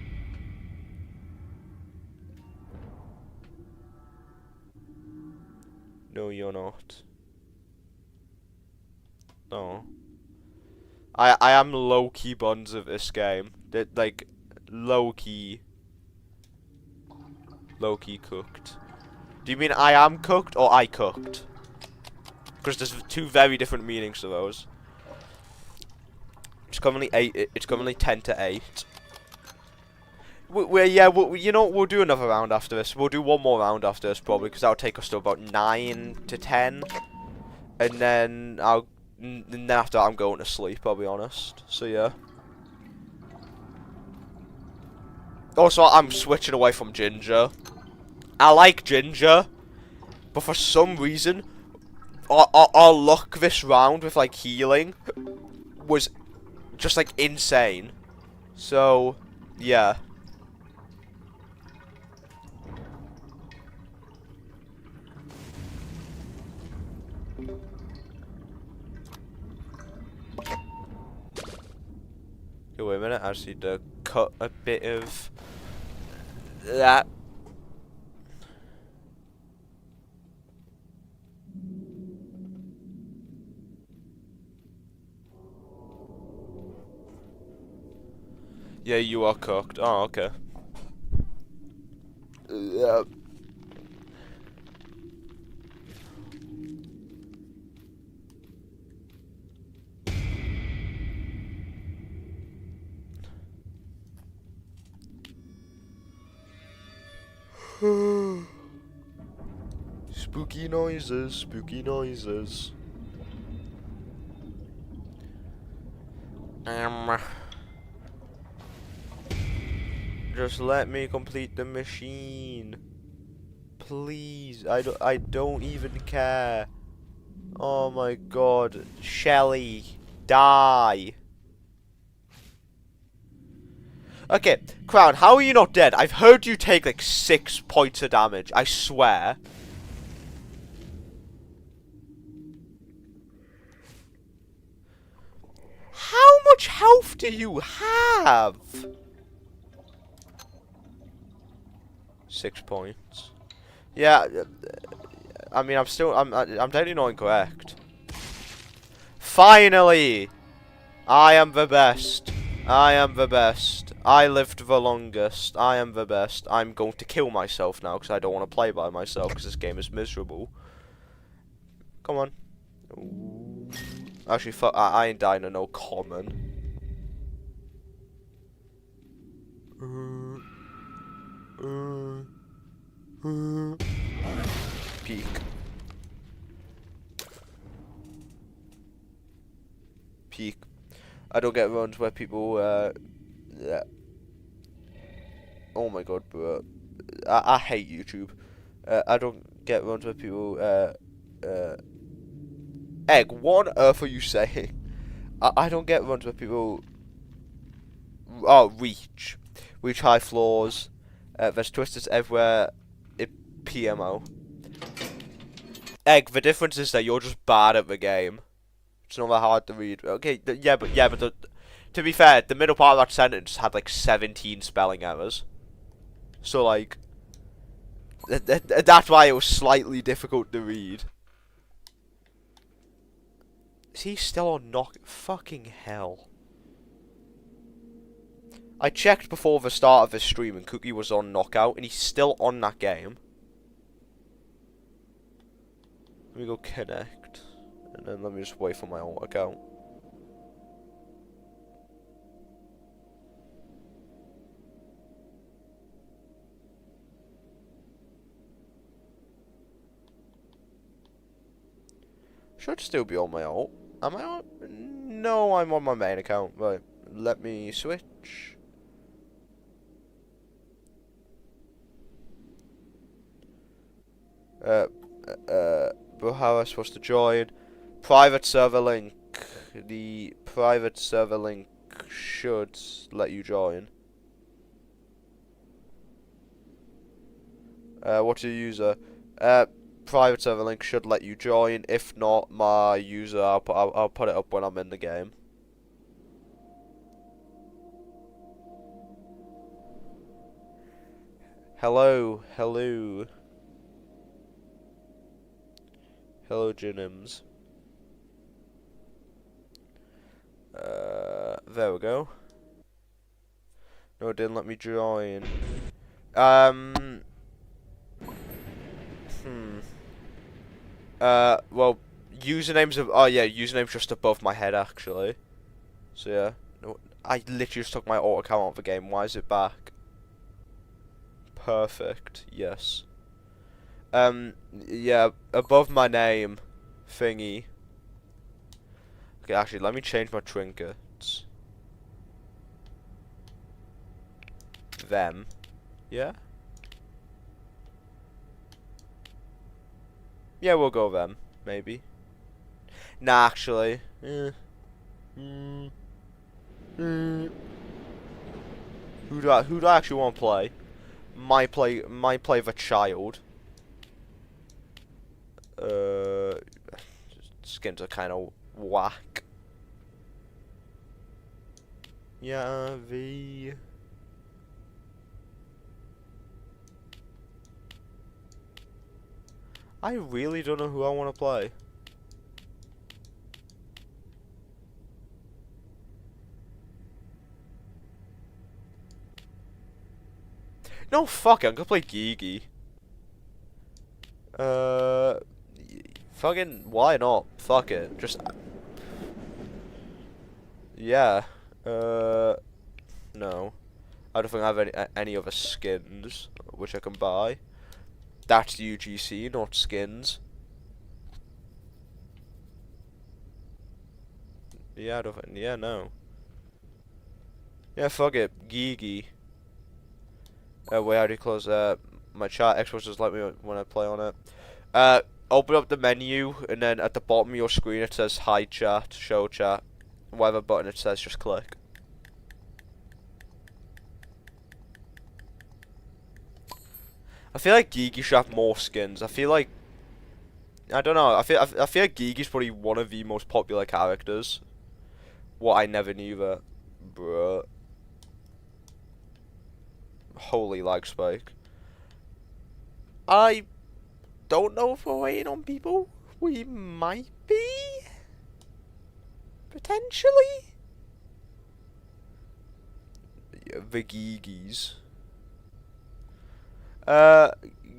No, you're not. No. I am low-key buns of this game. That, like, low-key cooked. Do you mean I am cooked or I cooked? Because there's two very different meanings to those. It's currently 8. It's currently 10 to 8. You know, we'll do another round after this. We'll do one more round after this probably, because that'll take us to about 9 to 10, and then after that I'm going to sleep. I'll be honest. So yeah. Also, I'm switching away from Ginger. I like Ginger, but for some reason, our luck this round with like healing was just like insane. So yeah. Okay, wait a minute. I just need to cut a bit of that. Yeah, you are cooked. Oh, okay. Yeah. Spooky noises, spooky noises. Just let me complete the machine. Please, I don't even care. Oh my god. Shelly, die. Okay, Crown, how are you not dead? I've heard you take like 6 points of damage, I swear. How much health do you have? 6 points. Yeah, I mean, I'm definitely not incorrect. Finally! I am the best. I am the best. I lived the longest. I am the best. I'm going to kill myself now because I don't want to play by myself because this game is miserable. Come on. Ooh. Actually, I ain't dying to no common. Peak. Peak. I don't get runs where people, yeah. Oh my god, bro. I hate YouTube. I don't get runs where people, Egg, what on earth are you saying? I don't get runs where people... Oh, reach. Reach high floors. There's twisters everywhere. PMO. Egg, the difference is that you're just bad at the game. It's not that hard to read. Okay, yeah, but to be fair, the middle part of that sentence had like 17 spelling errors. So like, that's why it was slightly difficult to read. Is he still on knock? Fucking hell. I checked before the start of the stream and Cookie was on knockout and he's still on that game. Let me go connect. And then let me just wait for my own account. Should still be on my alt. Am I on? No, I'm on my main account. Right, let me switch. But how am I supposed to join? Private server link. The private server link should let you join. What's your user? Private server link should let you join. If not, my user, I'll put it up when I'm in the game. Hello, hello. Hello, Jinims. There we go. No, it didn't let me join. Well, usernames of... Oh, yeah, username's just above my head, actually. So, yeah. No, I literally just took my auto account out of the game. Why is it back? Perfect. Yes. Yeah, above my name thingy. Okay, actually, let me change my trinkets. Them. Yeah? Yeah, we'll go them, maybe. Nah, actually. Who do I actually want to play? Might play the child. Skins are kind of whack. Yeah, I really don't know who I want to play. No, fuck it, I'm gonna play Gigi. Fucking, why not? Fuck it, just... Yeah. No. I don't think I have any other skins which I can buy. That's UGC, not skins. Yeah, I don't think, yeah, no. Yeah, fuck it, Gigi. Wait, how do you close that? my chat. Xbox just let me when I play on it. Open up the menu, and then at the bottom of your screen it says Hi Chat, Show Chat. Whatever button it says, just click. I feel like Gigi should have more skins. I feel like, I don't know. I feel like Gigi's probably one of the most popular characters. What I never knew that, bruh. Holy lag spike. I don't know if we're waiting on people. We might be. Potentially. Yeah, the Gigis.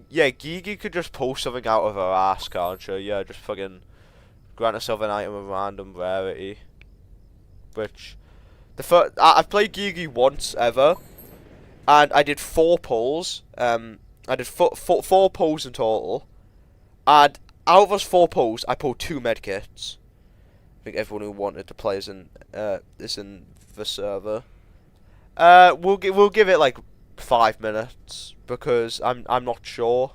Yeah, Gigi could just post something out of her ass, can't she? Yeah, just fucking grant herself an item of random rarity. Which, I've played Gigi once ever, and I did 4 pulls. I did four pulls in total, and out of those 4 pulls, I pulled 2 medkits. I think everyone who wanted to play is in the server. We'll give it like 5 minutes because I'm not sure.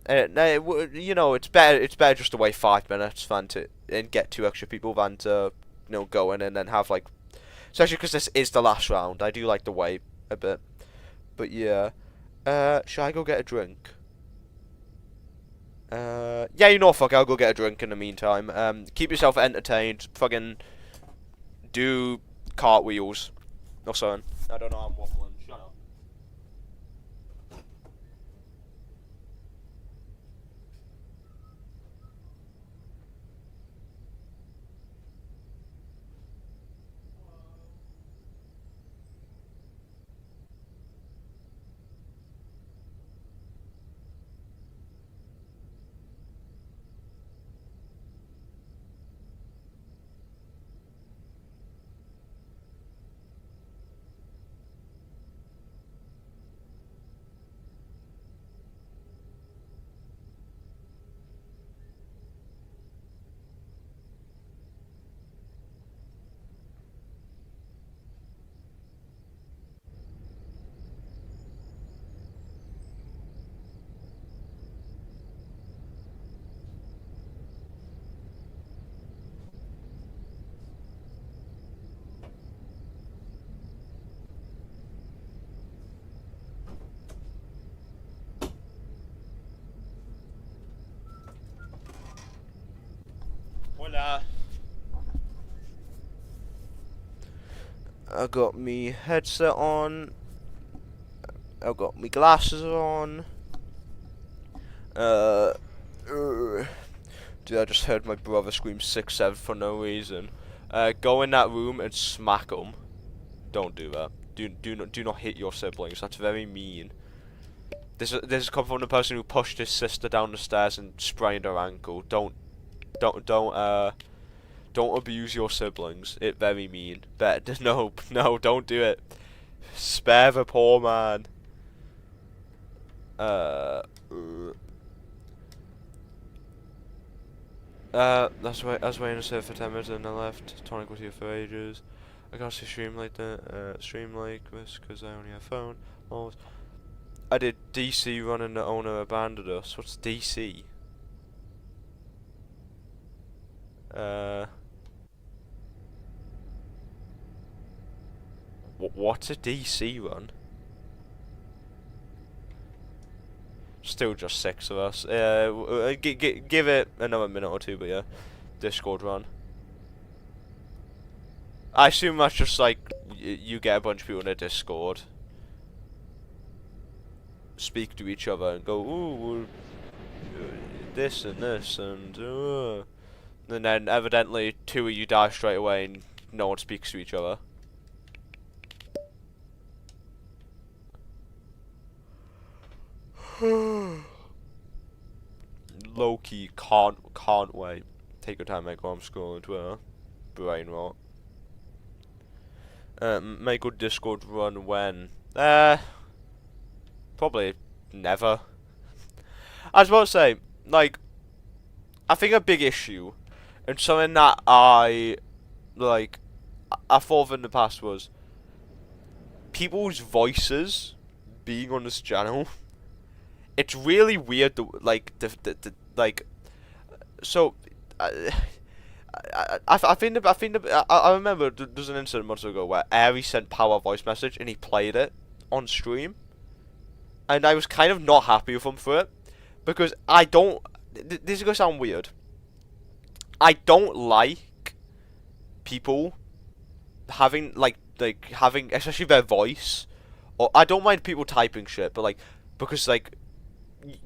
You know, it's better just to wait 5 minutes than to get 2 extra people than to go in and then have like, especially because this is the last round. I do like to wait a bit, but yeah. Should I go get a drink? Yeah, you know, fuck, I'll go get a drink in the meantime. Keep yourself entertained. Fucking do cartwheels or something. I don't know, I'm waffling. Shut up. Hola. I got me headset on. I got me glasses on. Dude, I just heard my brother scream 6-7 for no reason. Go in that room and smack him. Don't do that. Do not hit your siblings. That's very mean. This has come from the person who pushed his sister down the stairs and sprained her ankle. Don't abuse your siblings. It very mean. No, don't do it. Spare the poor man. I was waiting to sit for 10 minutes and I left. Tonic was here for ages. I can't see stream like that. Stream like this because I only have phone. Almost. I did DC running the owner abandoned us. What's DC? What's a DC run? Still just 6 of us. Give it another minute or 2, but yeah. Discord run. I assume that's just like, you get a bunch of people in a Discord. Speak to each other and go, ooh, this and this, and then evidently 2 of you die straight away and no one speaks to each other. Low-key, can't wait. Take your time, mate, while I'm scrolling Twitter. Brain rot. Make a Discord run when? Probably never. I was about to say, like, I think a big issue, and something that I thought of in the past was, people's voices being on this channel. It's really weird, like like. So, I remember there's an incident months ago where Aries sent Power a voice message and he played it on stream, and I was kind of not happy with him for it because I don't. This is gonna sound weird. I don't like people having having especially their voice, or I don't mind people typing shit, but like because like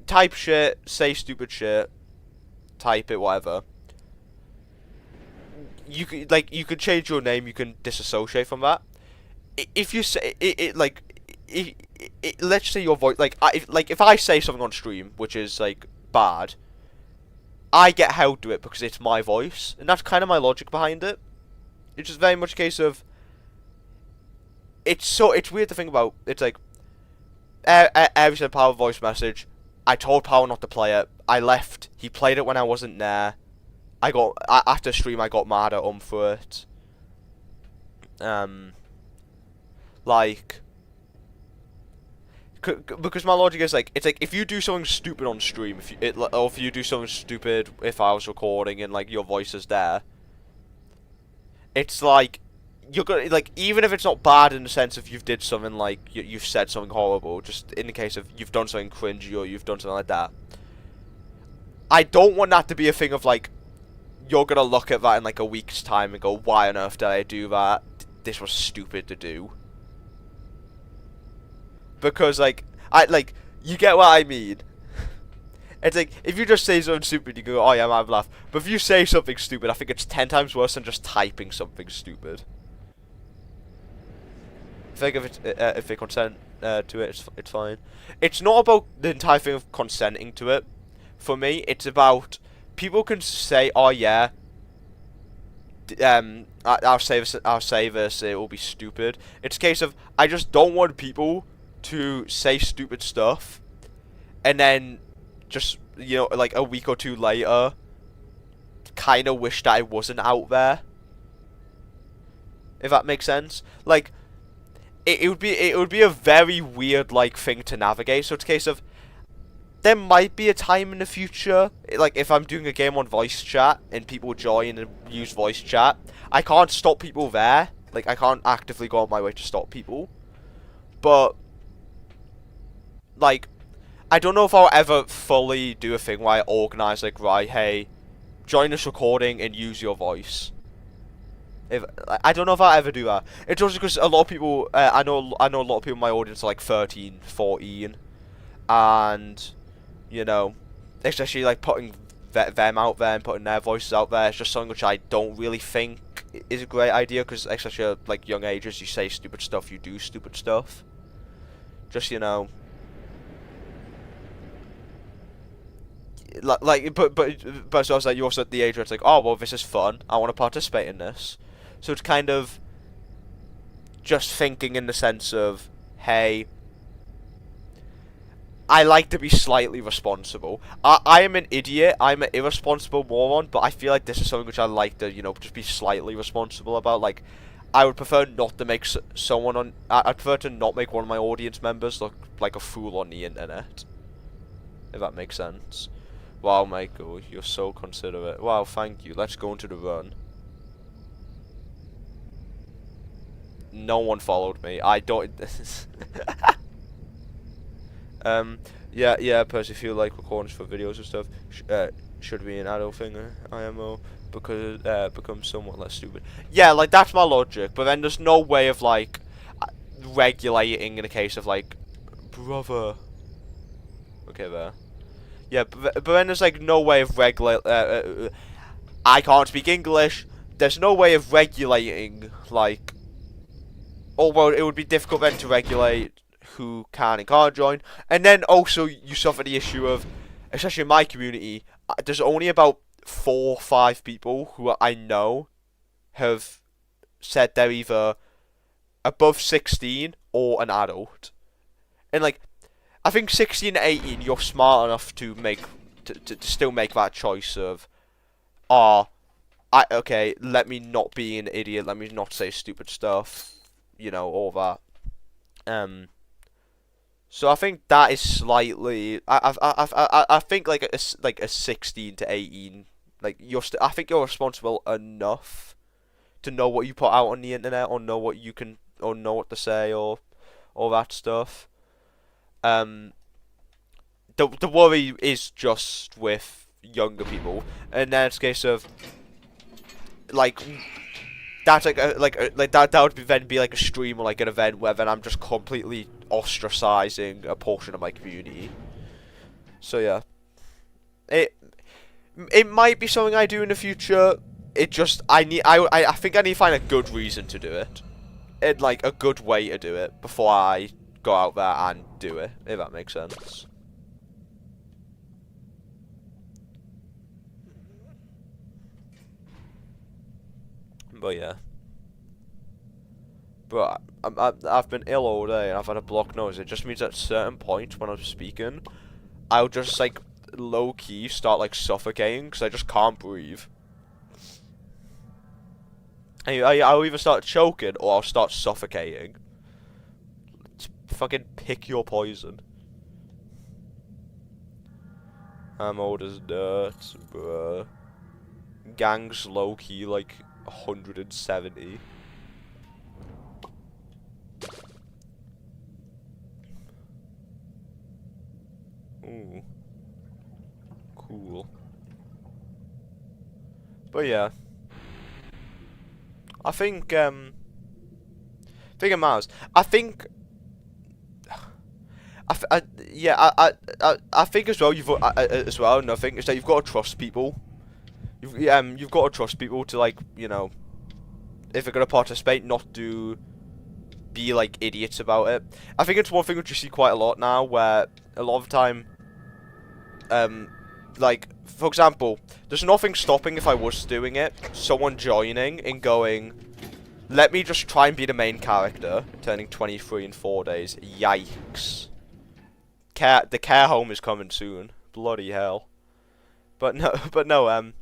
type shit, say stupid shit, type it, whatever. You could change your name, you can disassociate from that. If you say let's say your voice, if I say something on stream which is like bad, I get held to it because it's my voice, and that's kind of my logic behind it. It's just very much a case of it's weird to think about. It's like every said Power voice message. I told Power not to play it. I left. He played it when I wasn't there. After stream I got mad at him for it. Like, because my logic is like, it's like if you do something stupid on stream, if you do something stupid if I was recording and like your voice is there, it's like you're gonna, like, even if it's not bad in the sense of you've did something like you've said something horrible, just in the case of you've done something cringy or you've done something like that. I don't want that to be a thing of like you're gonna look at that in like a week's time and go, why on earth did I do that? This was stupid to do. Because like you get what I mean. It's like if you just say something stupid, you go, oh yeah, I might have laughed. But if you say something stupid, I think it's 10 times worse than just typing something stupid. I think if they consent to it, it's fine. It's not about the entire thing of consenting to it. For me, it's about people can say, oh yeah, I'll say this, it will be stupid. It's a case of I just don't want people to say stupid stuff and then just, you know, like a week or two later kind of wish that I wasn't out there, if that makes sense. Like it would be a very weird like thing to navigate. So it's a case of there might be a time in the future, like if I'm doing a game on voice chat and people join and use voice chat, I can't stop people there. Like I can't actively go out my way to stop people. But like, I don't know if I'll ever fully do a thing where I organize like, right, hey, join this recording and use your voice. I don't know if I'll ever do that. It's also because a lot of people, I know a lot of people in my audience are like 13, 14, and you know, especially like putting them out there and putting their voices out there, it's just something which I don't really think is a great idea, because especially at like young ages, you say stupid stuff, you do stupid stuff. Just, you know, but so I was like, you're also at the age where it's like, oh well, this is fun, I want to participate in this. So it's kind of just thinking in the sense of, hey, I like to be slightly responsible. I am an idiot, I'm an irresponsible moron, but I feel like this is something which I like to, you know, just be slightly responsible about. Like, I would prefer not to make someone on, I'd prefer to not make one of my audience members look like a fool on the internet, if that makes sense. Wow, Michael, you're so considerate. Wow, thank you. Let's go into the run. No one followed me. I don't. Yeah, Percy, feel like recordings for videos and stuff should be an adult thing, IMO, because becomes somewhat less stupid. Yeah, like that's my logic. But then there's no way of like regulating in a case of like, brother. Okay, there. Yeah, but then there's like no way of regulate. I can't speak English. There's no way of regulating, like, although it would be difficult then to regulate who can and can't join. And then also you suffer the issue of, especially in my community, there's only about 4 or 5 people who I know have said they're either above 16 or an adult. And like, I think 16 and 18, you're smart enough to make to still make that choice of, okay, let me not be an idiot, let me not say stupid stuff, you know, all that. So I think that is slightly. I think like a 16 to 18. Like I think you're responsible enough to know what you put out on the internet, or know what you can, or know what to say, or all that stuff. Um, the worry is just with younger people, and then it's a case of like that's like that would then be like a stream or like an event where then I'm just completely ostracizing a portion of my community. So yeah, it might be something I do in the future. It just I think I need to find a good reason to do it, and like a good way to do it before I go out there and do it, if that makes sense. But yeah. But I've been ill all day and I've had a blocked nose. It just means at certain points when I'm speaking, I'll just like low key start like suffocating because I just can't breathe. And I'll either start choking or I'll start suffocating. Just fucking pick your poison. I'm old as dirt, bruh. Gang's low key like 170. Ooh. Cool. But yeah. I think it matters. I think I think as well as well, and I think is that you've got to trust people. You've got to trust people to, like, you know, if they're gonna participate, not be like idiots about it. I think it's one thing which you see quite a lot now, where a lot of the time, like, for example, there's nothing stopping, if I was doing it, someone joining and going, let me just try and be the main character, turning 23 in 4 days. Yikes. The care home is coming soon. Bloody hell. But no,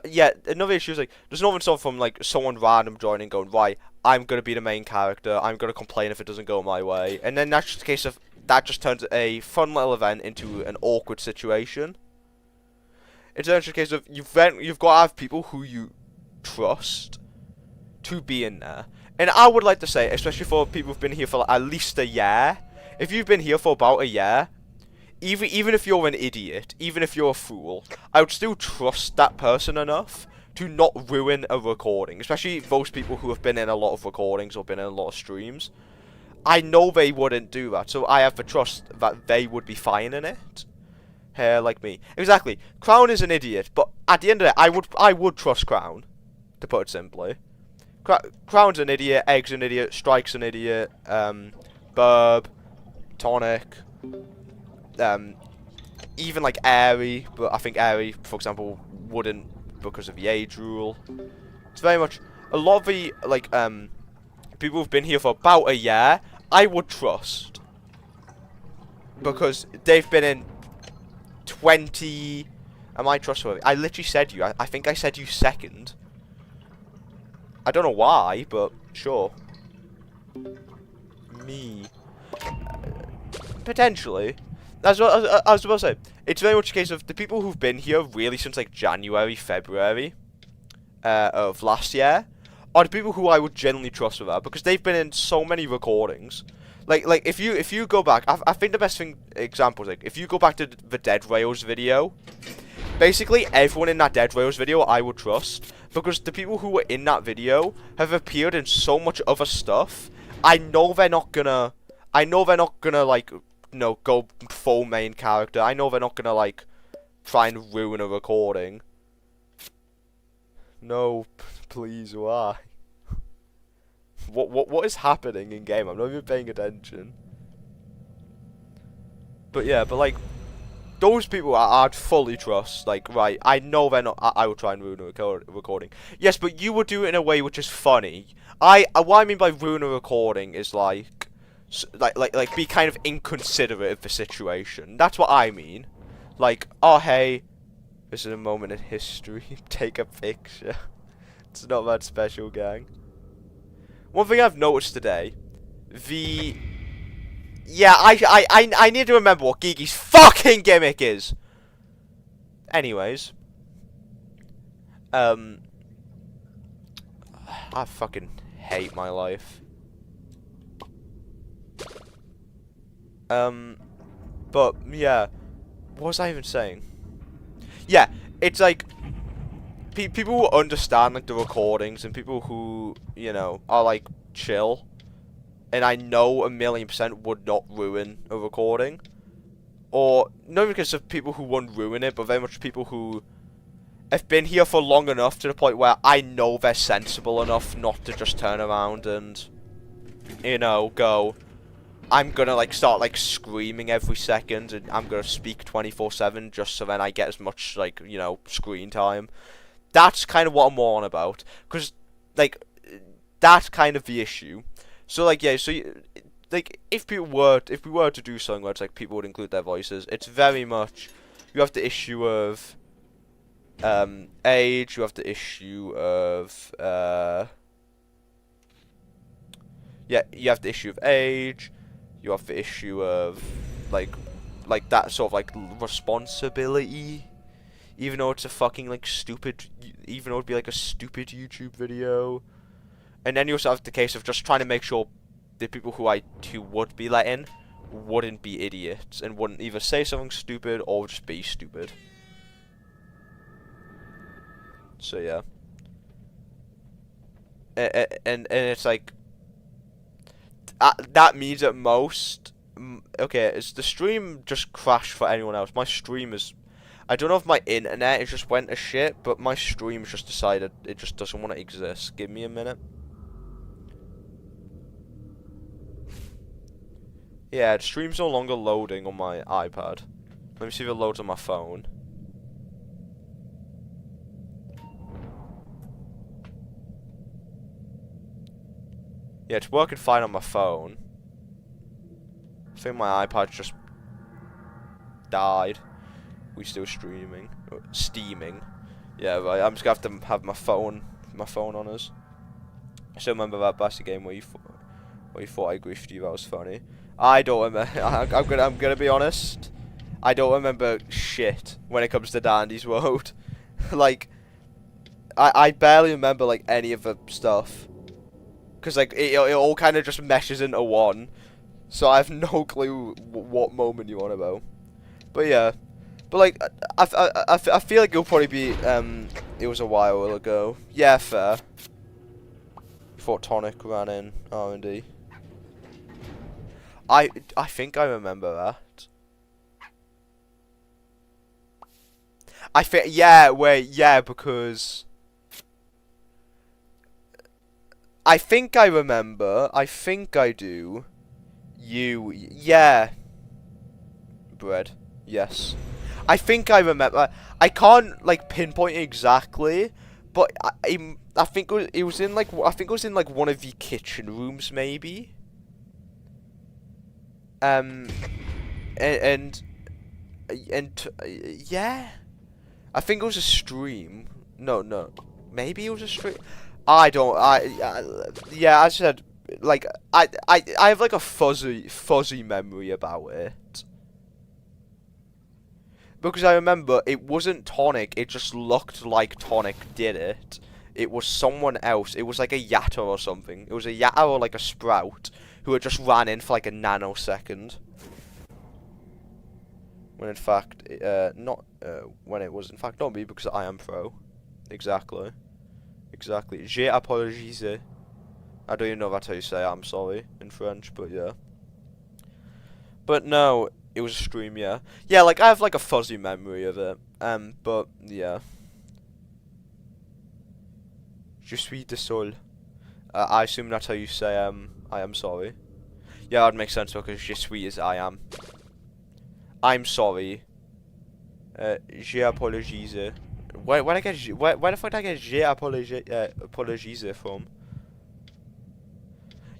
yeah, another issue is, like, there's nothing stopping from, like, someone random joining going, right, I'm gonna be the main character, I'm gonna complain if it doesn't go my way, and then that's just a case of, that just turns a fun little event into an awkward situation. It's actually a case of, you've got to have people who you trust to be in there. And I would like to say, especially for people who've been here for like at least a year, if you've been here for about a year, even if you're an idiot, even if you're a fool, I would still trust that person enough to not ruin a recording. Especially those people who have been in a lot of recordings or been in a lot of streams. I know they wouldn't do that, so I have the trust that they would be fine in it. Like me. Exactly. Crown is an idiot, but at the end of it, I would trust Crown, to put it simply. Crown's an idiot, Egg's an idiot, Strike's an idiot, Burb, Tonic, even like Airy, but I think Airy, for example, wouldn't because of the age rule. It's very much, a lot of the, like, people who've been here for about a year, I would trust. Because they've been in 20... Am I trustworthy? I literally said you. I think I said you second. I don't know why, but sure. Me. Potentially. As well, I was about to say, it's very much a case of the people who've been here really since like January, February of last year are the people who I would genuinely trust with that, because they've been in so many recordings. Like if you go back, I think the best example is, like, if you go back to the Dead Rails video, basically everyone in that Dead Rails video I would trust, because the people who were in that video have appeared in so much other stuff. I know they're not gonna like, you know, go full main character. I know they're not gonna like try and ruin a recording. No, please, why? What is happening in game? I'm not even paying attention. But yeah, but like, those people I'd fully trust. Like, right, I know they're not. I would try and ruin a recording. Yes, but you would do it in a way which is funny. What I mean by ruin a recording is like be kind of inconsiderate of the situation. That's what I mean. Like, oh hey, this is a moment in history. Take a picture. It's not that special, gang. One thing I've noticed today, Yeah, I need to remember what Gigi's fucking gimmick is. Anyways. I fucking hate my life. But, yeah. What was I even saying? Yeah, it's like... people who understand, like, the recordings and people who, you know, are, like, chill. And I know 1,000,000% would not ruin a recording. Or, not because of people who won't ruin it, but very much people who have been here for long enough to the point where I know they're sensible enough not to just turn around and, you know, go, I'm gonna, like, start, like, screaming every second, and I'm gonna speak 24/7 just so then I get as much, like, you know, screen time. That's kind of what I'm more on about. Because, like, that's kind of the issue. So, like, yeah, so, like, if we were to do something where it's, like, people would include their voices, it's very much, you have the issue of, age, you have the issue of, yeah, you have the issue of age, you have the issue of, like that sort of, like, responsibility, even though it's a fucking, like, stupid, even though it'd be, like, a stupid YouTube video, and then you also have the case of just trying to make sure the people who would be let in wouldn't be idiots, and wouldn't either say something stupid, or just be stupid. So, yeah. And it's like, that means at most, okay, is the stream just crashed for anyone else? My stream is, I don't know if my internet it just went to shit, but my stream's just decided it just doesn't want to exist. Give me a minute. Yeah, the stream's no longer loading on my iPad. Let me see if it loads on my phone. Yeah, it's working fine on my phone. I think my iPad just died. We still steaming. Yeah, but I'm just gonna have to have my phone on us. I still remember that Bassi game where you thought I griefed you. That was funny. I don't remember. I'm gonna be honest. I don't remember shit when it comes to Dandy's Road. Like, I barely remember, like, any of the stuff. Because, like, it all kind of just meshes into one. So I have no clue what moment you want about. But yeah. But, like, I feel like it'll probably be, it was a while ago. Yeah, fair. Before Tonic ran in R&D. I think I remember that. I think, yeah, wait, yeah, because I think I remember. I think I do. Yeah. Bread. Yes. I think I remember. I can't, like, pinpoint it exactly, but I think it was in, like, I think it was in, like, one of the kitchen rooms, maybe. And yeah. I think it was a stream. No. Maybe it was a stream. I don't. Yeah. I said, like, I have, like, a fuzzy memory about it, because I remember it wasn't Tonic. It just looked like Tonic did it. It was someone else. It was like a Yatta or something. It was a Yatta or, like, a Sprout who had just ran in for, like, a nanosecond. When in fact, when it was in fact not me, because I am pro. Exactly. J'ai apologise. I don't even know if that's how you say I'm sorry in French, but yeah. But no, it was a stream, yeah. Yeah, like, I have, like, a fuzzy memory of it. But yeah. Je suis désolé. I assume that's how you say I am sorry. Yeah, that would make sense because je suis is I am. I'm sorry. J'ai apologise. Where the fuck did I get j'ai apologise from?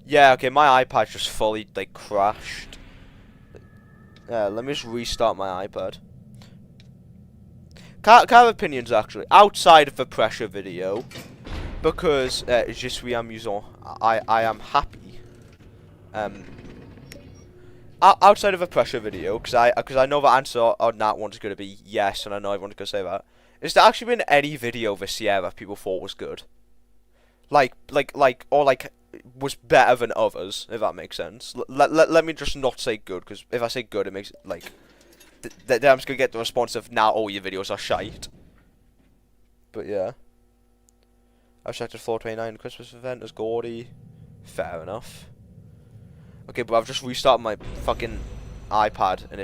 Yeah, okay, my iPad just fully, like, crashed. Let me just restart my iPad. Can't have opinions, actually, outside of the pressure video, because je suis amusant. I am happy. outside of a pressure video, because I know the answer on that one's gonna be yes, and I know everyone's gonna say that. Has there actually been any video this year that people thought was good? Or was better than others, if that makes sense. Let me just not say good, because if I say good, it makes it like then I'm just gonna get the response of now all your videos are shite. But yeah, I've selected 429 Christmas event as gaudy. Fair enough. Okay, but I've just restarted my fucking iPad and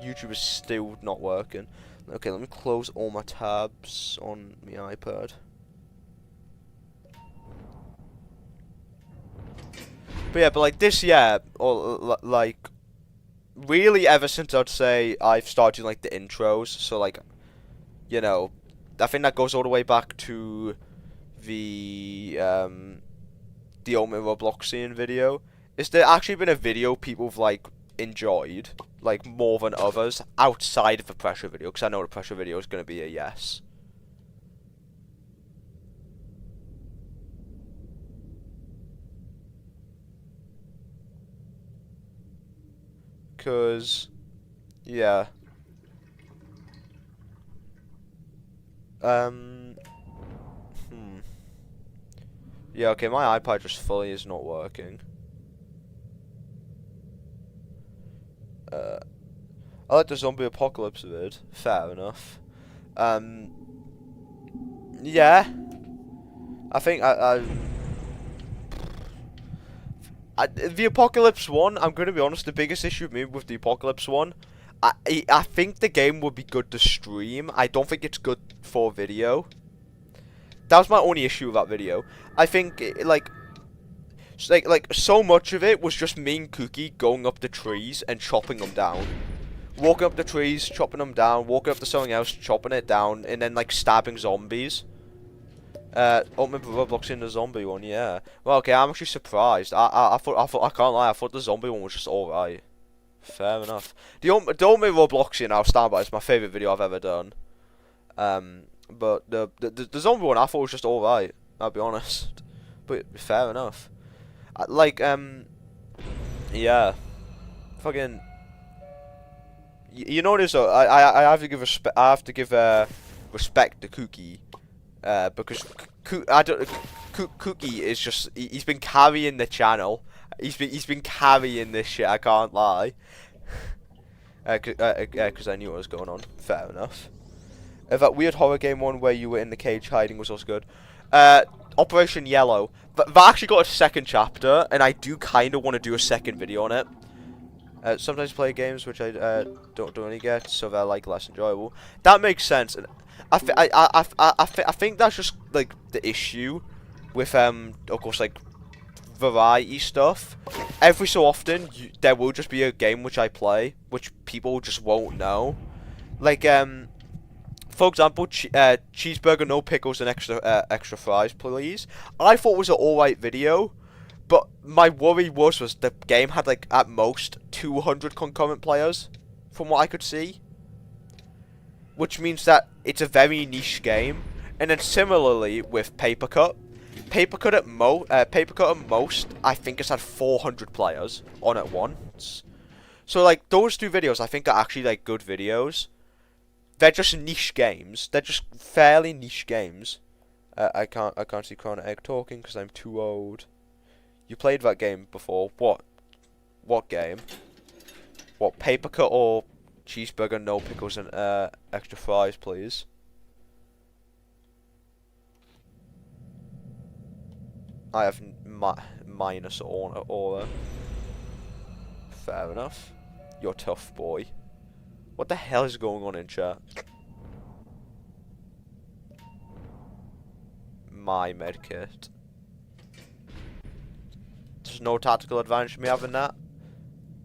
YouTube is still not working. Okay, let me close all my tabs on my iPad. But yeah, but like this year, or like really ever since I'd say I've started doing like the intros, so like, you know, I think that goes all the way back to the Ultimate Robloxian video. Is there actually been a video people have like enjoyed like more than others outside of the pressure video? Because I know the pressure video is going to be a yes. Because, yeah. Yeah, okay, my iPad just fully is not working. I like the zombie apocalypse vid. Fair enough. Yeah. I think the Apocalypse one, I'm going to be honest, the biggest issue with me with the Apocalypse one, I think the game would be good to stream. I don't think it's good for video. That was my only issue with that video. I think, like so much of it was just me and Cookie going up the trees and chopping them down. Walking up the trees, chopping them down, walking up to something else, chopping it down, and then, like, stabbing zombies. Ultimate Roblox in the zombie one, yeah. Well, okay, I'm actually surprised. I can't lie, I thought the zombie one was just alright. Fair enough. The Ultimate Robloxian, I'll stand by, it's my favourite video I've ever done. But the zombie one I thought was just alright, I'll be honest. But fair enough. Yeah. Fucking... You notice though, I have to give respect to Cookie. Because Cookie is just he's been carrying the channel. He's been carrying this shit. I can't lie. Because I knew what was going on. Fair enough. That weird horror game one where you were in the cage hiding was also good. Operation Yellow. That actually got a second chapter, and I do kind of want to do a second video on it. Sometimes play games which I don't really get, so they're like less enjoyable. That makes sense. And I think that's just like the issue with of course like variety stuff. Every so often there will just be a game which I play which people just won't know. Like for example, cheeseburger, no pickles, and extra fries, please. I thought it was an alright video. But my worry was the game had like at most 200 concurrent players, from what I could see, which means that it's a very niche game. And then similarly with Papercut, Papercut at most I think it's had 400 players on at once. So like those two videos I think are actually like good videos. They're just niche games. They're just fairly niche games. I can't see Crown Egg talking because I'm too old. You played that game before. What game? What, Papercut or cheeseburger, no pickles, and extra fries, please? I have minus aura. Fair enough. You're tough, boy. What the hell is going on in chat? My medkit. There's no tactical advantage for me having that.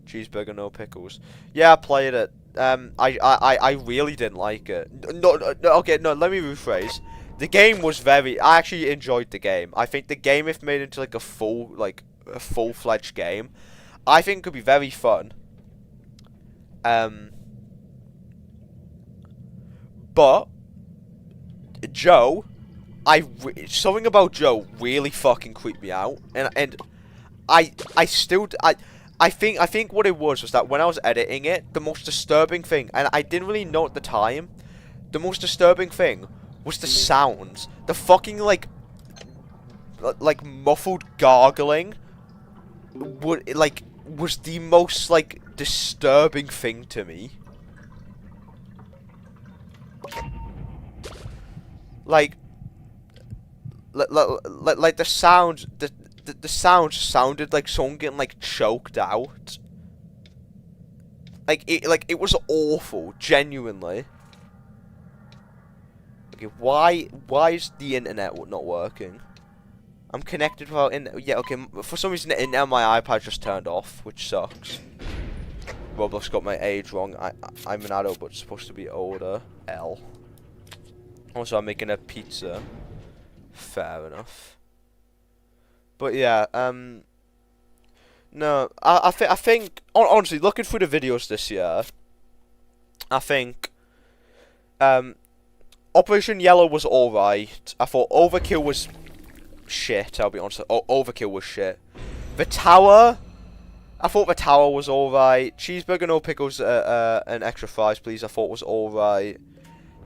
Cheeseburger, no pickles. Yeah, I played it. I really didn't like it. Okay, let me rephrase. The game was I actually enjoyed the game. I think the game, if made into like a full-fledged game, I think could be very fun. But Joe, something about Joe really fucking creeped me out, and I I think what it was that when I was editing it, the most disturbing thing, and I didn't really know at the time, the most disturbing thing was the sounds. The fucking like muffled gargling was the most like disturbing thing to me. Like the sound, the sound sounded like someone getting like choked out. Like it was awful, genuinely. Okay, why is the internet not working? I'm connected without internet. Yeah, okay. For some reason, the internet on my iPad just turned off, which sucks. Roblox got my age wrong. I'm an adult, but supposed to be older. L. Also, I'm making a pizza. Fair enough. But yeah, no, I think honestly, looking through the videos this year, I think Operation Yellow was alright. I thought Overkill was shit, I'll be honest. Overkill was shit. The Tower, I thought the Tower was alright. Cheeseburger, no pickles, and extra fries, please, I thought was alright.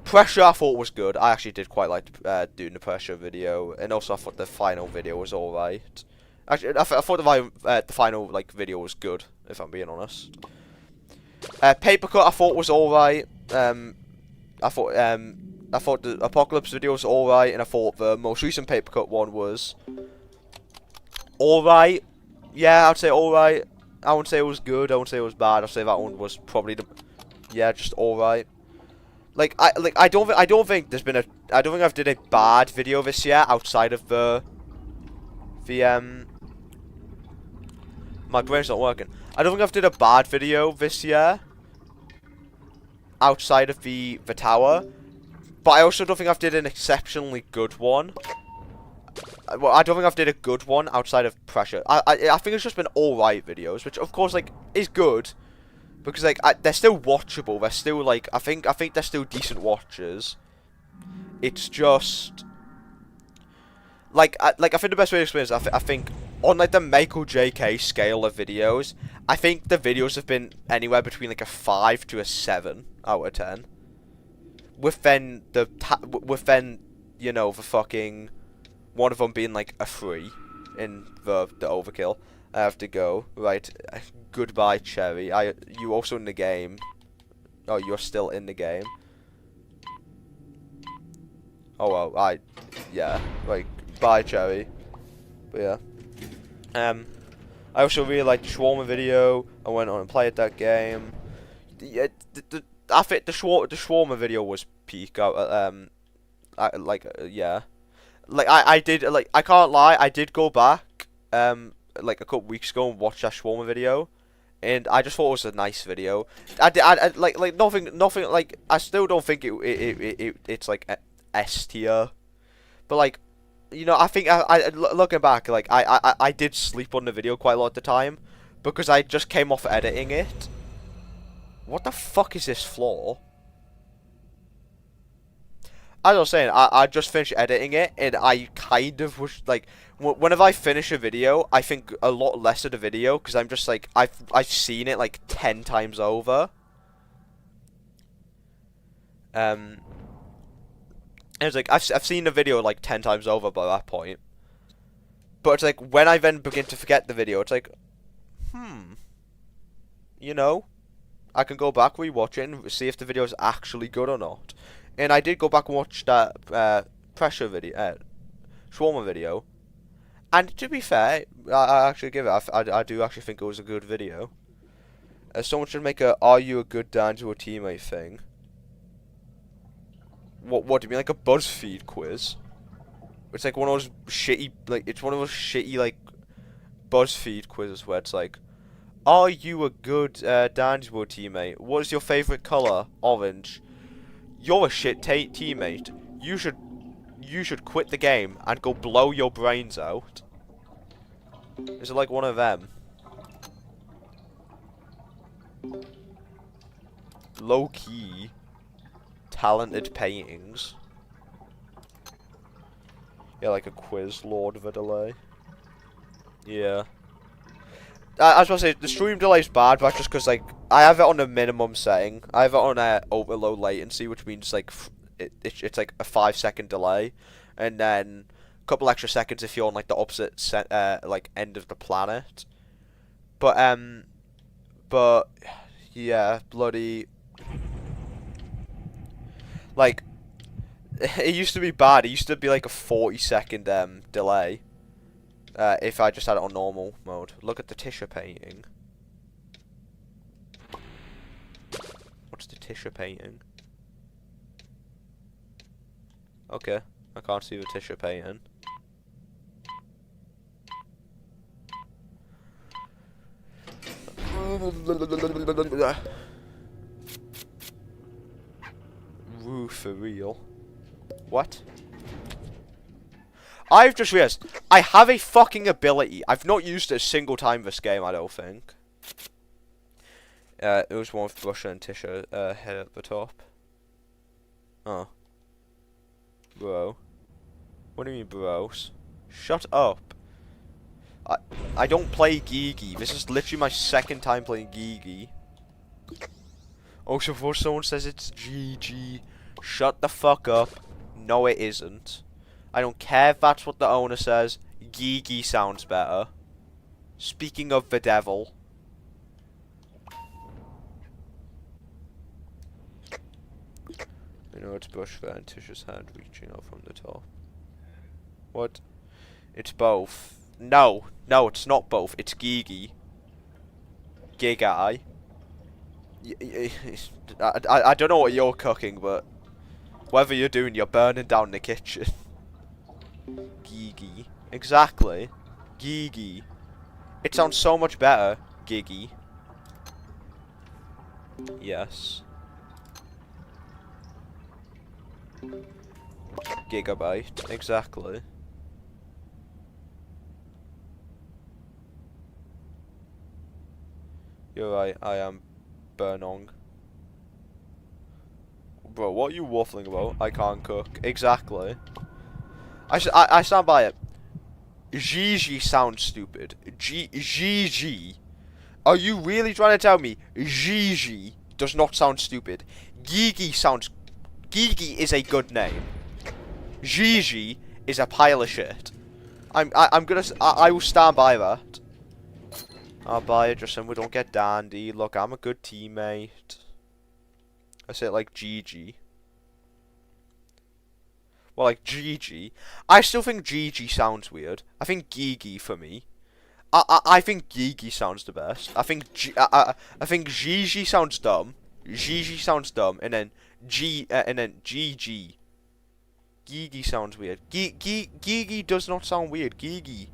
Pressure, I thought was good. I actually did quite like doing the Pressure video, and also I thought the final video was alright. Actually, I thought the final like video was good, if I'm being honest. Paper Cut, I thought was alright. I thought the Apocalypse video was alright, and I thought the most recent Paper Cut one was alright. Yeah, I'd say alright. I wouldn't say it was good. I wouldn't say it was bad. I'd say that one was probably just alright. I don't think there's been I don't think I've did a bad video this year outside of the my brain's not working. I don't think I've did a bad video this year outside of the Tower, but I also don't think I've did an exceptionally good one. Well, I don't think I've did a good one outside of Pressure. I think it's just been alright videos, which of course like is good. Because like they're still watchable, they're still like I think they're still decent watches. It's just like I think the best way to explain it is I think on like the Michael J.K. scale of videos, I think the videos have been anywhere between like a 5 to a 7 out of 10. With then you know the fucking one of them being like a 3 in the Overkill. I have to go. Right. Goodbye, Cherry. You also in the game. Oh, you're still in the game. Oh well, yeah. Right. Bye, Cherry. But yeah. I also really liked the Shawarma video. I went on and played that game. Yeah, I think the Shawarma video was peak. Yeah. Like I did like I can't lie. I did go back like a couple weeks ago and watch that Shawarma video, and I just thought it was a nice video. I like nothing like I still don't think it's like S tier, but like you know I think looking back like I did sleep on the video quite a lot at the time because I just came off editing it. What the fuck is this floor? As I was saying, I just finished editing it, and I kind of was like, whenever I finish a video, I think a lot less of the video because I'm just like I've seen it like 10 times over. And it's like I've seen the video like 10 times over by that point. But it's like when I then begin to forget the video, it's like, you know, I can go back, rewatch it, and see if the video is actually good or not. And I did go back and watch that Pressure video, Shawarma video, and to be fair, I actually give it. I do actually think it was a good video. Someone should make a "Are you a good dad to a teammate" thing. What do you mean, like a BuzzFeed quiz? It's like one of those shitty, like it's one of those shitty like BuzzFeed quizzes where it's like, "Are you a good Dangeable teammate? What is your favorite color? Orange. You're a shit teammate. You should quit the game and go blow your brains out." Is it like one of them? Low key, talented paintings. Yeah, like a quiz, Lord of a Delay. Yeah. I was gonna say the stream delay is bad, but just because like I have it on a minimum setting. I have it on a overlow latency, which means like it's like a 5 second delay, and then a couple extra seconds if you're on like the opposite like end of the planet. But yeah, bloody like it used to be bad. It used to be like a 40 second delay. If I just had it on normal mode. Look at the Tisha painting. What's the Tisha painting? Okay, I can't see the Tisha painting. Woo, for real. What? I've just realized I have a fucking ability. I've not used it a single time this game, I don't think. It was one with Russia and Tisha head at the top. Oh. Bro. What do you mean, bros? Shut up. I don't play Geegy. This is literally my second time playing Geegy. Also, before someone says it's GG, shut the fuck up. No, it isn't. I don't care if that's what the owner says. Geegy sounds better. Speaking of the devil. You know it's Bush there and Tisha's hand reaching out from the top. What? It's both. No, it's not both. It's Geegy. Gigai. I don't know what you're cooking, but whatever you're doing, you're burning down the kitchen. Geegy. Exactly. Geegy. It sounds so much better. Giggy. Yes. Gigabyte. Exactly. You're right, I am Burnong. Bro, what are you waffling about? I can't cook. Exactly. I stand by it. Gigi sounds stupid. Gigi. Are you really trying to tell me Gigi does not sound stupid? Gigi sounds... Gigi is a good name. Gigi is a pile of shit. I will stand by that. I'll buy it just so we don't get dandy. Look, I'm a good teammate. I say it like Gigi. Well, like Gigi. I still think Gigi sounds weird. I think Gigi for me. I think Gigi sounds the best. I think Gigi sounds dumb. Gigi sounds dumb, and then Gigi. Gigi sounds weird. Gigi does not sound weird. Gigi.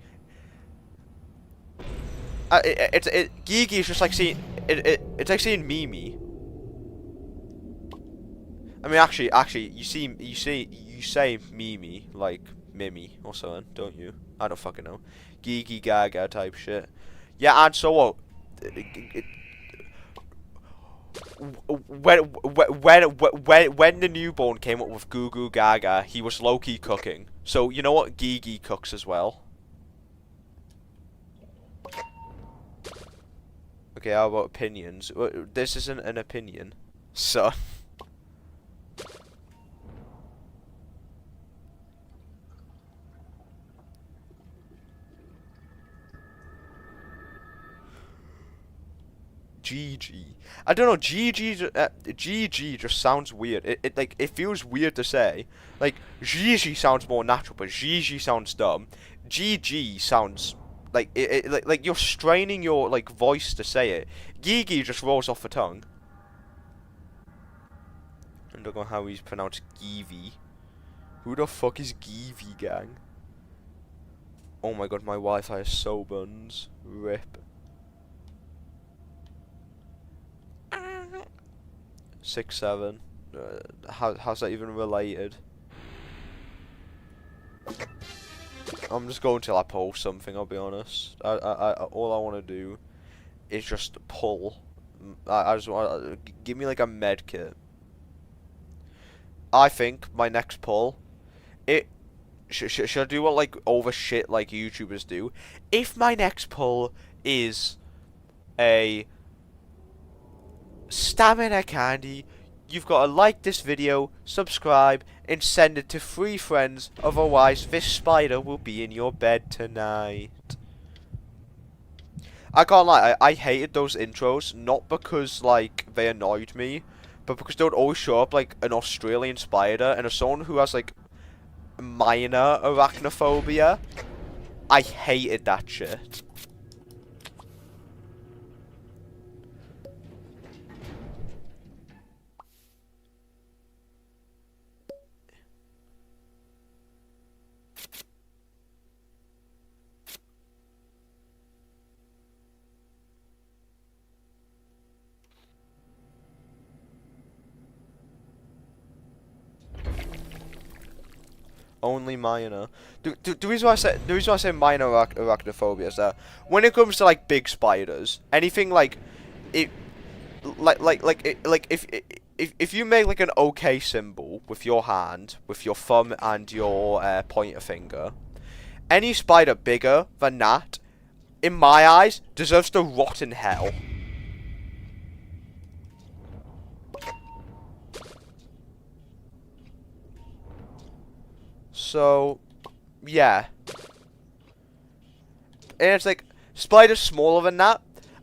Gigi is just like saying it's like saying Mimi. I mean, actually, you say Mimi like Mimi or something, don't you? I don't fucking know. Gigi Gaga type shit. Yeah, and so what? When the newborn came up with Goo Goo Gaga, he was low-key cooking. So you know what? Gigi cooks as well. Okay, how about opinions? This isn't an opinion, so. GG. I don't know. GG just sounds weird. It feels weird to say. Like Gigi sounds more natural, but Gigi sounds dumb. GG sounds like like you're straining your like voice to say it. Gigi just rolls off the tongue. I don't know how he's pronounced Givi. Who the fuck is Givi, gang? Oh my god, my Wi-Fi is so buns. Rip. 6-7. How's that even related? I'm just going till I post something. I'll be honest. All I want to do is just pull. I just want give me like a med kit. I think my next pull, should I do what like over shit like YouTubers do? If my next pull is a stamina candy, you've got to like this video, subscribe, and send it to 3 friends, otherwise this spider will be in your bed tonight. I can't lie, I hated those intros, not because, like, they annoyed me, but because they would always show up, like, an Australian spider, and as someone who has, like, minor arachnophobia, I hated that shit. Only minor. The reason why I say minor arachnophobia is that when it comes to like big spiders, anything like it, if you make like an OK symbol with your hand, with your thumb and your pointer finger, any spider bigger than that, in my eyes, deserves to rot in hell. So, yeah. And it's like, spiders smaller than that,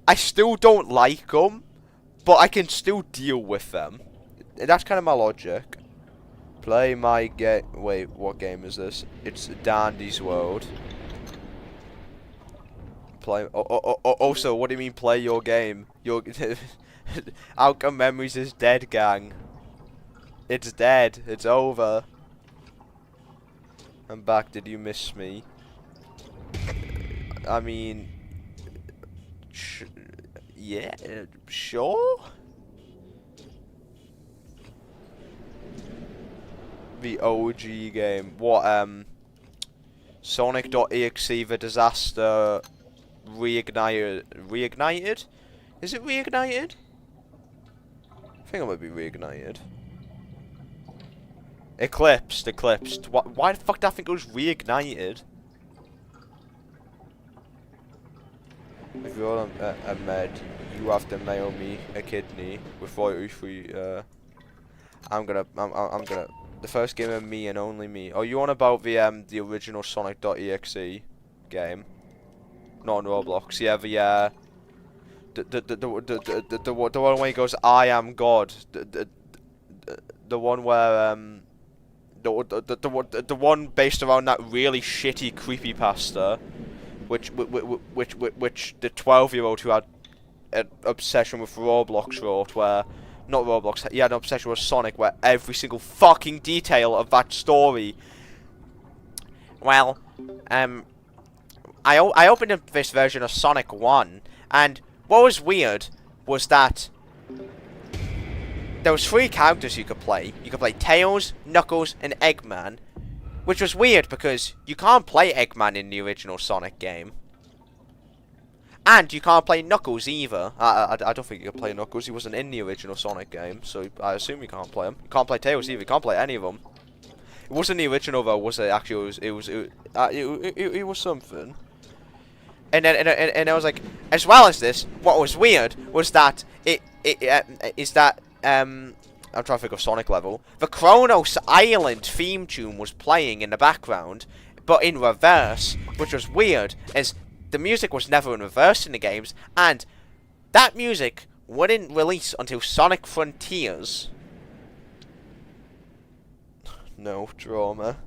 I still don't like them, but I can still deal with them. And that's kind of my logic. Play my game. Wait, what game is this? It's Dandy's World. Play. Also, what do you mean play your game? Your Outcome Memories is dead, gang. It's dead. It's over. I'm back. Did you miss me? I mean, yeah, sure. The OG game. What? Sonic.exe, the disaster reignited? Is it reignited? I think it might be reignited. Eclipsed. Why the fuck do I think it was reignited? If you're a med, you have to mail me a kidney with royalty-free. I'm gonna. The first game of me and only me. Oh, you on about the original Sonic.exe game? Not on Roblox. Yeah, the one where he goes, "I am God." The one where the one based around that really shitty creepypasta, which the 12-year-old who had an obsession with Roblox wrote, where not Roblox, he had an obsession with Sonic, where every single fucking detail of that story. Well, I opened up this version of Sonic 1, and what was weird was that there was 3 characters you could play. You could play Tails, Knuckles, and Eggman, which was weird because you can't play Eggman in the original Sonic game. And you can't play Knuckles either. I don't think you can play Knuckles. He wasn't in the original Sonic game, so I assume you can't play him. You can't play Tails either. You can't play any of them. It wasn't the original though, was it? Actually, it was something. And then I was like, as well as this, what was weird was that I'm trying to think of Sonic level. The Kronos Island theme tune was playing in the background, but in reverse, which was weird, as the music was never in reverse in the games, and that music wouldn't release until Sonic Frontiers. No drama.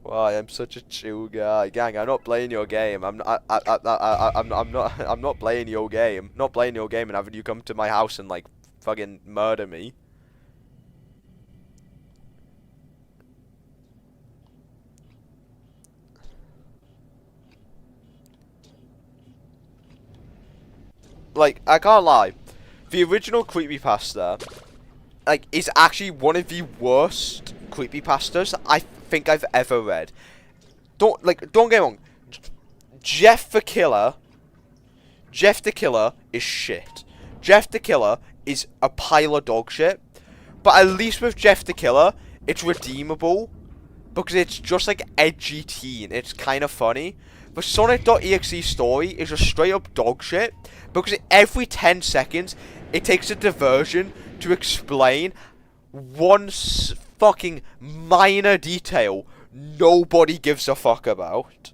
Why? I'm such a chill guy, gang. I'm not playing your game. I'm not playing your game. Not playing your game and having you come to my house and like fucking murder me. Like, I can't lie, the original creepypasta, like, is actually one of the worst creepypastas I think I've ever read. Don't get me wrong, Jeff the Killer is shit. Jeff the Killer is a pile of dog shit, but at least with Jeff the Killer, it's redeemable, because it's just like edgy teen, it's kind of funny. the Sonic.exe story is just straight up dog shit, because every 10 seconds it takes a diversion to explain one fucking minor detail nobody gives a fuck about.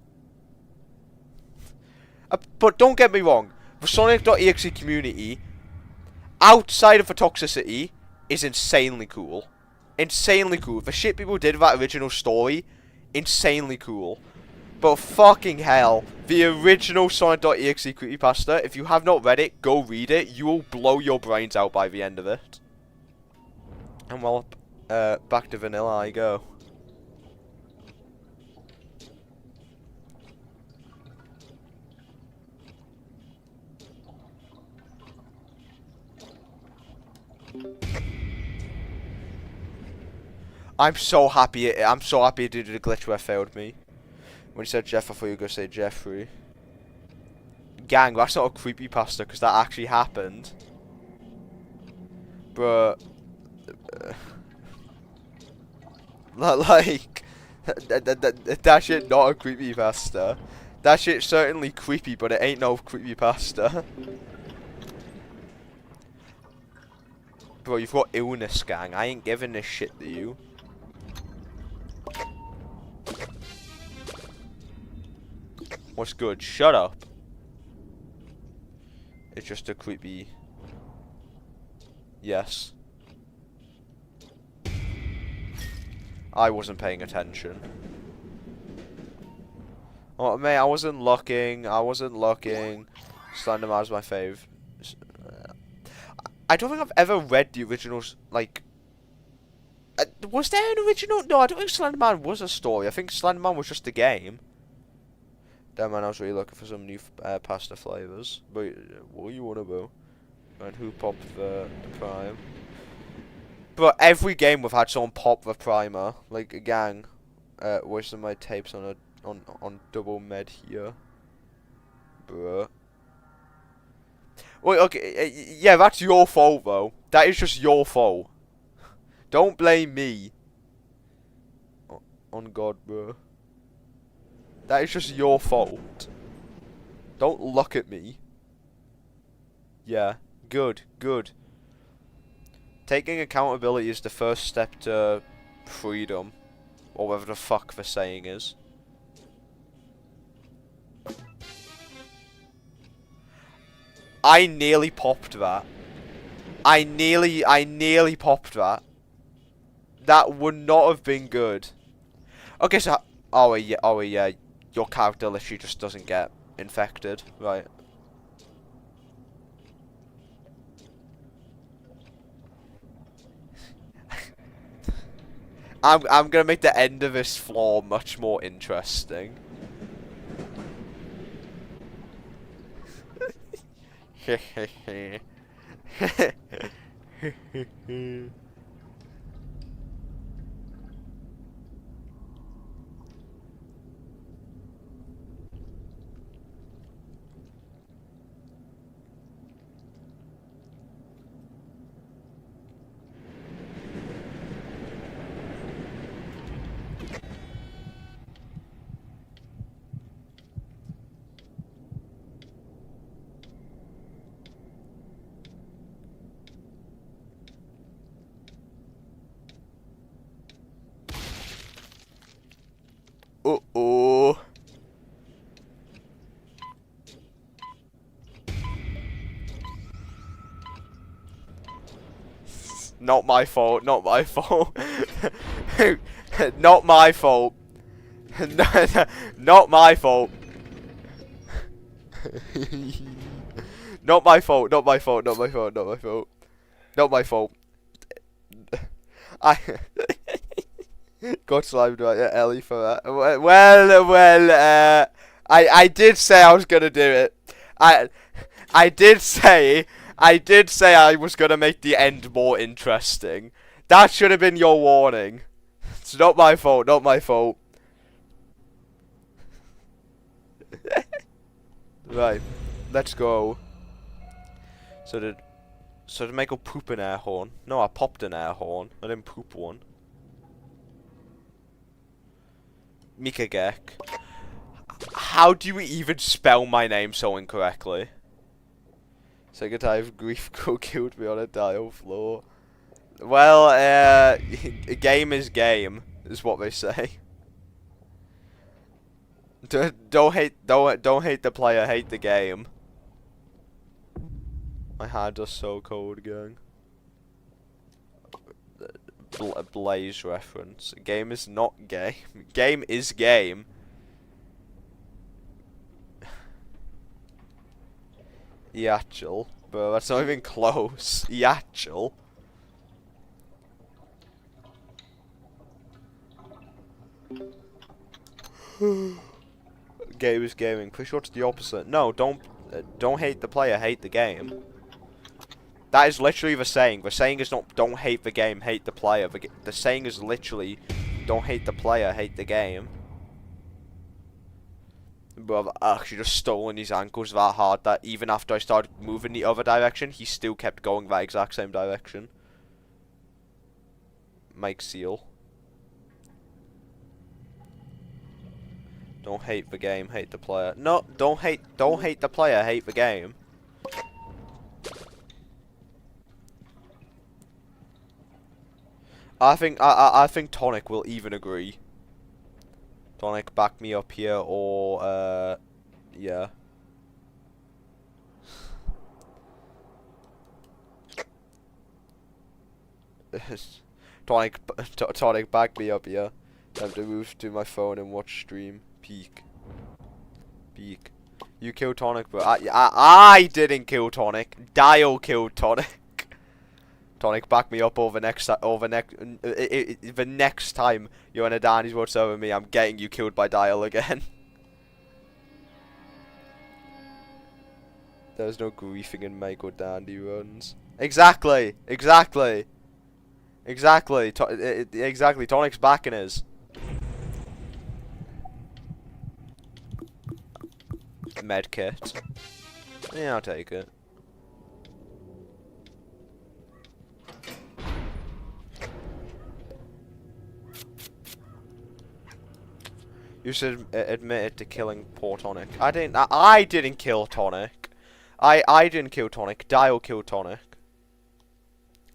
But don't get me wrong, the Sonic.exe community, outside of the toxicity, is insanely cool. Insanely cool. The shit people did with that original story, insanely cool. But fucking hell, the original Sonic.exe creepypasta, if you have not read it, go read it. You will blow your brains out by the end of it. And well, back to vanilla I go. I'm so happy it did the glitch where it failed me. When you said Jeff, I thought you were going to say Jeffrey. Gang, that's not a creepypasta, because that actually happened. But... like... that shit not a creepypasta. That shit's certainly creepy, but it ain't no creepypasta. Bro, you've got illness, gang. I ain't giving this shit to you. What's good? Shut up. It's just a creepy... Yes. I wasn't paying attention. Oh, mate, I wasn't looking. Slenderman's my fave. I don't think I've ever read the originals, like... was there an original? No, I don't think Slenderman was a story. I think Slenderman was just a game. Damn, man, I was really looking for some new pasta flavours. But what you want about? And who popped the prime? But every game we've had someone pop the primer. Like a gang. Wasting my tapes on double med here. Bruh. Wait, okay, yeah, that's your fault though. That is just your fault. Don't blame me. On God, bro. That is just your fault. Don't look at me. Yeah, good, good. Taking accountability is the first step to freedom. Or whatever the fuck the saying is. I nearly popped that. I nearly popped that. That would not have been good. Okay, so... Oh, yeah. Your character literally just doesn't get infected. Right. I'm gonna make the end of this floor much more interesting. Uh-oh. Not my fault, not my fault. Not my fault. Not my fault. Not my fault, not my fault, not my fault, not my fault. Not my fault. I... Got slimed by Ellie for that. Well, I did say I was gonna do it. I did say I was gonna make the end more interesting. That should have been your warning. It's not my fault, not my fault. Right, let's go. So did Michael poop an air horn? No, I popped an air horn. I didn't poop one. Mika Gek. How do you even spell my name so incorrectly? Second time grief killed me on a dial floor. Well, game is game, is what they say. Don't hate the player, hate the game. My hands are so cold, gang. Blaze reference. Game is not game. Game is game. Yachel. Bro, that's not even close. Yachel. Game is gaming. Pretty sure it's the opposite. No, don't hate the player, hate the game. That is literally the saying. The saying is not don't hate the game, hate the player. The saying is literally don't hate the player, hate the game. Bro, I've actually just stolen his ankles that hard that even after I started moving the other direction, he still kept going that exact same direction. Mike Seal. Don't hate the game, hate the player. No, don't hate the player, hate the game. I think Tonic will even agree. Tonic, back me up here, or yeah. Tonic, back me up here. I have to move to my phone and watch stream. Peek. You killed Tonic, but I didn't kill Tonic. Dial killed Tonic. Tonic, back me up the next time you're in a Danny's World server with me, I'm getting you killed by Dial again. There's no griefing in Mako Dandy runs. Exactly. Tonic's backing us. Medkit. Yeah, I'll take it. You should admit it to killing poor Tonic. I didn't kill Tonic. I didn't kill Tonic. Dial killed Tonic.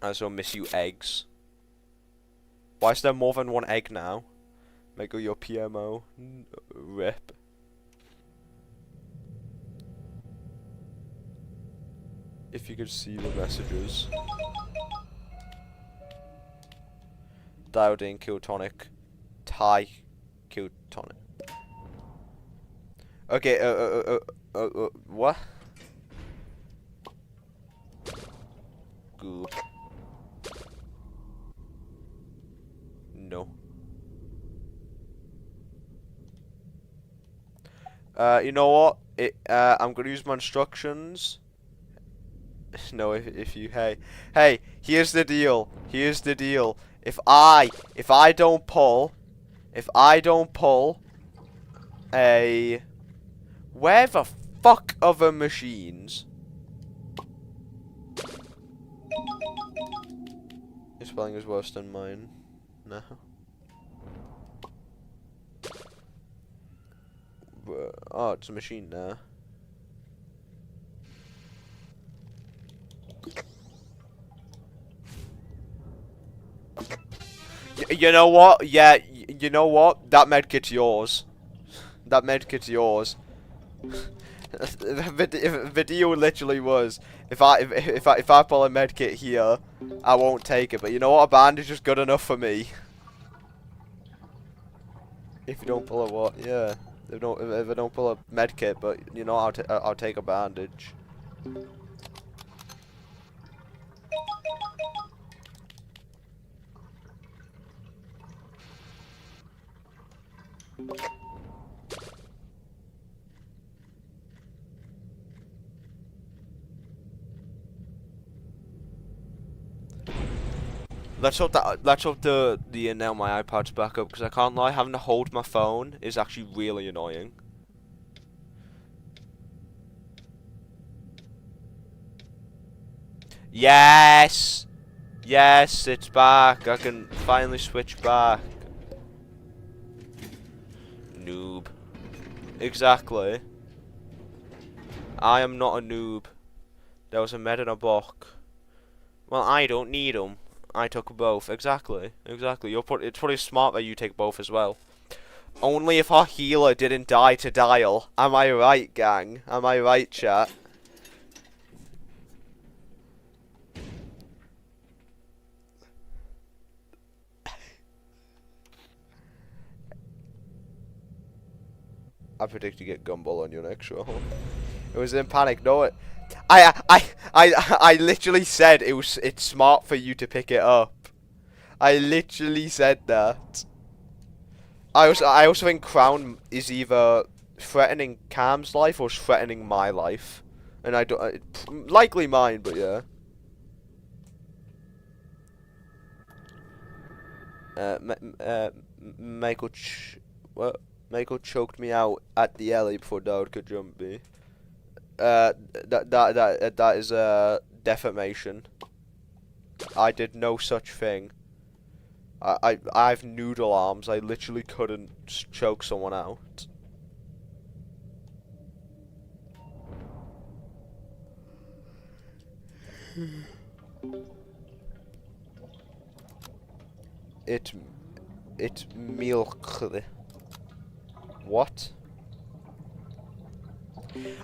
I also miss you eggs. Why is there more than one egg now? Mego your PMO. Rip. If you could see the messages. Dial didn't kill Tonic. Ty killed Tonic. Okay, what? Good. No. You know what? I'm gonna use my instructions. No, if you, hey, here's the deal. If I don't pull a, where the fuck are the machines? Your spelling is worse than mine. No. Oh, it's a machine now. You know what? Yeah, you know what? That medkit's yours. The deal literally was, if I pull a medkit here, I won't take it. But you know what? A bandage is good enough for me. If you don't pull a what? Yeah. If I don't pull a medkit, but you know, I'll take a bandage. Let's hope now my iPad's back up, because I can't lie, having to hold my phone is actually really annoying. Yes! Yes, it's back. I can finally switch back. Noob. Exactly. I am not a noob. There was a med and a book. Well, I don't need them. I took both. Exactly. Exactly. It's pretty smart that you take both as well. Only if our healer didn't die to dial. Am I right, gang? Am I right, chat? I predict you get Gumball on your next roll. It was in panic. No, I literally said it's smart for you to pick it up. I literally said that. I also think Crown is either threatening Cam's life or threatening my life, and I don't likely mine, but yeah. Michael, what? Michael choked me out at the alley before Dowd could jump me. That is defamation. I did no such thing. I have noodle arms. I literally couldn't choke someone out. It milk. What?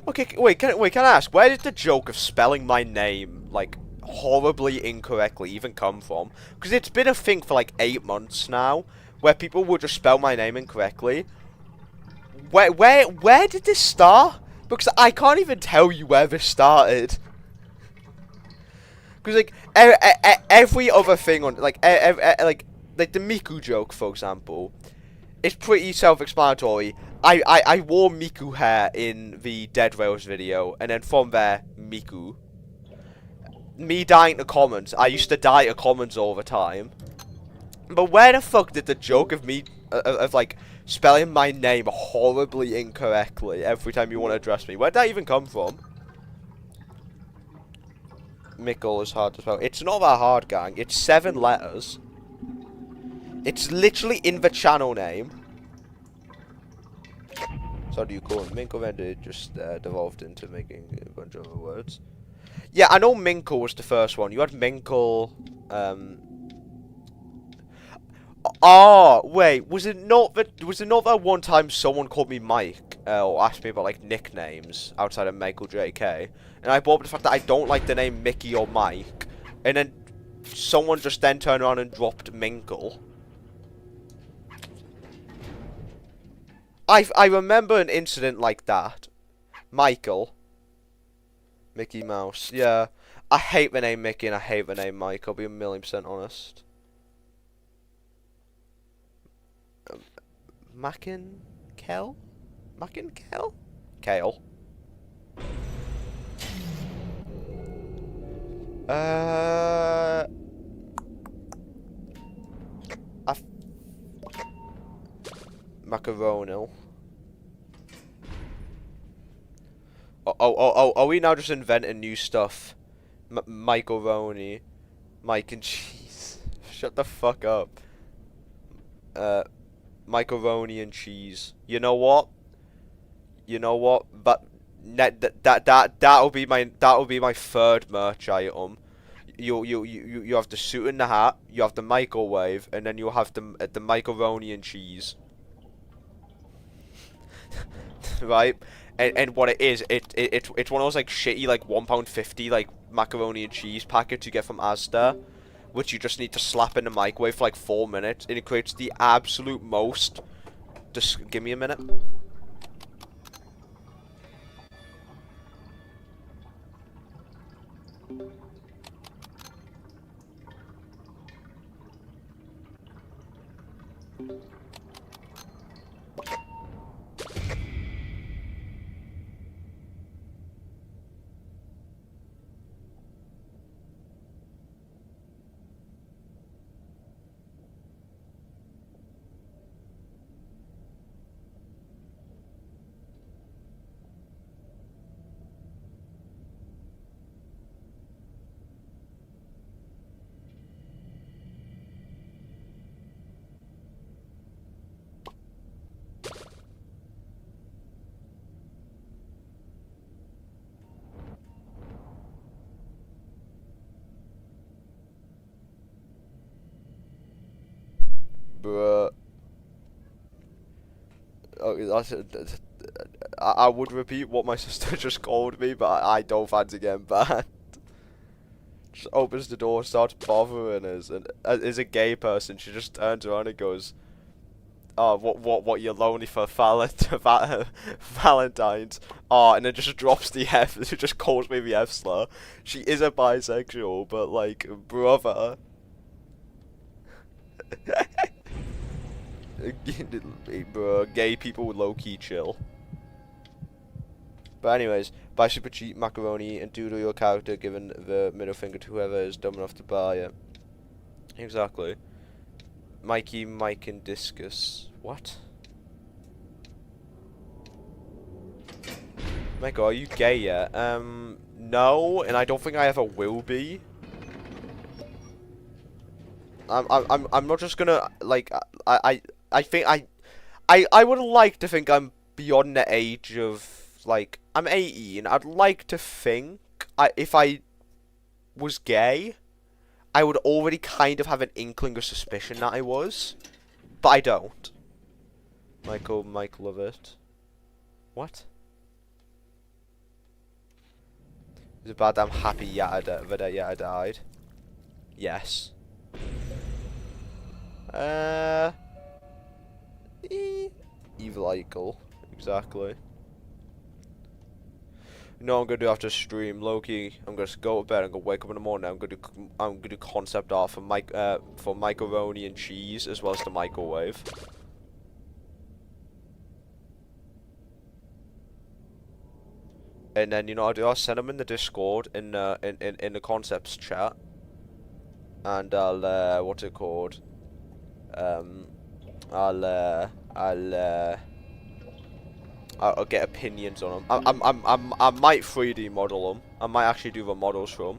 Okay, wait, can I ask, where did the joke of spelling my name, like, horribly incorrectly even come from? Because it's been a thing for, like, 8 months now, where people will just spell my name incorrectly. Where did this start? Because I can't even tell you where this started. Because, like, every other thing on, like, like, the Miku joke, for example, it's pretty self-explanatory. I wore Miku hair in the Dead Rails video, and then from there, Miku. Me dying to commons. I used to die to commons all the time. But where the fuck did the joke of me, of like, spelling my name horribly incorrectly every time you want to address me, where'd that even come from? Mickle is hard to spell. It's not that hard, gang. It's 7 letters. It's literally in the channel name. So do you call it Minkle, and it just devolved into making a bunch of other words. Yeah, I know Minkle was the first one. You had Minkle, Oh, wait, was it not that one time someone called me Mike, or asked me about, like, nicknames outside of Michael JK, and I brought up the fact that I don't like the name Mickey or Mike, and then someone just then turned around and dropped Minkle. I remember an incident like that. Michael. Mickey Mouse. Yeah. I hate the name Mickey and I hate the name Mike, I'll be 1,000,000% honest. Mackin Kel? Mackin Kel? Kale. Macaroni. Oh, are we now just inventing new stuff? Macaroni. Mike and cheese. Shut the fuck up. Macaroni and cheese. You know what? You know what? But that'll be my third merch item. You have the suit and the hat, you have the microwave, and then you have the macaroni and cheese. Right? And what it is, it's one of those like shitty like £1.50 like macaroni and cheese packets you get from Asda, which you just need to slap in the microwave for like 4 minutes, and it creates the absolute most. Just give me a minute. Bruh. Okay, I would repeat what my sister just called me, but I don't fancy getting banned. Just opens the door, starts bothering us, and is a gay person. She just turns around and goes, "Oh, what? You're lonely for Valentine's? Oh," and then just drops the F. She just calls me the F slur. She is a bisexual, but like, brother. Bro, gay people low key chill. But anyways, buy super cheap macaroni and doodle your character, giving the middle finger to whoever is dumb enough to buy it. Exactly. Mikey, Mike, and Discus. What? Michael, are you gay yet? No, and I don't think I ever will be. I'm not just gonna like I think I would like to think I'm beyond the age of like I'm 18. I'd like to think if I was gay, I would already kind of have an inkling or suspicion that I was, but I don't. Mike Lovett. What? Is it bad that I'm happy that Yata died? Yes. Evil Eichel. Exactly. You know what I'm gonna do after stream, Loki. I'm gonna go to bed. I'm gonna wake up in the morning. I'm gonna do concept art for macaroni and cheese as well as the microwave. And then you know what I'll send them in the Discord in the concepts chat. And I'll what's it called? I'll get opinions on them. I might 3D model them. I might actually do the models from.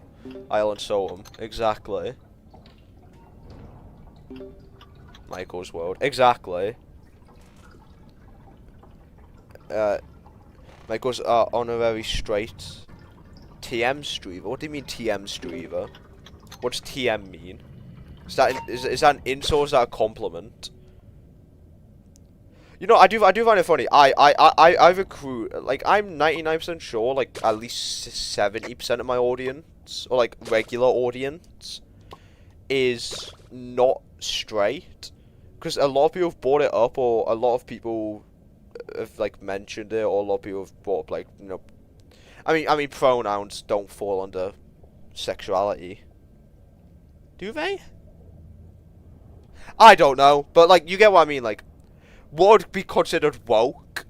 I'll sew them. Exactly. Michael's World. Exactly. Michael's honorary straight. TM Streaver. What do you mean TM Streaver? What does TM mean? Is that an insult or is that a compliment? You know, I do find it funny. I recruit, like, I'm 99% sure, like, at least 70% of my audience, or, like, regular audience, is not straight. Because a lot of people have brought it up, or a lot of people have, like, mentioned it, or a lot of people have brought up, like, you know, I mean, pronouns don't fall under sexuality. Do they? I don't know, but, like, you get what I mean, like, would be considered woke.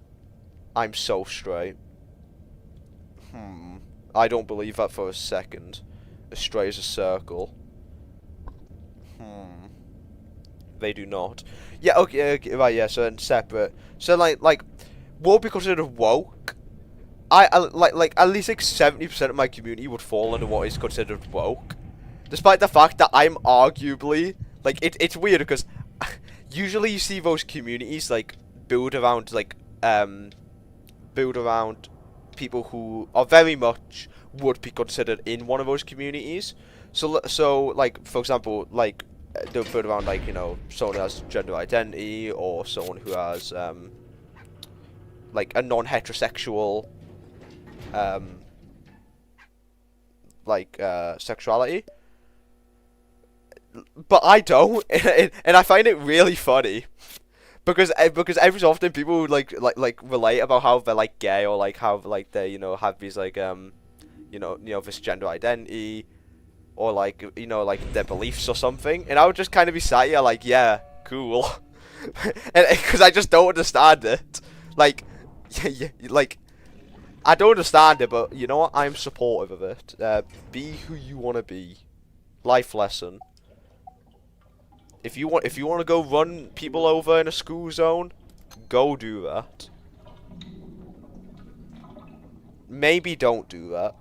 I'm so straight. I don't believe that for a second. As straight as a circle. They do not. Yeah, okay, right, yeah, so then separate. So, like, would be considered woke. Like, at least, like, 70% of my community would fall under what is considered woke. Despite the fact that I'm arguably, like, it's weird because usually you see those communities, like, build around people who are very much would be considered in one of those communities. So like, for example, like, they'll build around, like, you know, someone who has gender identity, or someone who has, like, a non-heterosexual, sexuality. But I don't, and I find it really funny, because every so often people would like relate about how they're like gay, or like how like they, you know, have these like you know this gender identity, or like, you know, like their beliefs or something, and I would just kind of be sat here like, yeah, cool, and because I just don't understand it, like, yeah, like, I don't understand it, but you know what, I'm supportive of it. Be who you want to be. Life lesson. If you want to go run people over in a school zone, go do that. Maybe don't do that.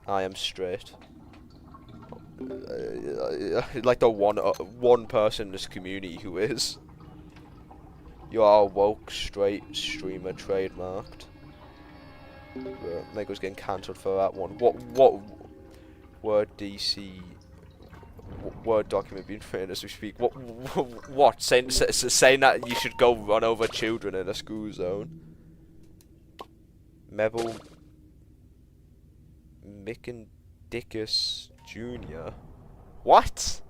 I am straight. Like the one person in this community who is. You are a woke straight streamer, trademarked. Mego's getting cancelled for that one. What word DC? Word document being written as we speak. What? Saying that you should go run over children in a school zone. Mebel Mickendickus Jr. What?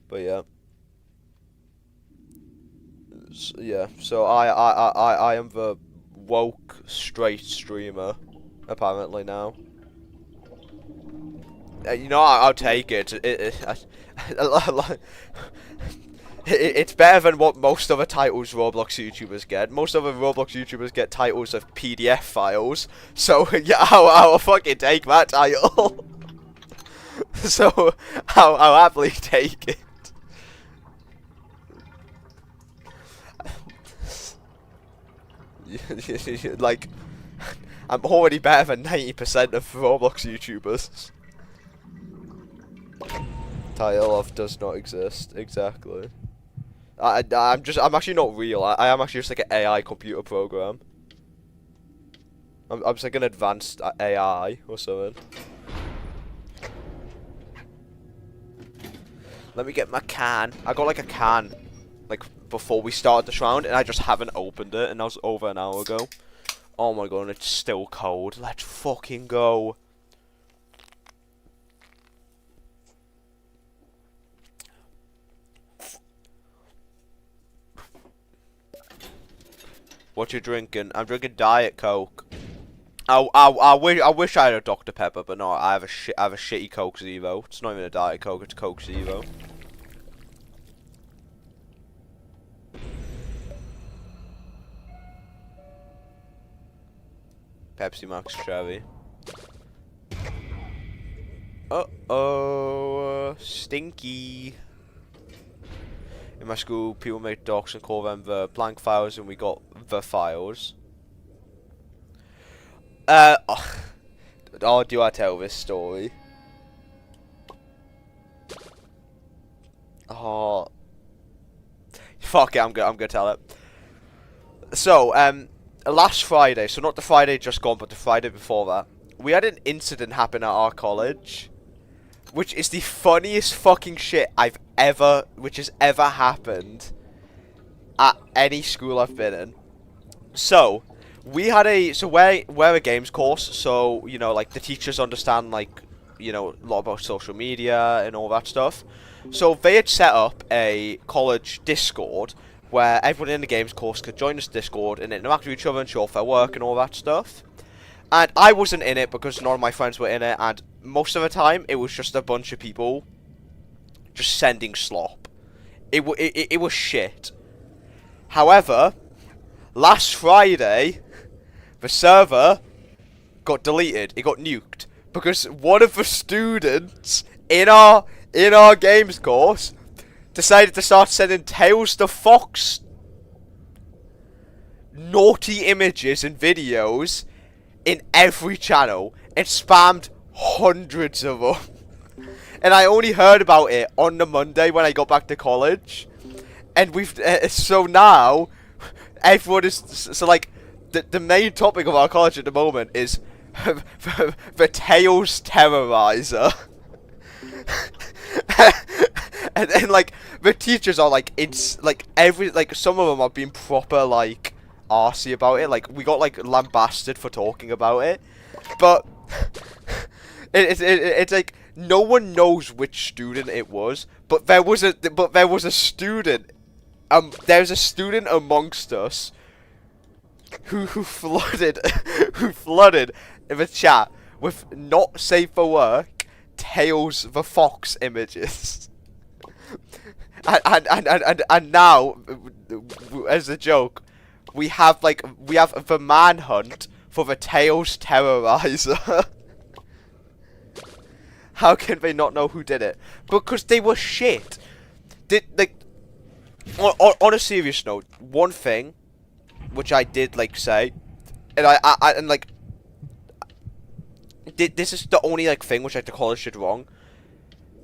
But yeah. So I am the woke straight streamer, apparently now. You know, I'll take it. It's better than what most other titles Roblox YouTubers get. Most other Roblox YouTubers get titles of PDF files. So yeah, I'll fucking take that title. So I'll happily take it. Like, I'm already better than 90% of Roblox YouTubers. Title of does not exist. Exactly. I'm actually not real. I am actually just like an AI computer program. I'm just like an advanced AI or something. Let me get my can. I got like a can, like before we started this round, and I just haven't opened it, and that was over an hour ago. Oh my god, and it's still cold. Let's fucking go. What you drinking? I'm drinking Diet Coke. I wish I had a Dr Pepper, but no, I have a shitty Coke Zero. It's not even a Diet Coke, it's Coke Zero. Pepsi Max Cherry. Uh-oh, stinky. In my school, people make docs and call them the blank files, and we got the files. Oh, do I tell this story? Oh, fuck it, I'm gonna tell it. So, last Friday, so not the Friday just gone, but the Friday before that, we had an incident happen at our college, which is the funniest fucking shit which has ever happened at any school I've been in. So, we're a games course, so, you know, like, the teachers understand, like, you know, a lot about social media and all that stuff. So, they had set up a college Discord where everyone in the games course could join this Discord and interact with each other and show off their work and all that stuff. And I wasn't in it because none of my friends were in it, and most of the time, it was just a bunch of people just sending slop. It was shit. However, last Friday, the server got deleted. It got nuked because one of the students in our games course decided to start sending Tails the Fox naughty images and videos in every channel. It spammed hundreds of them. And I only heard about it on the Monday when I got back to college. And so now, everyone is, so like, the main topic of our college at the moment is the Tails Terrorizer. and like, the teachers are like, some of them are being proper, like, arsey about it. Like, we got, like, lambasted for talking about it. But it's like, no one knows which student it was, but there was a student. There's a student amongst us who flooded the chat with not safe for work Tails the Fox images. and now, as a joke, we have the manhunt for the Tails Terrorizer. How can they not know who did it? Because they were shit. On a serious note, one thing which I did like say, and this is the only like thing which like the college did wrong.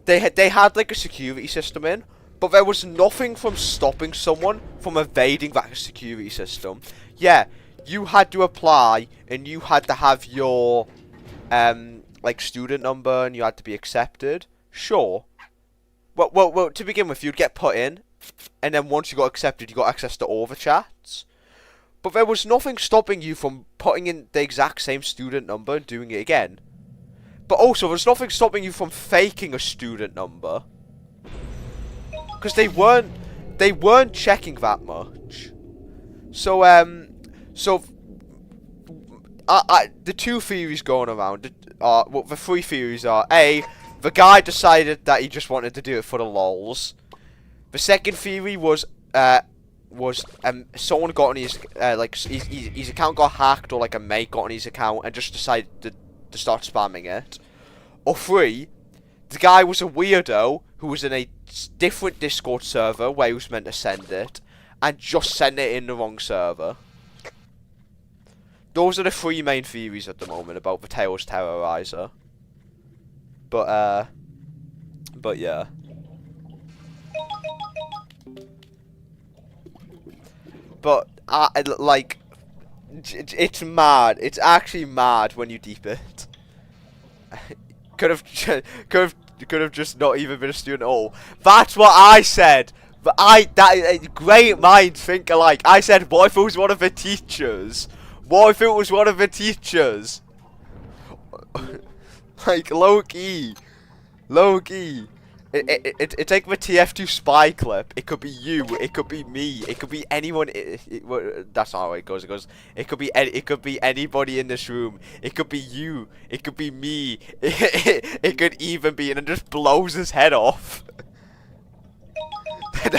They had like a security system in, But there was nothing from stopping someone from evading that security system. Yeah, you had to apply and you had to have your like student number and you had to be accepted. Sure. Well, to begin with, you'd get put in, and then once you got accepted, you got access to all the chats. But there was nothing stopping you from putting in the exact same student number and doing it again. But also, there's nothing stopping you from faking a student number. Because they weren't checking that much. So, the two theories going around are, well, the three theories are: A, the guy decided that he just wanted to do it for the lols. The second theory was someone got on his his account got hacked, or like a mate got on his account and just decided to start spamming it. Or three, the guy was a weirdo who was in a different Discord server where he was meant to send it and just sent it in the wrong server. Those are the three main theories at the moment about the Tails Terrorizer. But yeah. But like, it's mad. It's actually mad when you deep it. could have just not even been a student at all. That's what I said. But great minds think alike. I said, what if it was one of the teachers? What if it was one of the teachers? Like, low-key. It's like the TF2 spy clip. It could be you. It could be me. It could be anyone. That's not how it goes. It goes. It could be anybody in this room. It could be you. It could be me. It could even be, and it just blows his head off.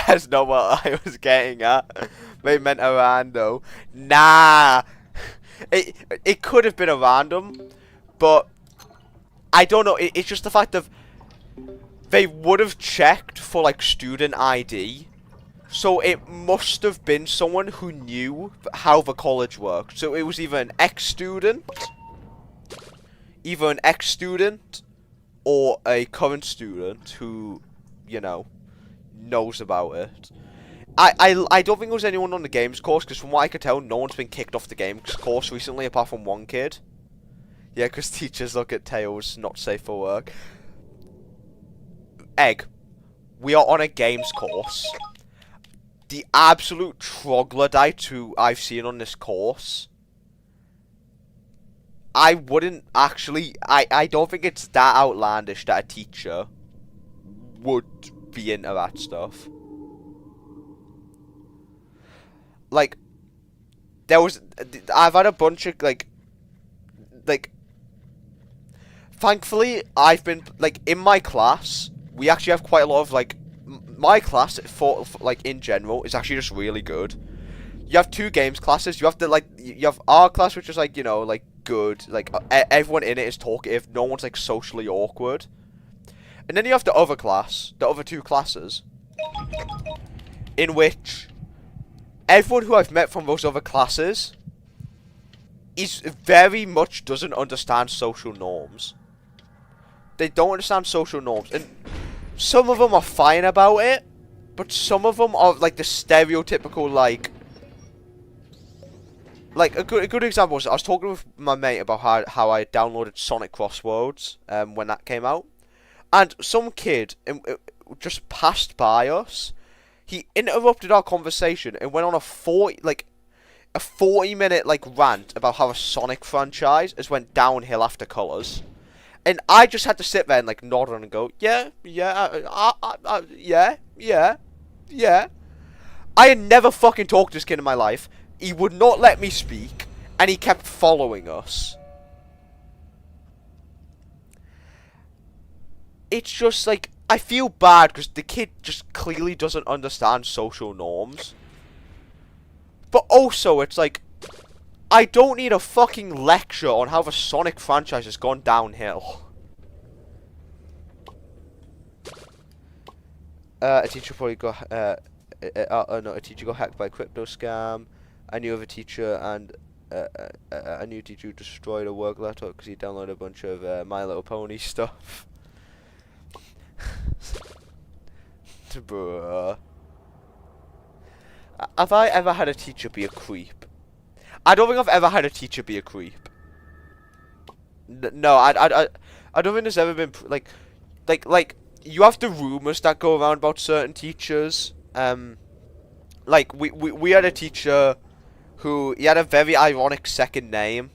That's not what I was getting at. They meant a rando. Nah. It could have been a random, but I don't know. It's just the fact of they would have checked for like student ID, so it must have been someone who knew how the college worked. So it was either an ex-student, or a current student who, you know, knows about it. I don't think there was anyone on the games course, because from what I could tell, no one's been kicked off the games course recently, apart from one kid. Yeah, because teachers look at Tails not safe for work. Egg, we are on a games course. The absolute troglodytes who I've seen on this course, I wouldn't actually, I don't think it's that outlandish that a teacher would be into that stuff. Like, I've had a bunch of, thankfully, I've been, like, in my class, we actually have quite a lot of, like, my class, for like, in general, is actually just really good. You have two games classes. You have you have our class, which is, like, you know, like, good. Like, everyone in it is talkative. No one's, like, socially awkward. And then you have the other class, the other two classes, in which everyone who I've met from those other classes is very much doesn't understand social norms. They don't understand social norms, and some of them are fine about it, but some of them are like the stereotypical, like a good example was I was talking with my mate about how I downloaded Sonic Crossroads when that came out, and some kid just passed by us. He interrupted our conversation and went on a 40-minute like rant about how a Sonic franchise has went downhill after Colors. And I just had to sit there and like nod and go, yeah. I had never fucking talked to this kid in my life. He would not let me speak, and he kept following us. It's just like, I feel bad because the kid just clearly doesn't understand social norms. But also, it's like, I don't need a fucking lecture on how the Sonic franchise has gone downhill. A teacher probably got, a teacher got hacked by a crypto scam. I knew of a teacher and a new teacher who destroyed a work laptop because he downloaded a bunch of My Little Pony stuff. Bruh. Have I ever had a teacher be a creep? I don't think I've ever had a teacher be a creep. No, I don't think there's ever been like you have the rumors that go around about certain teachers. Like we had a teacher who he had a very ironic second name.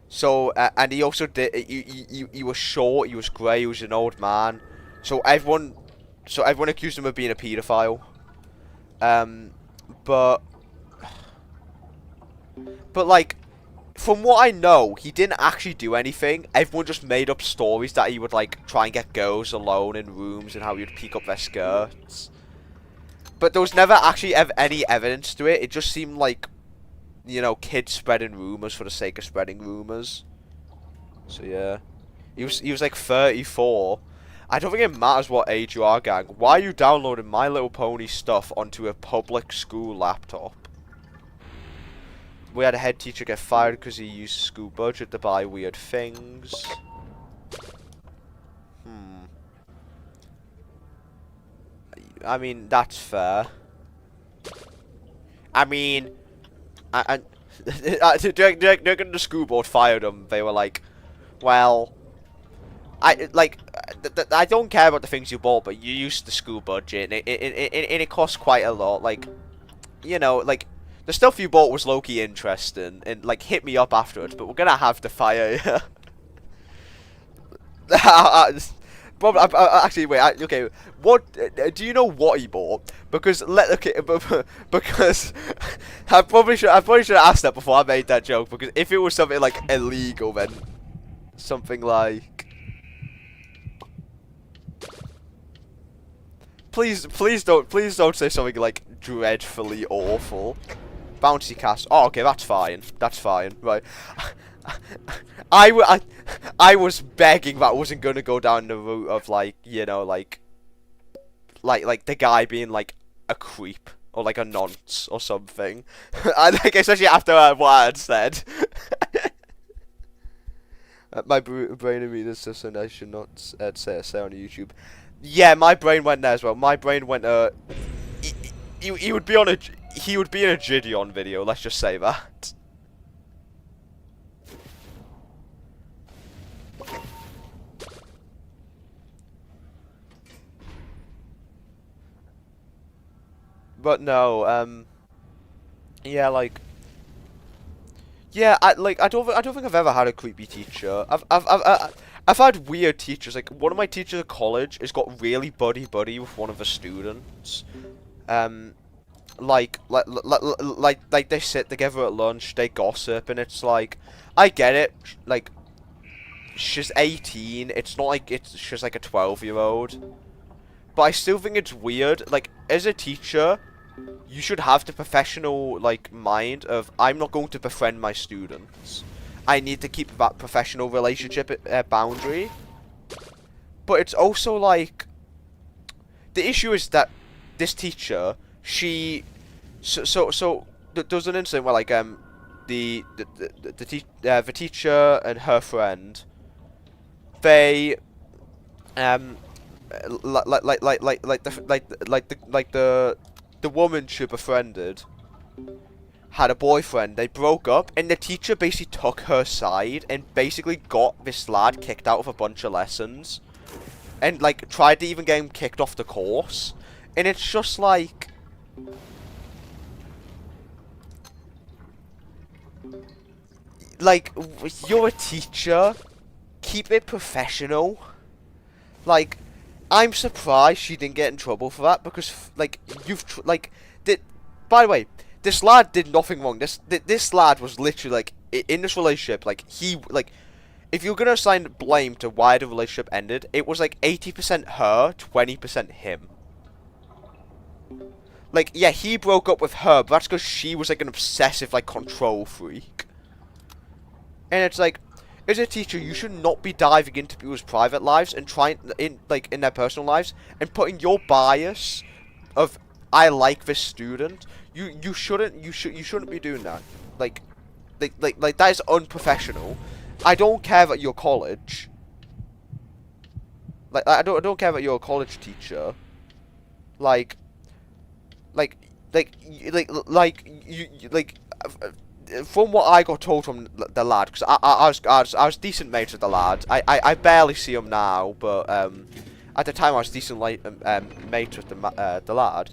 So and he also did he was short, he was grey, he was an old man. So everyone accused him of being a paedophile. But like, from what I know, he didn't actually do anything. Everyone just made up stories that he would like try and get girls alone in rooms and how he would pick up their skirts. But there was never actually any evidence to it. It just seemed like, you know, kids spreading rumors for the sake of spreading rumors. So yeah, he was like 34. I don't think it matters what age you are, gang. Why are you downloading My Little Pony stuff onto a public school laptop? We had a head teacher get fired because he used school budget to buy weird things. I mean, that's fair. I mean, during the school board fired him, they were like, well, I don't care about the things you bought, but you used the school budget, and it cost quite a lot. Like, you know, like, the stuff you bought was low-key interesting, and like hit me up afterwards. But we're gonna have to fire you. Actually, wait. Okay, what do you know what he bought? Because because I probably should have asked that before I made that joke. Because if it was something like illegal, then something like. Please don't say something like dreadfully awful. Bouncy cast. Oh, okay, that's fine. That's fine. Right. I was begging that wasn't gonna go down the route of like, you know, like the guy being like a creep or like a nonce or something. I like, especially after what I had said. My brain immediately says something I should not say on YouTube. Yeah, my brain went there as well. My brain went he would be on he would be in a Gideon video, let's just say that. But no, yeah, like, yeah, I don't think I've ever had a creepy teacher. I've had weird teachers. Like, one of my teachers at college has got really buddy with one of the students. Like they sit together at lunch, they gossip, and it's like, I get it. Like, she's 18. It's not like she's like a 12-year-old. But I still think it's weird. Like, as a teacher, you should have the professional, like, mind of, I'm not going to befriend my students. I need to keep that professional relationship boundary. But it's also, like, the issue is that this teacher, she... So there's an incident where, like, the teacher and her friend, they... The woman she befriended had a boyfriend. They broke up, and the teacher basically took her side and basically got this lad kicked out of a bunch of lessons, and like tried to even get him kicked off the course. And it's just like, you're a teacher, keep it professional. Like, I'm surprised she didn't get in trouble for that, because, like, by the way, this lad did nothing wrong. This lad was literally, like, in this relationship, like, if you're gonna assign blame to why the relationship ended, it was, like, 80% her, 20% him. Like, yeah, he broke up with her, but that's because she was, like, an obsessive, like, control freak. And it's, like, as a teacher, you should not be diving into people's private lives and trying in their personal lives and putting your bias of, I like this student. You shouldn't be doing that. Like that is unprofessional. I don't care about your college. Like, I don't care about your college teacher. like, like, from what I got told from the lad, because I was decent mates with the lad. I barely see him now, but at the time I was decent mates with the lad.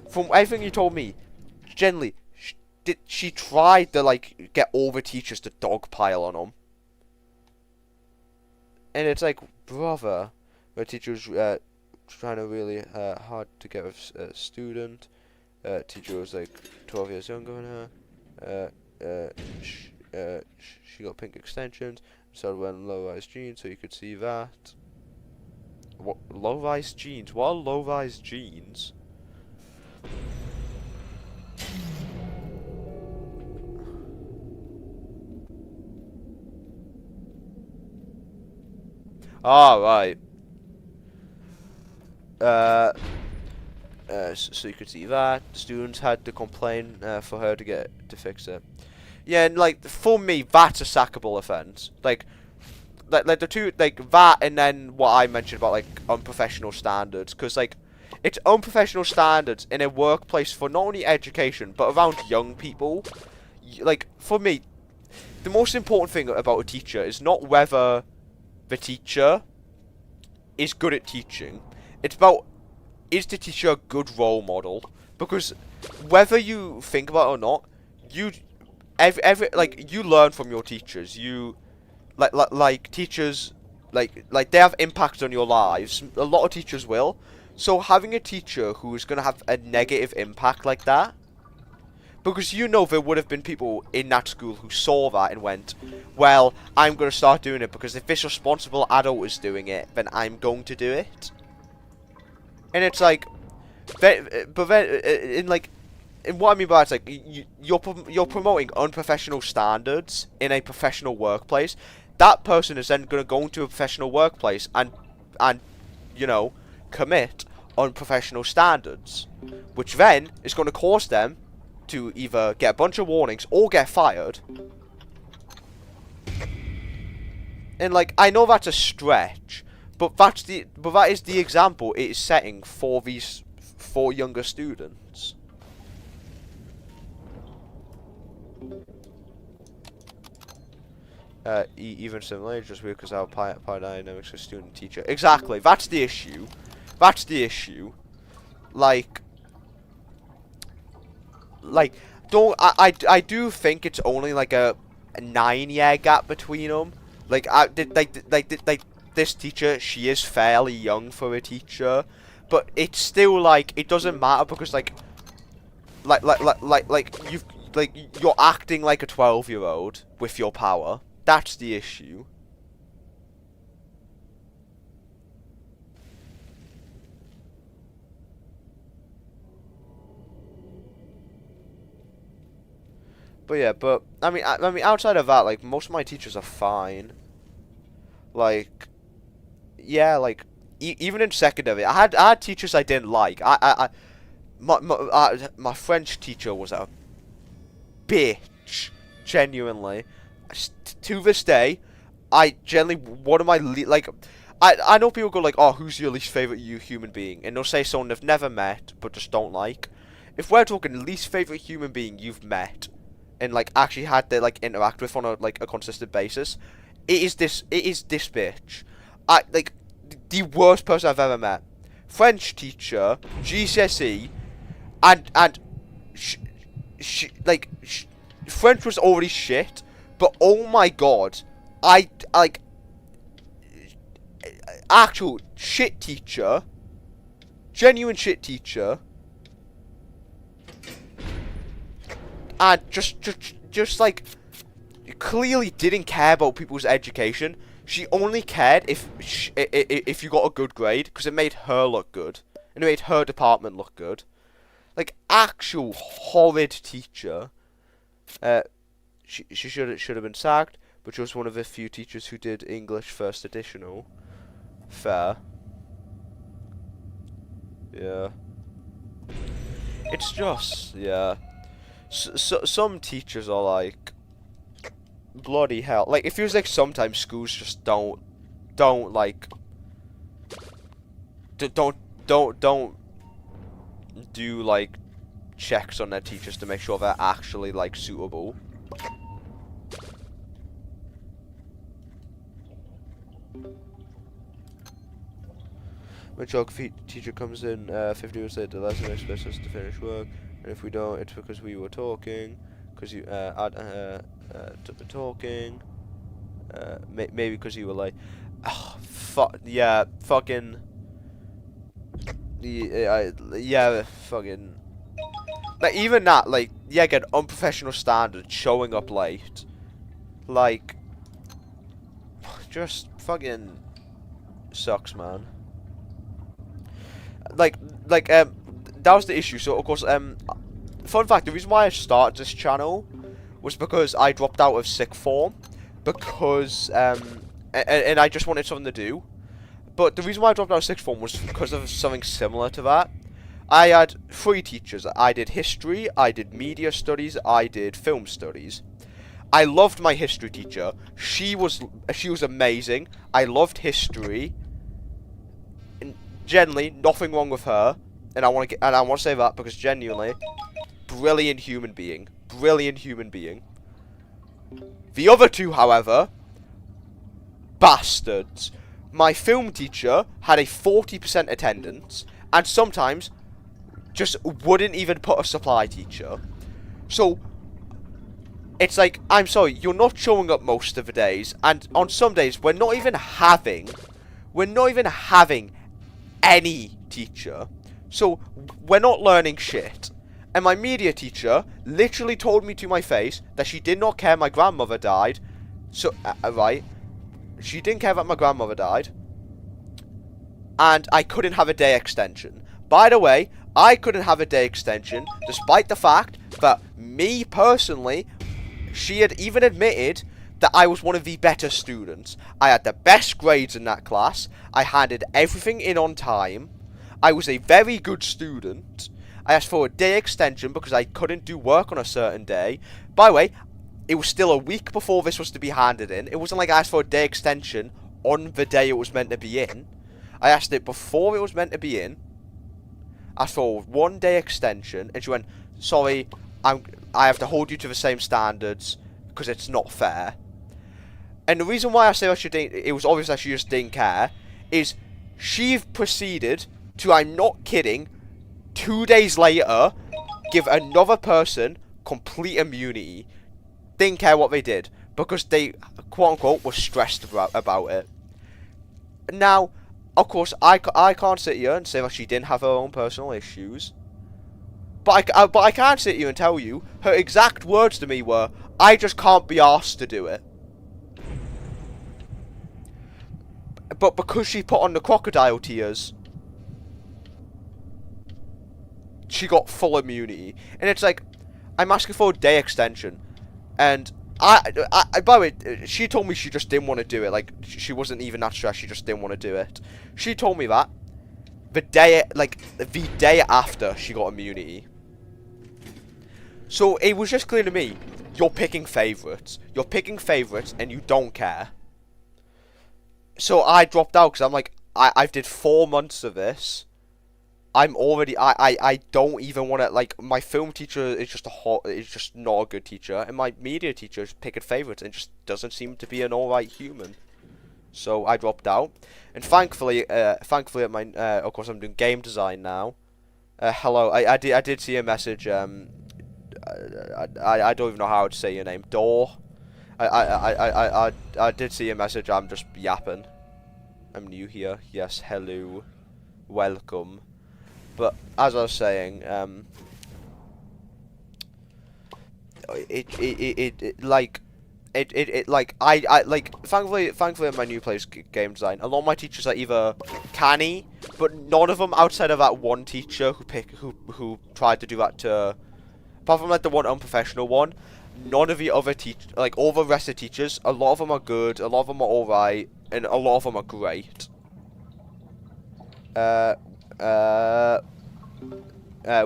From everything he told me, generally, she tried to like get all the teachers to dogpile on him, and it's like, brother, the teacher was trying to really hard to get a student. Teacher was like 12 years younger than her. She got pink extensions, started wearing low-rise jeans, so you could see that. What, low-rise jeans? What are low-rise jeans? Ah, right. So you could see that. Students had to complain for her to fix it. Yeah, and like for me, that's a sackable offence. Like the two, like that, and then what I mentioned about like unprofessional standards, because like it's unprofessional standards in a workplace for not only education but around young people. Like for me, the most important thing about a teacher is not whether the teacher is good at teaching. It's about, is the teacher a good role model? Because whether you think about it or not, you like you learn from your teachers. You like teachers like they have impact on your lives. A lot of teachers will. So having a teacher who is going to have a negative impact like that, because you know there would have been people in that school who saw that and went, well, I'm going to start doing it because if this responsible adult is doing it, then I'm going to do it. And it's like, but then, in what I mean by it's like, you're promoting unprofessional standards in a professional workplace. That person is then going to go into a professional workplace and you know, commit unprofessional standards, which then is going to cause them to either get a bunch of warnings or get fired. And like, I know that's a stretch, but that is the example it is setting for these younger students. Even similarly, just because our power dynamics for student teacher. Exactly, that's the issue. That's the issue. Like I do think it's only like a 9-year gap between them. Like this teacher, she is fairly young for a teacher, but it's still like it doesn't matter because you're acting like a 12-year-old with your power. That's the issue. But yeah, but I mean, outside of that, like most of my teachers are fine. Like, yeah, like even in secondary, I had teachers I didn't like. My French teacher was a bitch, genuinely. To this day, I generally one of my like. I know people go like, oh, who's your least favorite human being, and they'll say someone they've never met but just don't like. If we're talking least favorite human being you've met, and like actually had to like interact with on a consistent basis, it is this bitch. Like the worst person I've ever met. French teacher, GCSE, and French was already shit, but oh my god, I like actual shit teacher, genuine shit teacher. And just like clearly didn't care about people's education. She only cared if you got a good grade because it made her look good and it made her department look good. Like actual horrid teacher. She should have been sacked, but she was one of the few teachers who did English first additional. Fair. Yeah. It's just yeah. So, some teachers are like, bloody hell. Like, it feels like sometimes schools just don't like, don't do like checks on their teachers to make sure they're actually like suitable. When geography teacher comes in 50 minutes later, the lesson expects us to finish work, and if we don't, it's because we were talking, because you talking, maybe because you were like, oh, yeah, fucking, yeah, fucking, like, even that, like, yeah, again, unprofessional standards, showing up late, like, just fucking sucks, man. Like, that was the issue. So, of course, fun fact, the reason why I started this channel was because I dropped out of sixth form, because, and I just wanted something to do. But the reason why I dropped out of sixth form was because of something similar to that. I had 3 teachers. I did history, I did media studies, I did film studies. I loved my history teacher. She was amazing. I loved history. Generally, nothing wrong with her, and I want to say that because genuinely, brilliant human being, brilliant human being. The other 2, however, bastards. My film teacher had a 40% attendance, and sometimes just wouldn't even put a supply teacher. So it's like, I'm sorry, you're not showing up most of the days, and on some days we're not even having any teacher, so we're not learning shit. And my media teacher literally told me to my face that she did not care my grandmother died. So right, she didn't care that my grandmother died, and I couldn't have a day extension. By the way, I couldn't have a day extension despite the fact that me personally, she had even admitted that I was one of the better students. I had the best grades in that class. I handed everything in on time. I was a very good student. I asked for a day extension because I couldn't do work on a certain day. By the way, it was still a week before this was to be handed in. It wasn't like I asked for a day extension on the day it was meant to be in. I asked it before it was meant to be in. Asked for 1 day extension, and she went, sorry, I have to hold you to the same standards because it's not fair. And the reason why I say it was obvious that she just didn't care, is she proceeded to, I'm not kidding, 2 days later, give another person complete immunity. Didn't care what they did, because they, quote-unquote, were stressed about it. Now, of course, I can't sit here and say that she didn't have her own personal issues. But I can sit here and tell you, her exact words to me were, I just can't be asked to do it. But because she put on the crocodile tears, she got full immunity. And it's like, I'm asking for a day extension. And by the way, she told me she just didn't want to do it. Like, she wasn't even that stressed, she just didn't want to do it. She told me that the day after she got immunity. So it was just clear to me, you're picking favourites. You're picking favourites and you don't care. So I dropped out because I'm like, I did 4 months of this. I'm already, I don't even want to, like, my film teacher is just not a good teacher, and my media teacher is picking favourites and just doesn't seem to be an alright human. So I dropped out, and thankfully at my, of course I'm doing game design now. Hello, I did see a message, I don't even know how to say your name, Door. I did see a message, I'm just yapping. I'm new here, yes, hello, welcome. But as I was saying, thankfully at my new place, game design, a lot of my teachers are either canny, but none of them outside of that one teacher who tried to do that to, apart from like the one unprofessional one, none of the other all the rest of the teachers, a lot of them are good, a lot of them are alright, and a lot of them are great.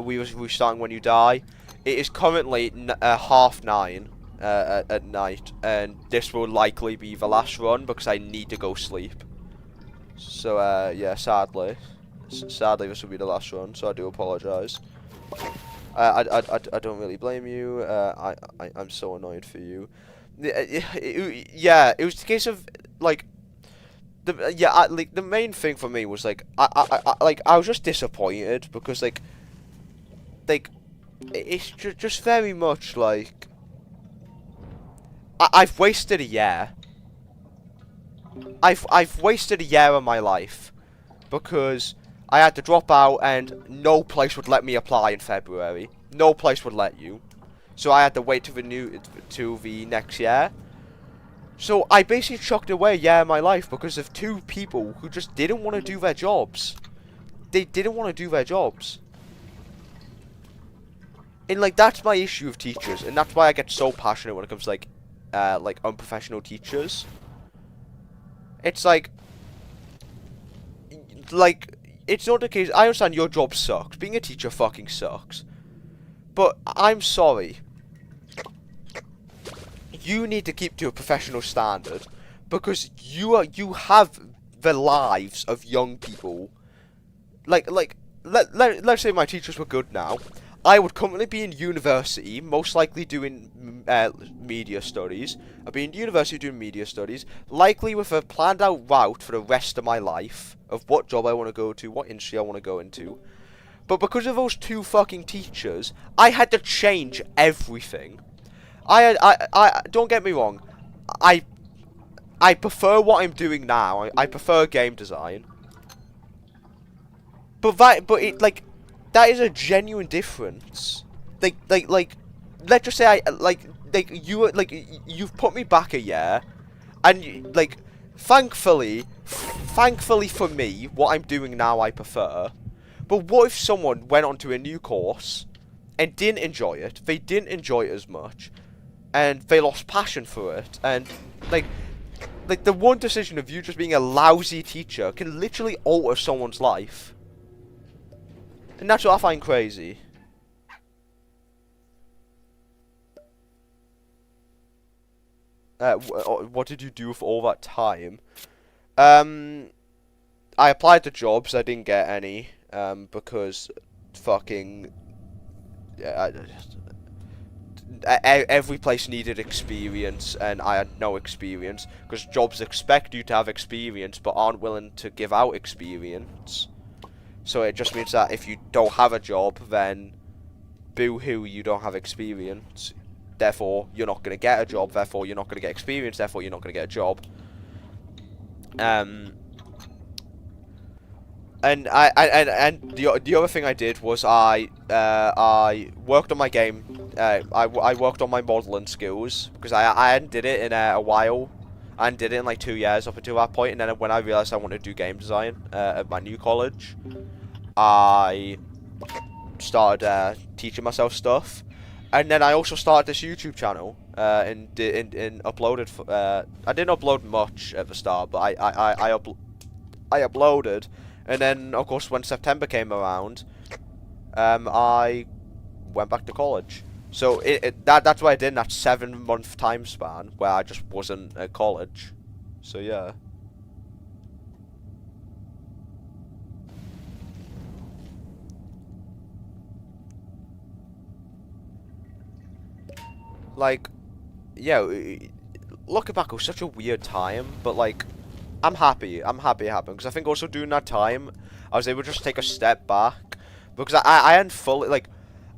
We starting when you die. It is currently 9:30 at night, and this will likely be the last run because I need to go sleep. So yeah, sadly. sadly this will be the last one, so I do apologise. I don't really blame you. I'm so annoyed for you. Yeah, it was the case of like like the main thing for me was like I was just disappointed because like it's just very much like I've wasted a year. I've wasted a year of my life because I had to drop out and no place would let me apply in February. No place would let you. So I had to wait to the next year. So I basically chucked away a year of my life because of two people who just didn't want to do their jobs. They didn't want to do their jobs. And like that's my issue with teachers, and that's why I get so passionate when it comes to like unprofessional teachers. It's like it's not the case. I understand your job sucks. Being a teacher fucking sucks. But I'm sorry. You need to keep to a professional standard because you have the lives of young people. Let's say my teachers were good now. I would currently be in university, most likely doing media studies. I'd be in university doing media studies, likely with a planned out route for the rest of my life of what job I want to go to, what industry I want to go into. But because of those two fucking teachers, I had to change everything. I don't get me wrong. I prefer what I'm doing now. I prefer game design. But that is a genuine difference. Like let's just say you've put me back a year, and like thankfully for me, what I'm doing now I prefer. But what if someone went onto a new course and didn't enjoy it? They didn't enjoy it as much, and they lost passion for it. And like the one decision of you just being a lousy teacher can literally alter someone's life. And that's what I find crazy. What did you do with all that time? I applied to jobs. I didn't get any. Because fucking every place needed experience, and I had no experience. Because jobs expect you to have experience, but aren't willing to give out experience. So it just means that if you don't have a job, then boo-hoo, you don't have experience. Therefore, you're not going to get a job. Therefore, you're not going to get experience. Therefore, you're not going to get a job. And the other thing I did was I worked on my game. I worked on my modeling skills because I hadn't did it in a while. I hadn't did it in like 2 years up until that point. And then when I realized I wanted to do game design at my new college, I started teaching myself stuff. And then I also started this YouTube channel and uploaded. I didn't upload much at the start, but I uploaded. And then, of course, when September came around, I went back to college. So that's what I did in that 7-month time span where I just wasn't at college. So yeah. Like, yeah, looking back, it was such a weird time, but like, I'm happy it happened, because I think also during that time, I was able to just take a step back, because I hadn't fully, like,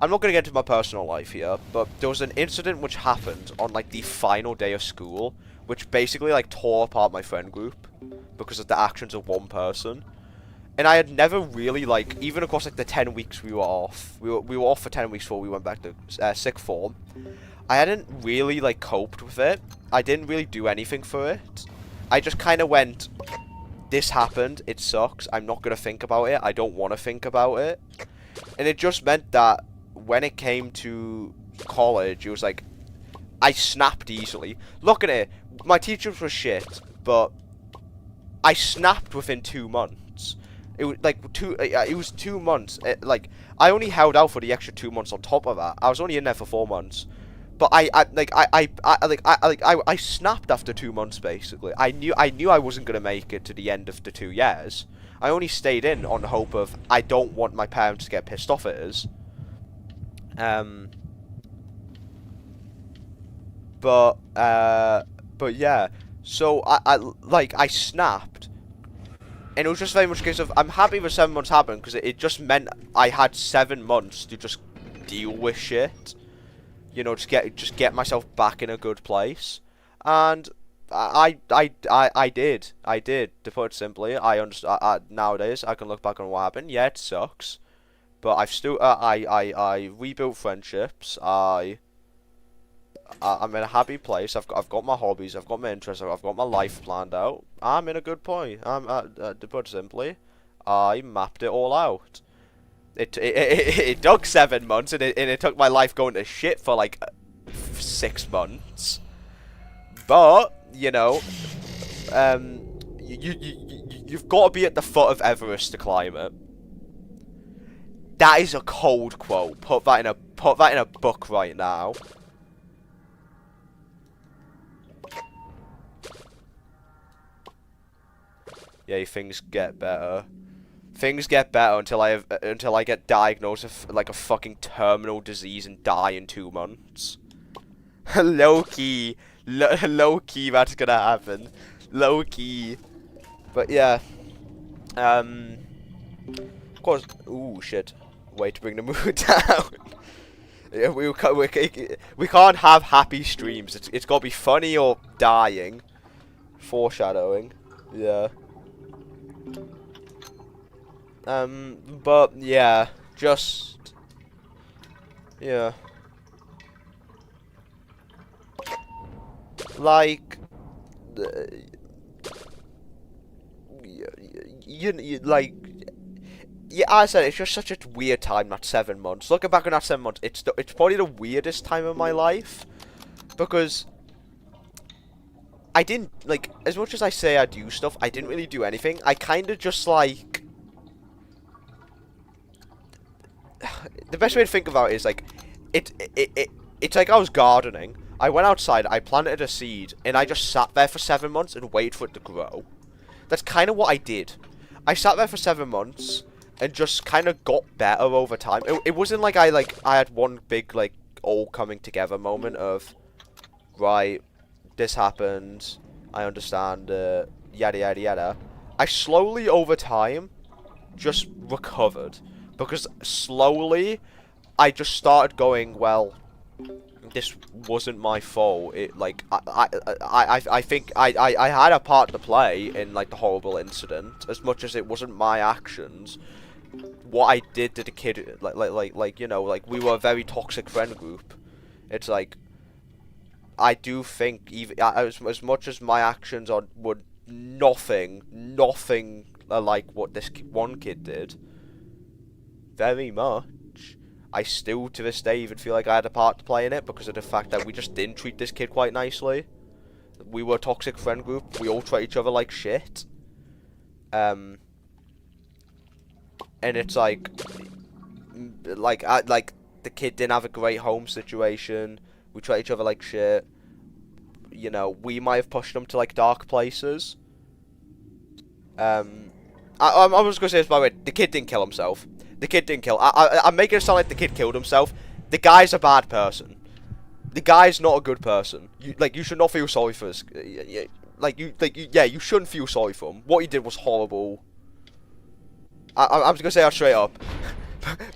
I'm not going to get into my personal life here, but there was an incident which happened on, like, the final day of school, which basically, like, tore apart my friend group, because of the actions of one person. And I had never really, like, even across, like, the 10 weeks we were off, we were off for 10 weeks before we went back to sixth form, I hadn't really, like, coped with it. I didn't really do anything for it. I just kind of went, this happened, it sucks, I'm not going to think about it, I don't want to think about it. And it just meant that when it came to college, it was like, I snapped easily. Look at it, my teachers were shit, but I snapped within 2 months. It was like it was 2 months. Like, I only held out for the extra 2 months on top of that. I was only in there for 4 months. but I snapped after 2 months basically. I knew I wasn't gonna make it to the end of the 2 years. I only stayed in on the hope of I don't want my parents to get pissed off at us. But yeah. So I snapped, and it was just very much a case of I'm happy the 7 months happened because it just meant I had 7 months to just deal with shit. You know, just get myself back in a good place, and I did. To put it simply, I understand. Nowadays, I can look back on what happened. Yeah, it sucks, but I've still I rebuilt friendships. I'm in a happy place. I've got my hobbies. I've got my interests. I've got my life planned out. I'm in a good point. To put it simply, I mapped it all out. It took 7 months, and it took my life going to shit for like 6 months. But you know, you've got to be at the foot of Everest to climb it. That is a cold quote. Put that in a book right now. Yeah, things get better. Things get better until I get diagnosed with like a fucking terminal disease and die in 2 months. Low key, that's gonna happen. Low key, but yeah. Of course. Ooh, shit. Way to bring the mood down. Yeah, we can't have happy streams. It's gotta be funny or dying. Foreshadowing. Yeah. But yeah, just yeah, like you like yeah. I said it's just such a weird time. That 7 months. Looking back on that 7 months, it's probably the weirdest time of my life because I didn't like as much as I say I do stuff. I didn't really do anything. I kind of just like. The best way to think about it is like, it's like I was gardening. I went outside, I planted a seed, and I just sat there for 7 months and waited for it to grow. That's kind of what I did. I sat there for 7 months and just kind of got better over time. It wasn't like I had one big like all coming together moment of, right, this happened, I understand, yada yada yada. I slowly over time just recovered. Because slowly, I just started going, well, this wasn't my fault. It like I think I had a part to play in like the horrible incident, as much as it wasn't my actions. What I did to the kid, like you know, like we were a very toxic friend group. It's like I do think even as much as my actions were nothing like what this one kid did. Very much. I still, to this day, even feel like I had a part to play in it because of the fact that we just didn't treat this kid quite nicely. We were a toxic friend group. We all treat each other like shit. And it's like the kid didn't have a great home situation. We treat each other like shit. You know, we might have pushed him to like dark places. I was gonna say this by the way. The kid didn't kill himself. The kid didn't kill. I'm making it sound like the kid killed himself. The guy's a bad person. The guy's not a good person. You should not feel sorry for this. You shouldn't feel sorry for him. What he did was horrible. I'm just gonna say that straight up.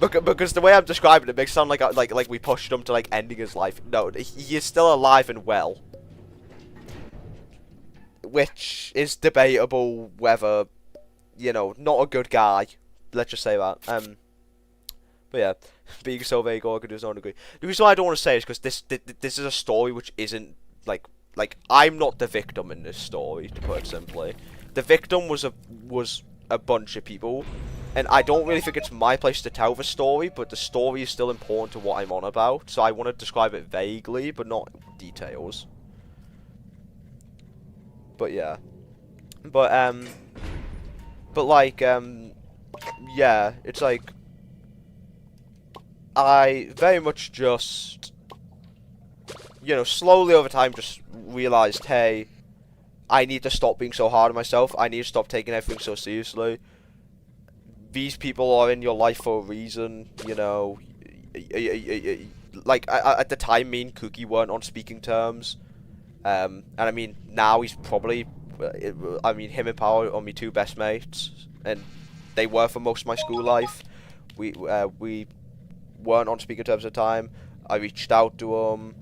Because the way I'm describing it makes it sound like we pushed him to like ending his life. No, he is still alive and well. Which is debatable whether, you know, not a good guy. Let's just say that. But yeah, being so vague, all I could do is not agree. The reason why I don't want to say is because this is a story which isn't like I'm not the victim in this story, to put it simply. The victim was a bunch of people, and I don't really think it's my place to tell the story, but the story is still important to what I'm on about, so I want to describe it vaguely, but not details. But yeah. But like, yeah, it's like, I very much just you know, slowly over time just realized, hey, I need to stop being so hard on myself. I need to stop taking everything so seriously. These people are in your life for a reason, you know. Like, at the time, me and Cookie weren't on speaking terms. And I mean, now he's probably, I mean, him and Power are my two best mates. And they were for most of my school life. We weren't on speaking terms at the time. I reached out to him.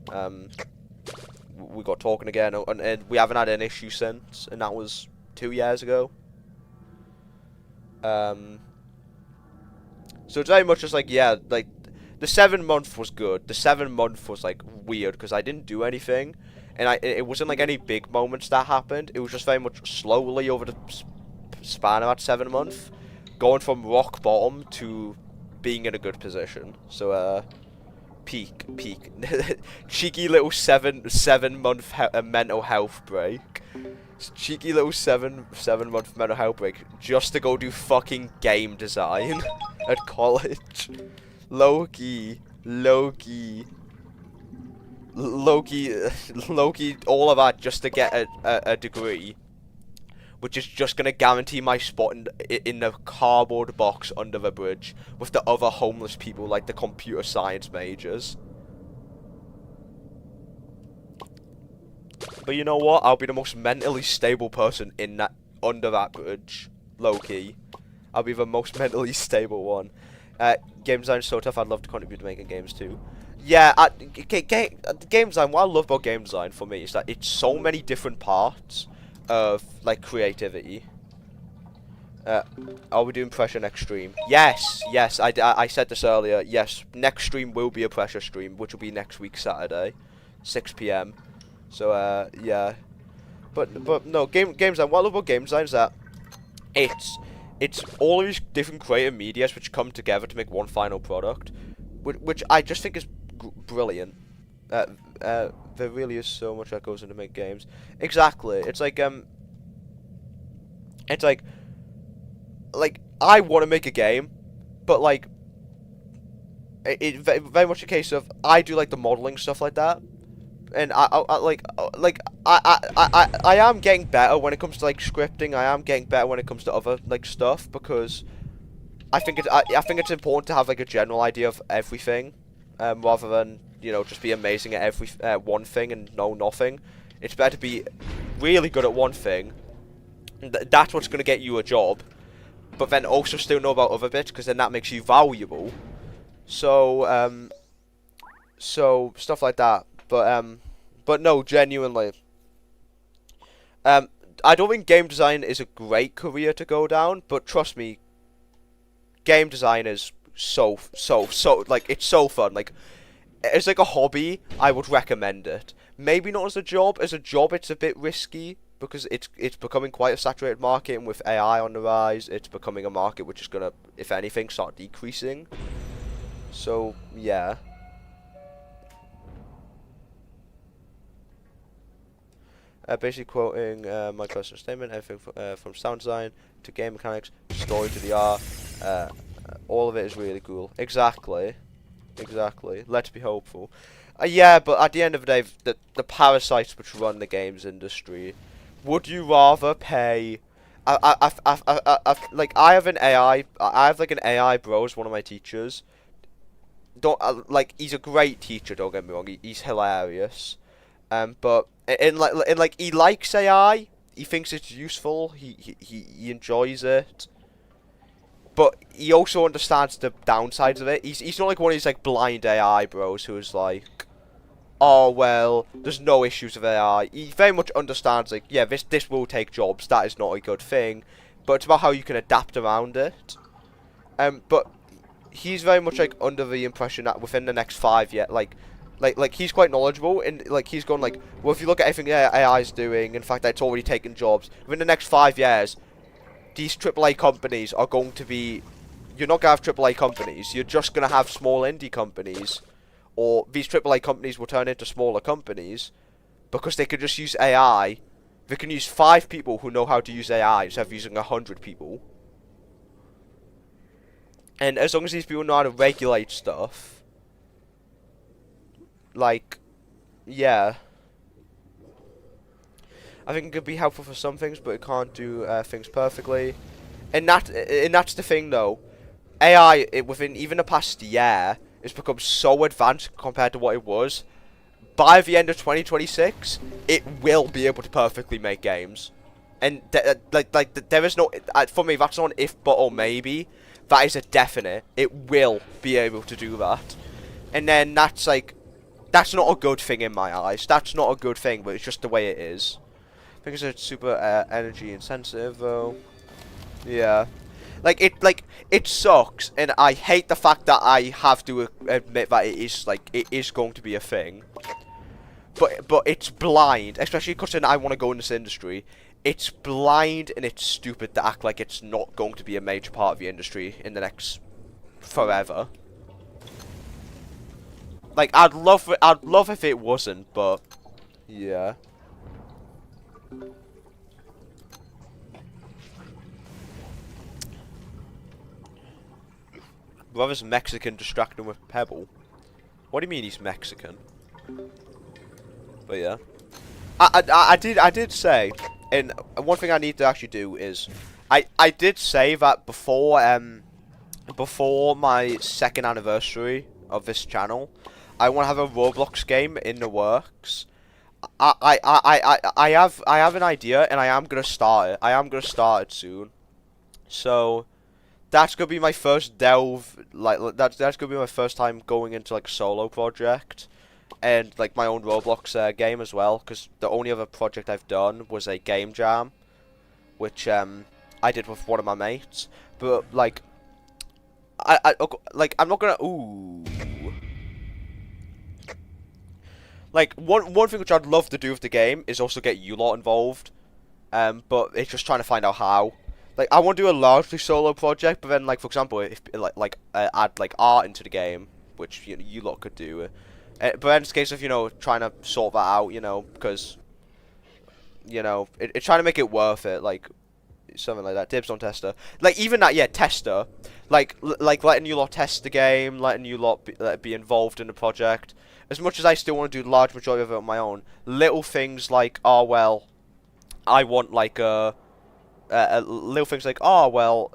We got talking again, and we haven't had an issue since, and that was 2 years ago. So it's very much just like, yeah, like, the 7 month was good. The 7 month was, like, weird, because I didn't do anything, and it wasn't, like, any big moments that happened. It was just very much slowly over the span of that 7 month, going from rock bottom to being in a good position. So, peak. Cheeky little 7 month mental health break. Cheeky little 7 month mental health break just to go do fucking game design at college. Low-key, all of that just to get a degree, which is just gonna guarantee my spot in the cardboard box under the bridge with the other homeless people, like the computer science majors. But you know what? I'll be the most mentally stable person in that under that bridge, low-key. I'll be the most mentally stable one. Game design is so tough. I'd love to contribute to making games too. Yeah, game design. What I love about game design for me is that it's so many different parts of like creativity. Are we doing pressure next stream? Yes. I said this earlier. Yes, next stream will be a pressure stream, which will be next week Saturday, 6 p.m. So yeah, but no, game design. What I love about game design is that it's all of these different creative medias which come together to make one final product, which I just think is brilliant. There really is so much that goes into make games. Exactly. It's like I want to make a game, but like it very much a case of I do like the modeling stuff like that. And I am getting better when it comes to like scripting. I am getting better when it comes to other like stuff, because I think it's important to have like a general idea of everything, rather than, you know, just be amazing at every one thing and know nothing. It's better to be really good at one thing. That's what's gonna get you a job, but then also still know about other bits, because then that makes you valuable. So so stuff like that. But no, genuinely. I don't think game design is a great career to go down, but trust me, game design is so like, it's so fun. Like, as like a hobby, I would recommend it. Maybe not as a job. As a job, it's a bit risky, because it's becoming quite a saturated market, and with AI on the rise, it's becoming a market which is gonna, if anything, start decreasing. So yeah. Basically quoting my personal statement, everything from sound design to game mechanics, story to the art, all of it is really cool. Exactly. Let's be hopeful. Yeah, but at the end of the day, the parasites which run the games industry, would you rather pay? Like, I have an AI. I have like an AI bro as one of my teachers. Don't like, he's a great teacher. Don't get me wrong. He's hilarious. But in like he likes AI. He thinks it's useful. He enjoys it. But he also understands the downsides of it. He's not like one of these like blind AI bros who's like, oh well, there's no issues with AI. He very much understands, like, yeah, this will take jobs. That is not a good thing. But it's about how you can adapt around it. But he's very much like under the impression that within the next 5 years, like he's quite knowledgeable, and like he's gone like, well, if you look at everything AI is doing, in fact, it's already taken jobs. Within the next 5 years, these AAA companies are going to be, you're not gonna have AAA companies. You're just gonna have small indie companies, or these AAA companies will turn into smaller companies because they could just use AI. They can use 5 people who know how to use AI instead of using 100 people. And as long as these people know how to regulate stuff, like, yeah, I think it could be helpful for some things, but it can't do things perfectly. And that's the thing, though. AI within even the past year has become so advanced compared to what it was. By the end of 2026, it will be able to perfectly make games. And there is no for me. That's not an if, but, or maybe. That is a definite. It will be able to do that. And then that's like, that's not a good thing in my eyes. That's not a good thing, but it's just the way it is. I think it's super energy insensitive, though. Yeah. Like it sucks, and I hate the fact that I have to admit that it is going to be a thing. But it's blind, especially because I want to go in this industry. It's blind and it's stupid to act like it's not going to be a major part of the industry in the next forever. Like I'd love if it wasn't, but yeah. Brother's Mexican distracting with Pebble. What do you mean he's Mexican? But yeah, I did say, and one thing I need to actually do is, I did say that before my second anniversary of this channel, I want to have a Roblox game in the works. I have an idea, and I am gonna start it. I am gonna start it soon. So that's gonna be my first delve. That's gonna be my first time going into like a solo project. And like my own Roblox game as well, because the only other project I've done was a game jam, which I did with one of my mates. But like, I'm not gonna like one thing which I'd love to do with the game is also get you lot involved, but it's just trying to find out how. Like I want to do a largely solo project, but then like for example, if add like art into the game, which you lot could do. But in this case of, trying to sort that out, because, it's trying to make it worth it, like, something like that. Dibs on Tester. Like, even that, yeah, Tester. Like letting you lot test the game, letting you lot be involved in the project. As much as I still want to do the large majority of it on my own, little things like, oh, well, I want, like, little things like, oh, well,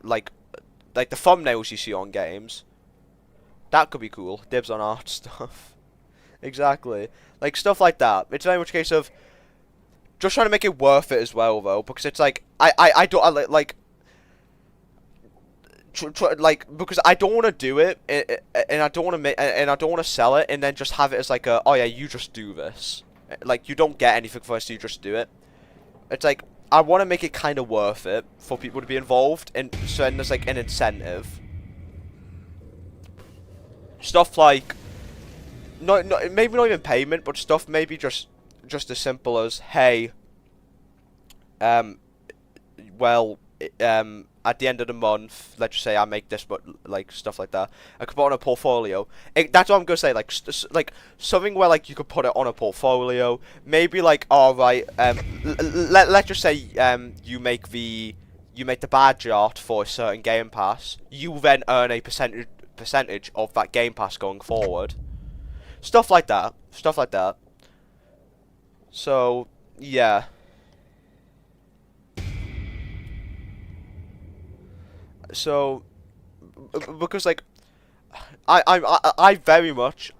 like the thumbnails you see on games. That could be cool. Dibs on art stuff. Exactly. Like, stuff like that. It's very much a case of just trying to make it worth it as well, though. Because it's like, because I don't want to do it, and I don't want to and I don't want to sell it, and then just have it as like a, oh yeah, you just do this. Like, you don't get anything for us, you just do it. It's like, I want to make it kind of worth it for people to be involved, and so then there's like an incentive. Stuff like, maybe not even payment, but stuff maybe just as simple as, hey, well, at the end of the month, let's just say I make this, but like stuff like that, I could put on a portfolio. That's what I'm gonna say. Like, like something where like you could put it on a portfolio. Maybe like, all right, let's just say you make the badge art for a certain Game Pass. You then earn a percentage of that Game Pass going forward. Stuff like that. So yeah. So because like I very much,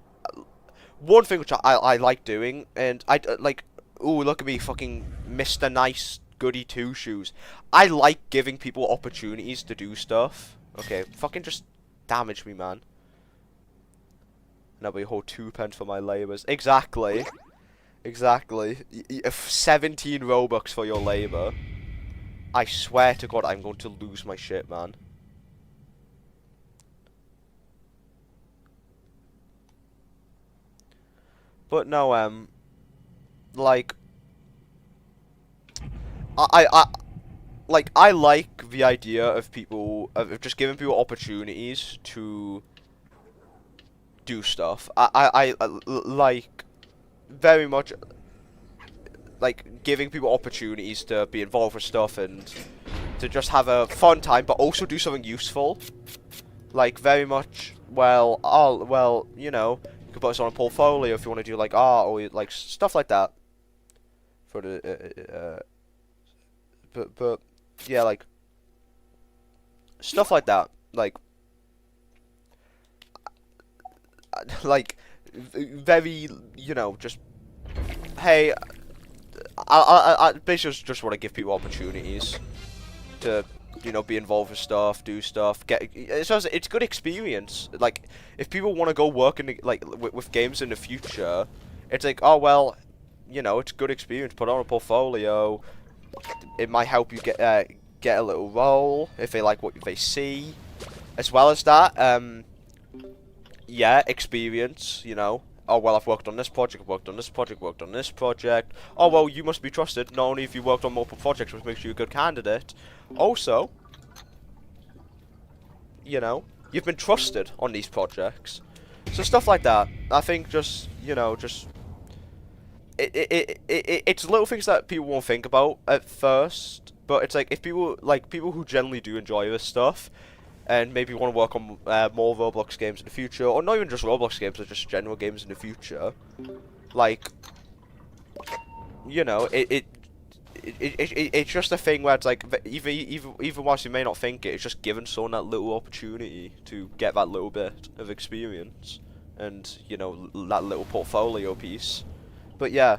one thing which I like doing, and I like, ooh, look at me, fucking Mr. Nice Goody Two Shoes. I like giving people opportunities to do stuff. Okay, fucking just damage me, man. Now we hold 2 pence for my labours. Exactly. 17 Robux for your labour. I swear to God, I'm going to lose my shit, man. But no, like, I like the idea of people, of just giving people opportunities to do stuff. I like very much like giving people opportunities to be involved with stuff and to just have a fun time, but also do something useful. Like very much, well, you could could put this on a portfolio if you want to do like art or like stuff like that. For the but yeah, like stuff like that, like very, you know, just hey, I basically just want to give people opportunities to, you know, be involved with stuff, do stuff, it's good experience. Like, if people want to go work in like with games in the future, it's like, oh well, you know, it's good experience. Put on a portfolio. It might help you get a little role if they like what they see, as well as that. Yeah, experience. You know. Oh well, I've worked on this project, worked on this project, worked on this project. Oh well, you must be trusted. Not only if you worked on multiple projects, which makes you a good candidate, also, you know, you've been trusted on these projects. So stuff like that. I think just, you know, just it's little things that people won't think about at first, but it's like if people who generally do enjoy this stuff, and maybe want to work on more Roblox games in the future, or not even just Roblox games, but just general games in the future, like, you know, it's just a thing where it's like, even whilst you may not think it, it's just giving someone that little opportunity to get that little bit of experience, and, you know, that little portfolio piece. But yeah,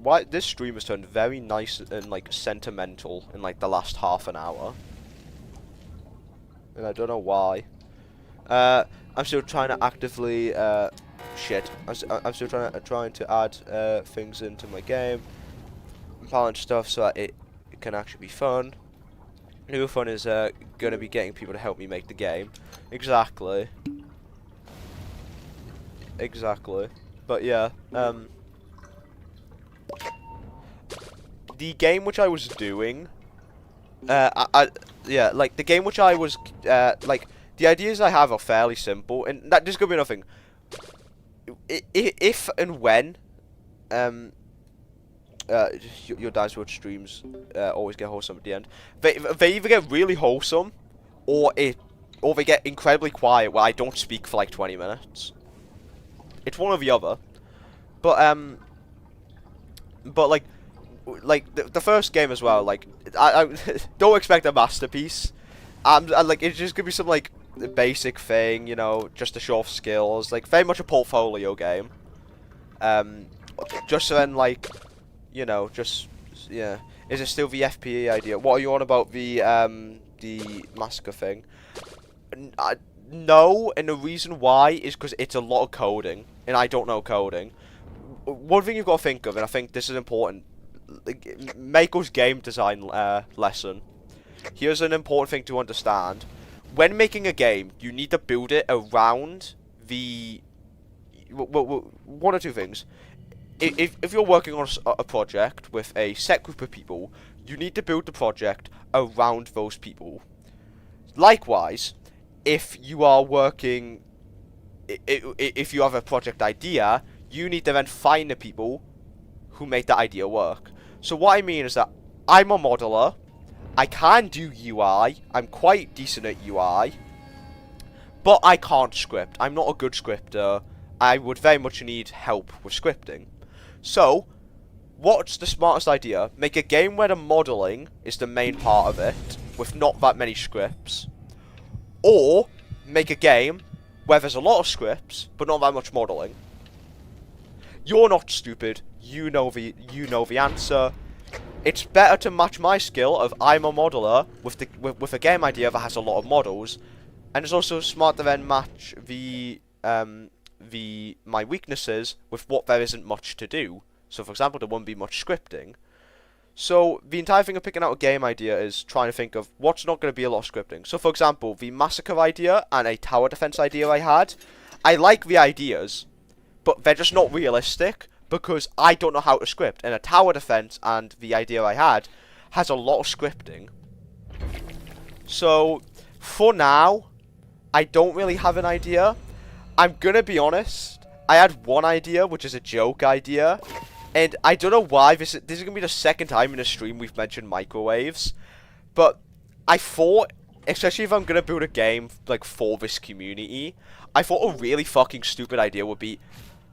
why this stream has turned very nice and like sentimental in like the last half an hour, and I don't know why. I'm still trying to actively shit. I'm still trying to add things into my game, balance stuff so that it can actually be fun. New fun is gonna be getting people to help me make the game. Exactly. But yeah, the game which I was doing, yeah, like the game which I was, like the ideas I have are fairly simple, and that just could be nothing. If and when, your Dice World streams always get wholesome at the end. They either get really wholesome, or they get incredibly quiet where I don't speak for like 20 minutes. It's one or the other, but like the first game as well. Like I don't expect a masterpiece. Like it's just gonna be some like basic thing, you know, just to show off skills. Like very much a portfolio game. Just so then like, you know, just yeah. Is it still the FPE idea? What are you on about the massacre thing? No, and the reason why is because it's a lot of coding, and I don't know coding. One thing you've got to think of, and I think this is important, like, Mako's game design lesson. Here's an important thing to understand. When making a game, you need to build it around the... one or two things. If you're working on a project with a set group of people, you need to build the project around those people. Likewise, if you are working, if you have a project idea, you need to then find the people who make that idea work. So what I mean is that I'm a modeler, I can do UI, I'm quite decent at UI, but I can't script. I'm not a good scripter. I would very much need help with scripting. So, what's the smartest idea? Make a game where the modeling is the main part of it, with not that many scripts. Or, make a game where there's a lot of scripts, but not that much modeling. You're not stupid. You know the answer. It's better to match my skill of I'm a modeler with a game idea that has a lot of models, and it's also smart to then match my weaknesses with what there isn't much to do. So, for example, there won't be much scripting. So, the entire thing of picking out a game idea is trying to think of what's not going to be a lot of scripting. So, for example, the massacre idea and a tower defense idea I like the ideas, but they're just not realistic because I don't know how to script. And a tower defense and the idea I had has a lot of scripting. So, for now, I don't really have an idea. I'm going to be honest, I had one idea, which is a joke idea. And I don't know why, this is going to be the second time in a stream we've mentioned microwaves. But I thought especially if I'm gonna build a game like for this community, I thought a really fucking stupid idea would be,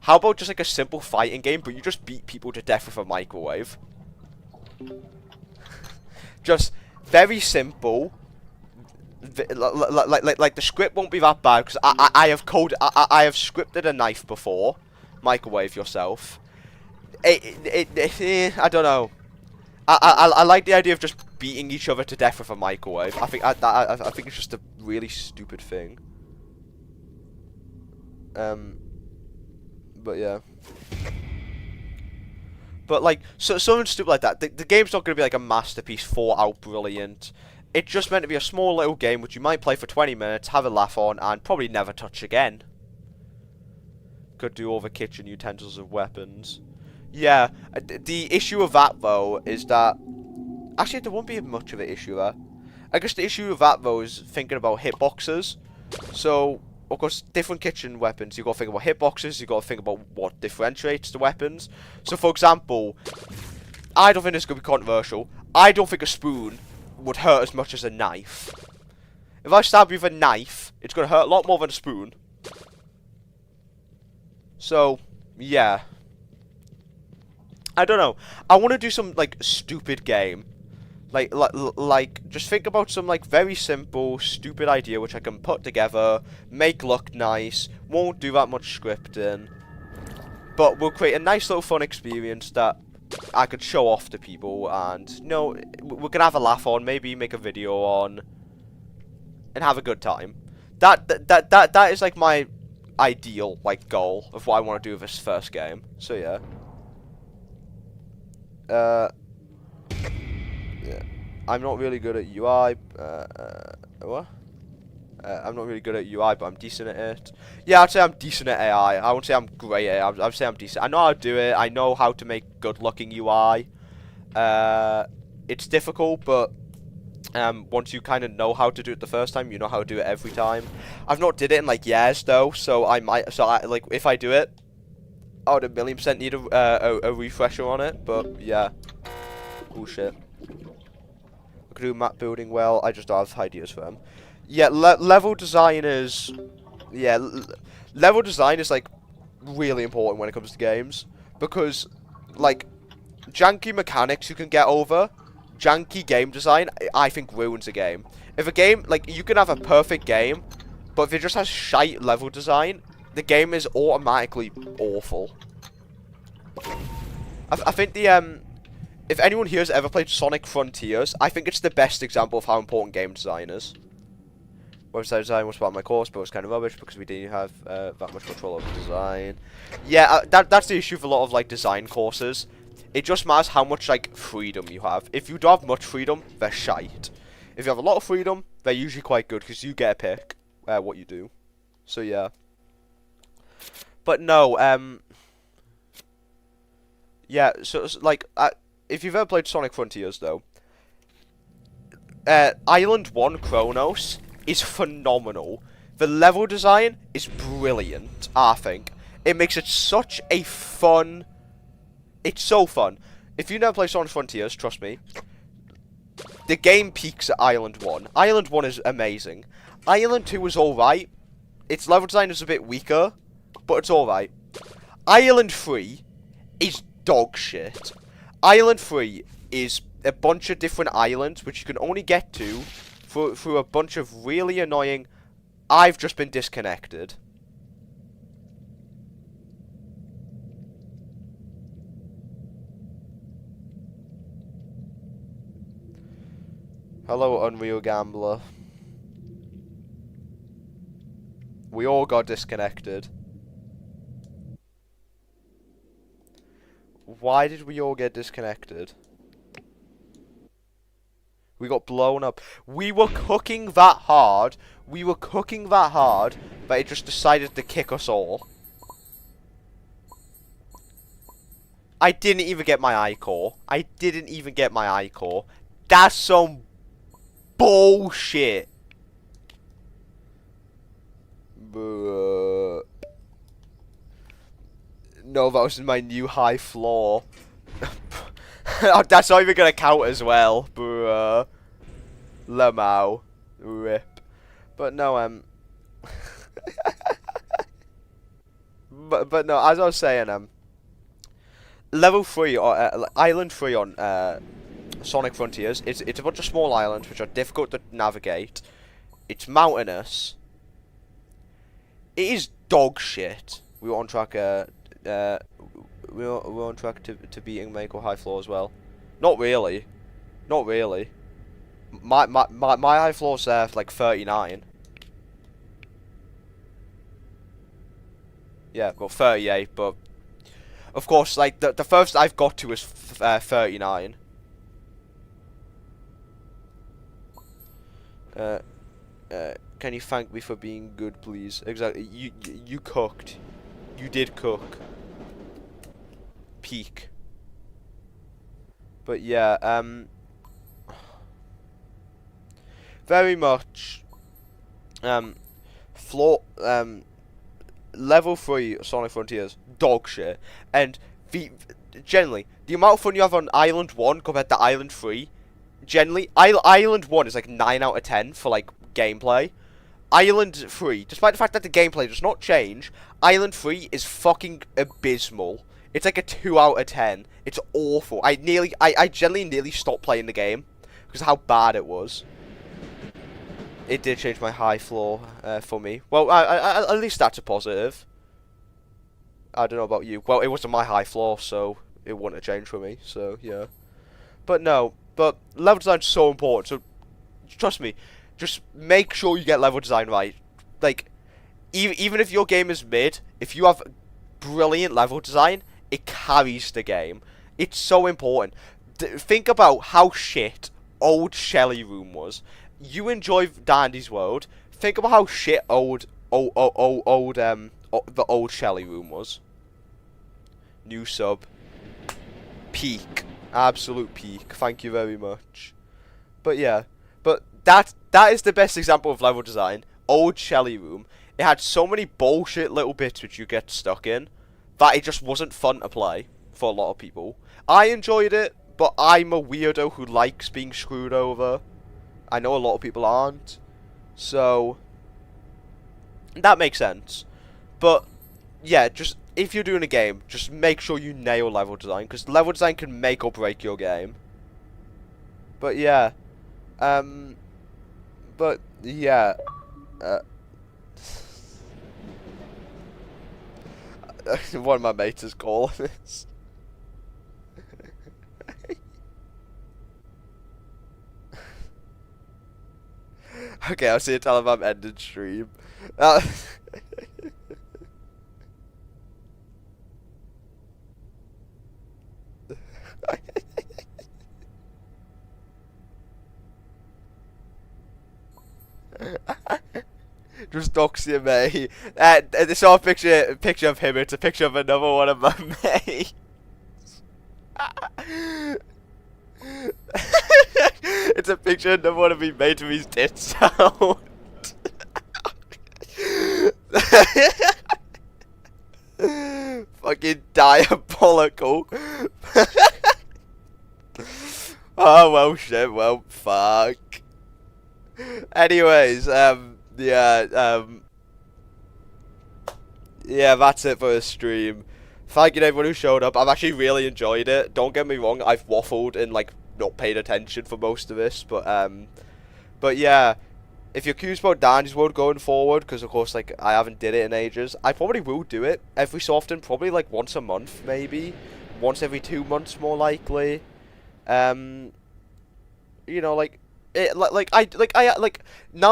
how about just like a simple fighting game, but you just beat people to death with a microwave? Just very simple. Like the script won't be that bad because I have I have scripted a knife before. Microwave yourself. I don't know. I like the idea of just beating each other to death with a microwave. I think it's just a really stupid thing. But yeah. But like, so something stupid like that. The game's not gonna be like a masterpiece, 4 out brilliant. It's just meant to be a small little game which you might play for 20 minutes, have a laugh on, and probably never touch again. Could do all the kitchen utensils and weapons. Yeah, the issue of that though is that actually there won't be much of an issue there. I guess the issue of that though is thinking about hitboxes. So of course, different kitchen weapons, you've got to think about hitboxes, you've got to think about what differentiates the weapons. So for example, I don't think this is going to be controversial. I don't think a spoon would hurt as much as a knife. If I stab you with a knife, it's going to hurt a lot more than a spoon. So, yeah. I don't know. I want to do some, like, stupid game. Like, just think about some, like, very simple, stupid idea which I can put together, make look nice, won't do that much scripting, but will create a nice little fun experience that I could show off to people, and, you know, we can have a laugh on, maybe make a video on, and have a good time. That is, like, my ideal, like, goal of what I want to do with this first game. So, yeah. Yeah. I'm not really good at UI. What? I'm not really good at UI, but I'm decent at it. Yeah, I'd say I'm decent at AI. I won't say I'm great at it. I'd say I'm decent. I know how to do it. I know how to make good-looking UI. It's difficult, but once you kind of know how to do it the first time, you know how to do it every time. I've not did it in like years though, so I might. So like if I do it, I would 1,000,000% need a refresher on it. But yeah. Oh shit. I could do map building well. I just don't have ideas for them. Yeah, level design is. Yeah, level design is like really important when it comes to games because like janky mechanics you can get over. Janky game design, I think, ruins a game. If a game, like, you can have a perfect game, but if it just has shite level design, the game is automatically awful. I think the, if anyone here has ever played Sonic Frontiers, I think it's the best example of how important game design is. Website design was part of my course, but it was kind of rubbish because we didn't have that much control over design. Yeah, that's the issue with a lot of, like, design courses. It just matters how much, like, freedom you have. If you don't have much freedom, they're shite. If you have a lot of freedom, they're usually quite good, because you get a pick what you do. So, yeah. But, no, yeah, so like, if you've ever played Sonic Frontiers, though, Island 1 Chronos is phenomenal. The level design is brilliant, I think. It makes it such a fun... It's so fun. If you never play Sonic Frontiers, trust me, the game peaks at Island 1. Island 1 is amazing. Island 2 is alright. Its level design is a bit weaker, but it's alright. Island 3 is dog shit. Island 3 is a bunch of different islands, which you can only get to through a bunch of really annoying... I've just been disconnected. Hello, Unreal Gambler. We all got disconnected. Why did we all get disconnected? We got blown up. We were cooking that hard. We were cooking that hard, but it just decided to kick us all. I didn't even get my I-core. I didn't even get my I-core. That's some bullshit. No, that was my new high floor. That's not even gonna count as well. Lemao. Rip. But no, but no, as I was saying, level 3 or island 3 on Sonic Frontiers. It's a bunch of small islands which are difficult to navigate. It's mountainous. It is dog shit. We were on track. We're on track to beating Mako High Floor as well. Not really. Not really. My high floor's there for like 39. Yeah, well 38, but of course, like the first I've got to is 39. Can you thank me for being good, please? Exactly. You cooked. You did cook. Peak. But yeah, very much level 3 Sonic Frontiers, dog shit. And generally, the amount of fun you have on Island 1 compared to Island 3, generally, Island 1 is like 9 out of 10 for like gameplay. Island 3, despite the fact that the gameplay does not change, Island 3 is fucking abysmal. It's like a 2 out of 10. It's awful. I generally nearly stopped playing the game because of how bad it was. It did change my high floor for me. Well, at least that's a positive. I don't know about you. Well, it wasn't my high floor, so it wouldn't have changed for me. So, yeah. But no. But level design's so important. So, trust me. Just make sure you get level design right. Like, even if your game is mid, if you have brilliant level design, it carries the game. It's so important. Think about how shit old Shelly Room was. You enjoy Dandy's World. Think about how shit the old Shelly Room was. New sub. Peak. Absolute peak. Thank you very much. But yeah. But that is the best example of level design. Old Shelly Room. It had so many bullshit little bits which you get stuck in that it just wasn't fun to play for a lot of people. I enjoyed it, but I'm a weirdo who likes being screwed over. I know a lot of people aren't. So that makes sense. But yeah, just if you're doing a game, just make sure you nail level design, because level design can make or break your game. But yeah. But yeah. One of my mates is calling this. Okay, I'll see you, tell him I'm ending stream. Just doxing me. It's not a picture of him, it's a picture of another one of my mates. It's a picture of another one of me mates with his tits out. Fucking diabolical. Oh well shit, well fuck. Anyways, yeah, that's it for the stream. Thank you to everyone who showed up. I've actually really enjoyed it. Don't get me wrong, I've waffled and like not paid attention for most of this, but yeah, if you're curious about Dandy's World going forward, because of course like I haven't did it in ages, I probably will do it every so often, probably like once a month, maybe once every 2 months more likely. You know, like now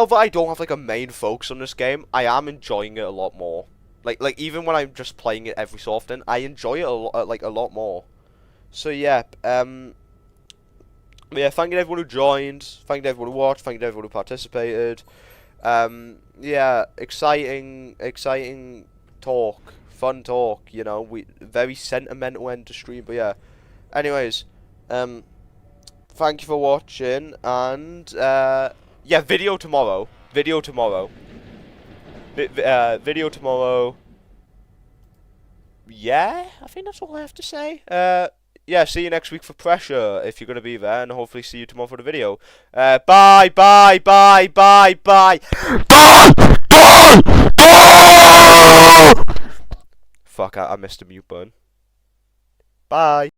that I don't have like a main focus on this game, I am enjoying it a lot more. Like even when I'm just playing it every so often, I enjoy it a lot more. So yeah, yeah, thank you to everyone who joined, thank you to everyone who watched, thank you to everyone who participated. Yeah, exciting talk, fun talk, you know, very sentimental end to stream, but yeah. Anyways, thank you for watching, and yeah, video tomorrow. Video tomorrow. Yeah, I think that's all I have to say. yeah, see you next week for Pressure if you're gonna be there, and hopefully see you tomorrow for the video. Bye, bye, bye, bye, bye, bye, bye, bye. Fuck, I missed the mute button. Bye.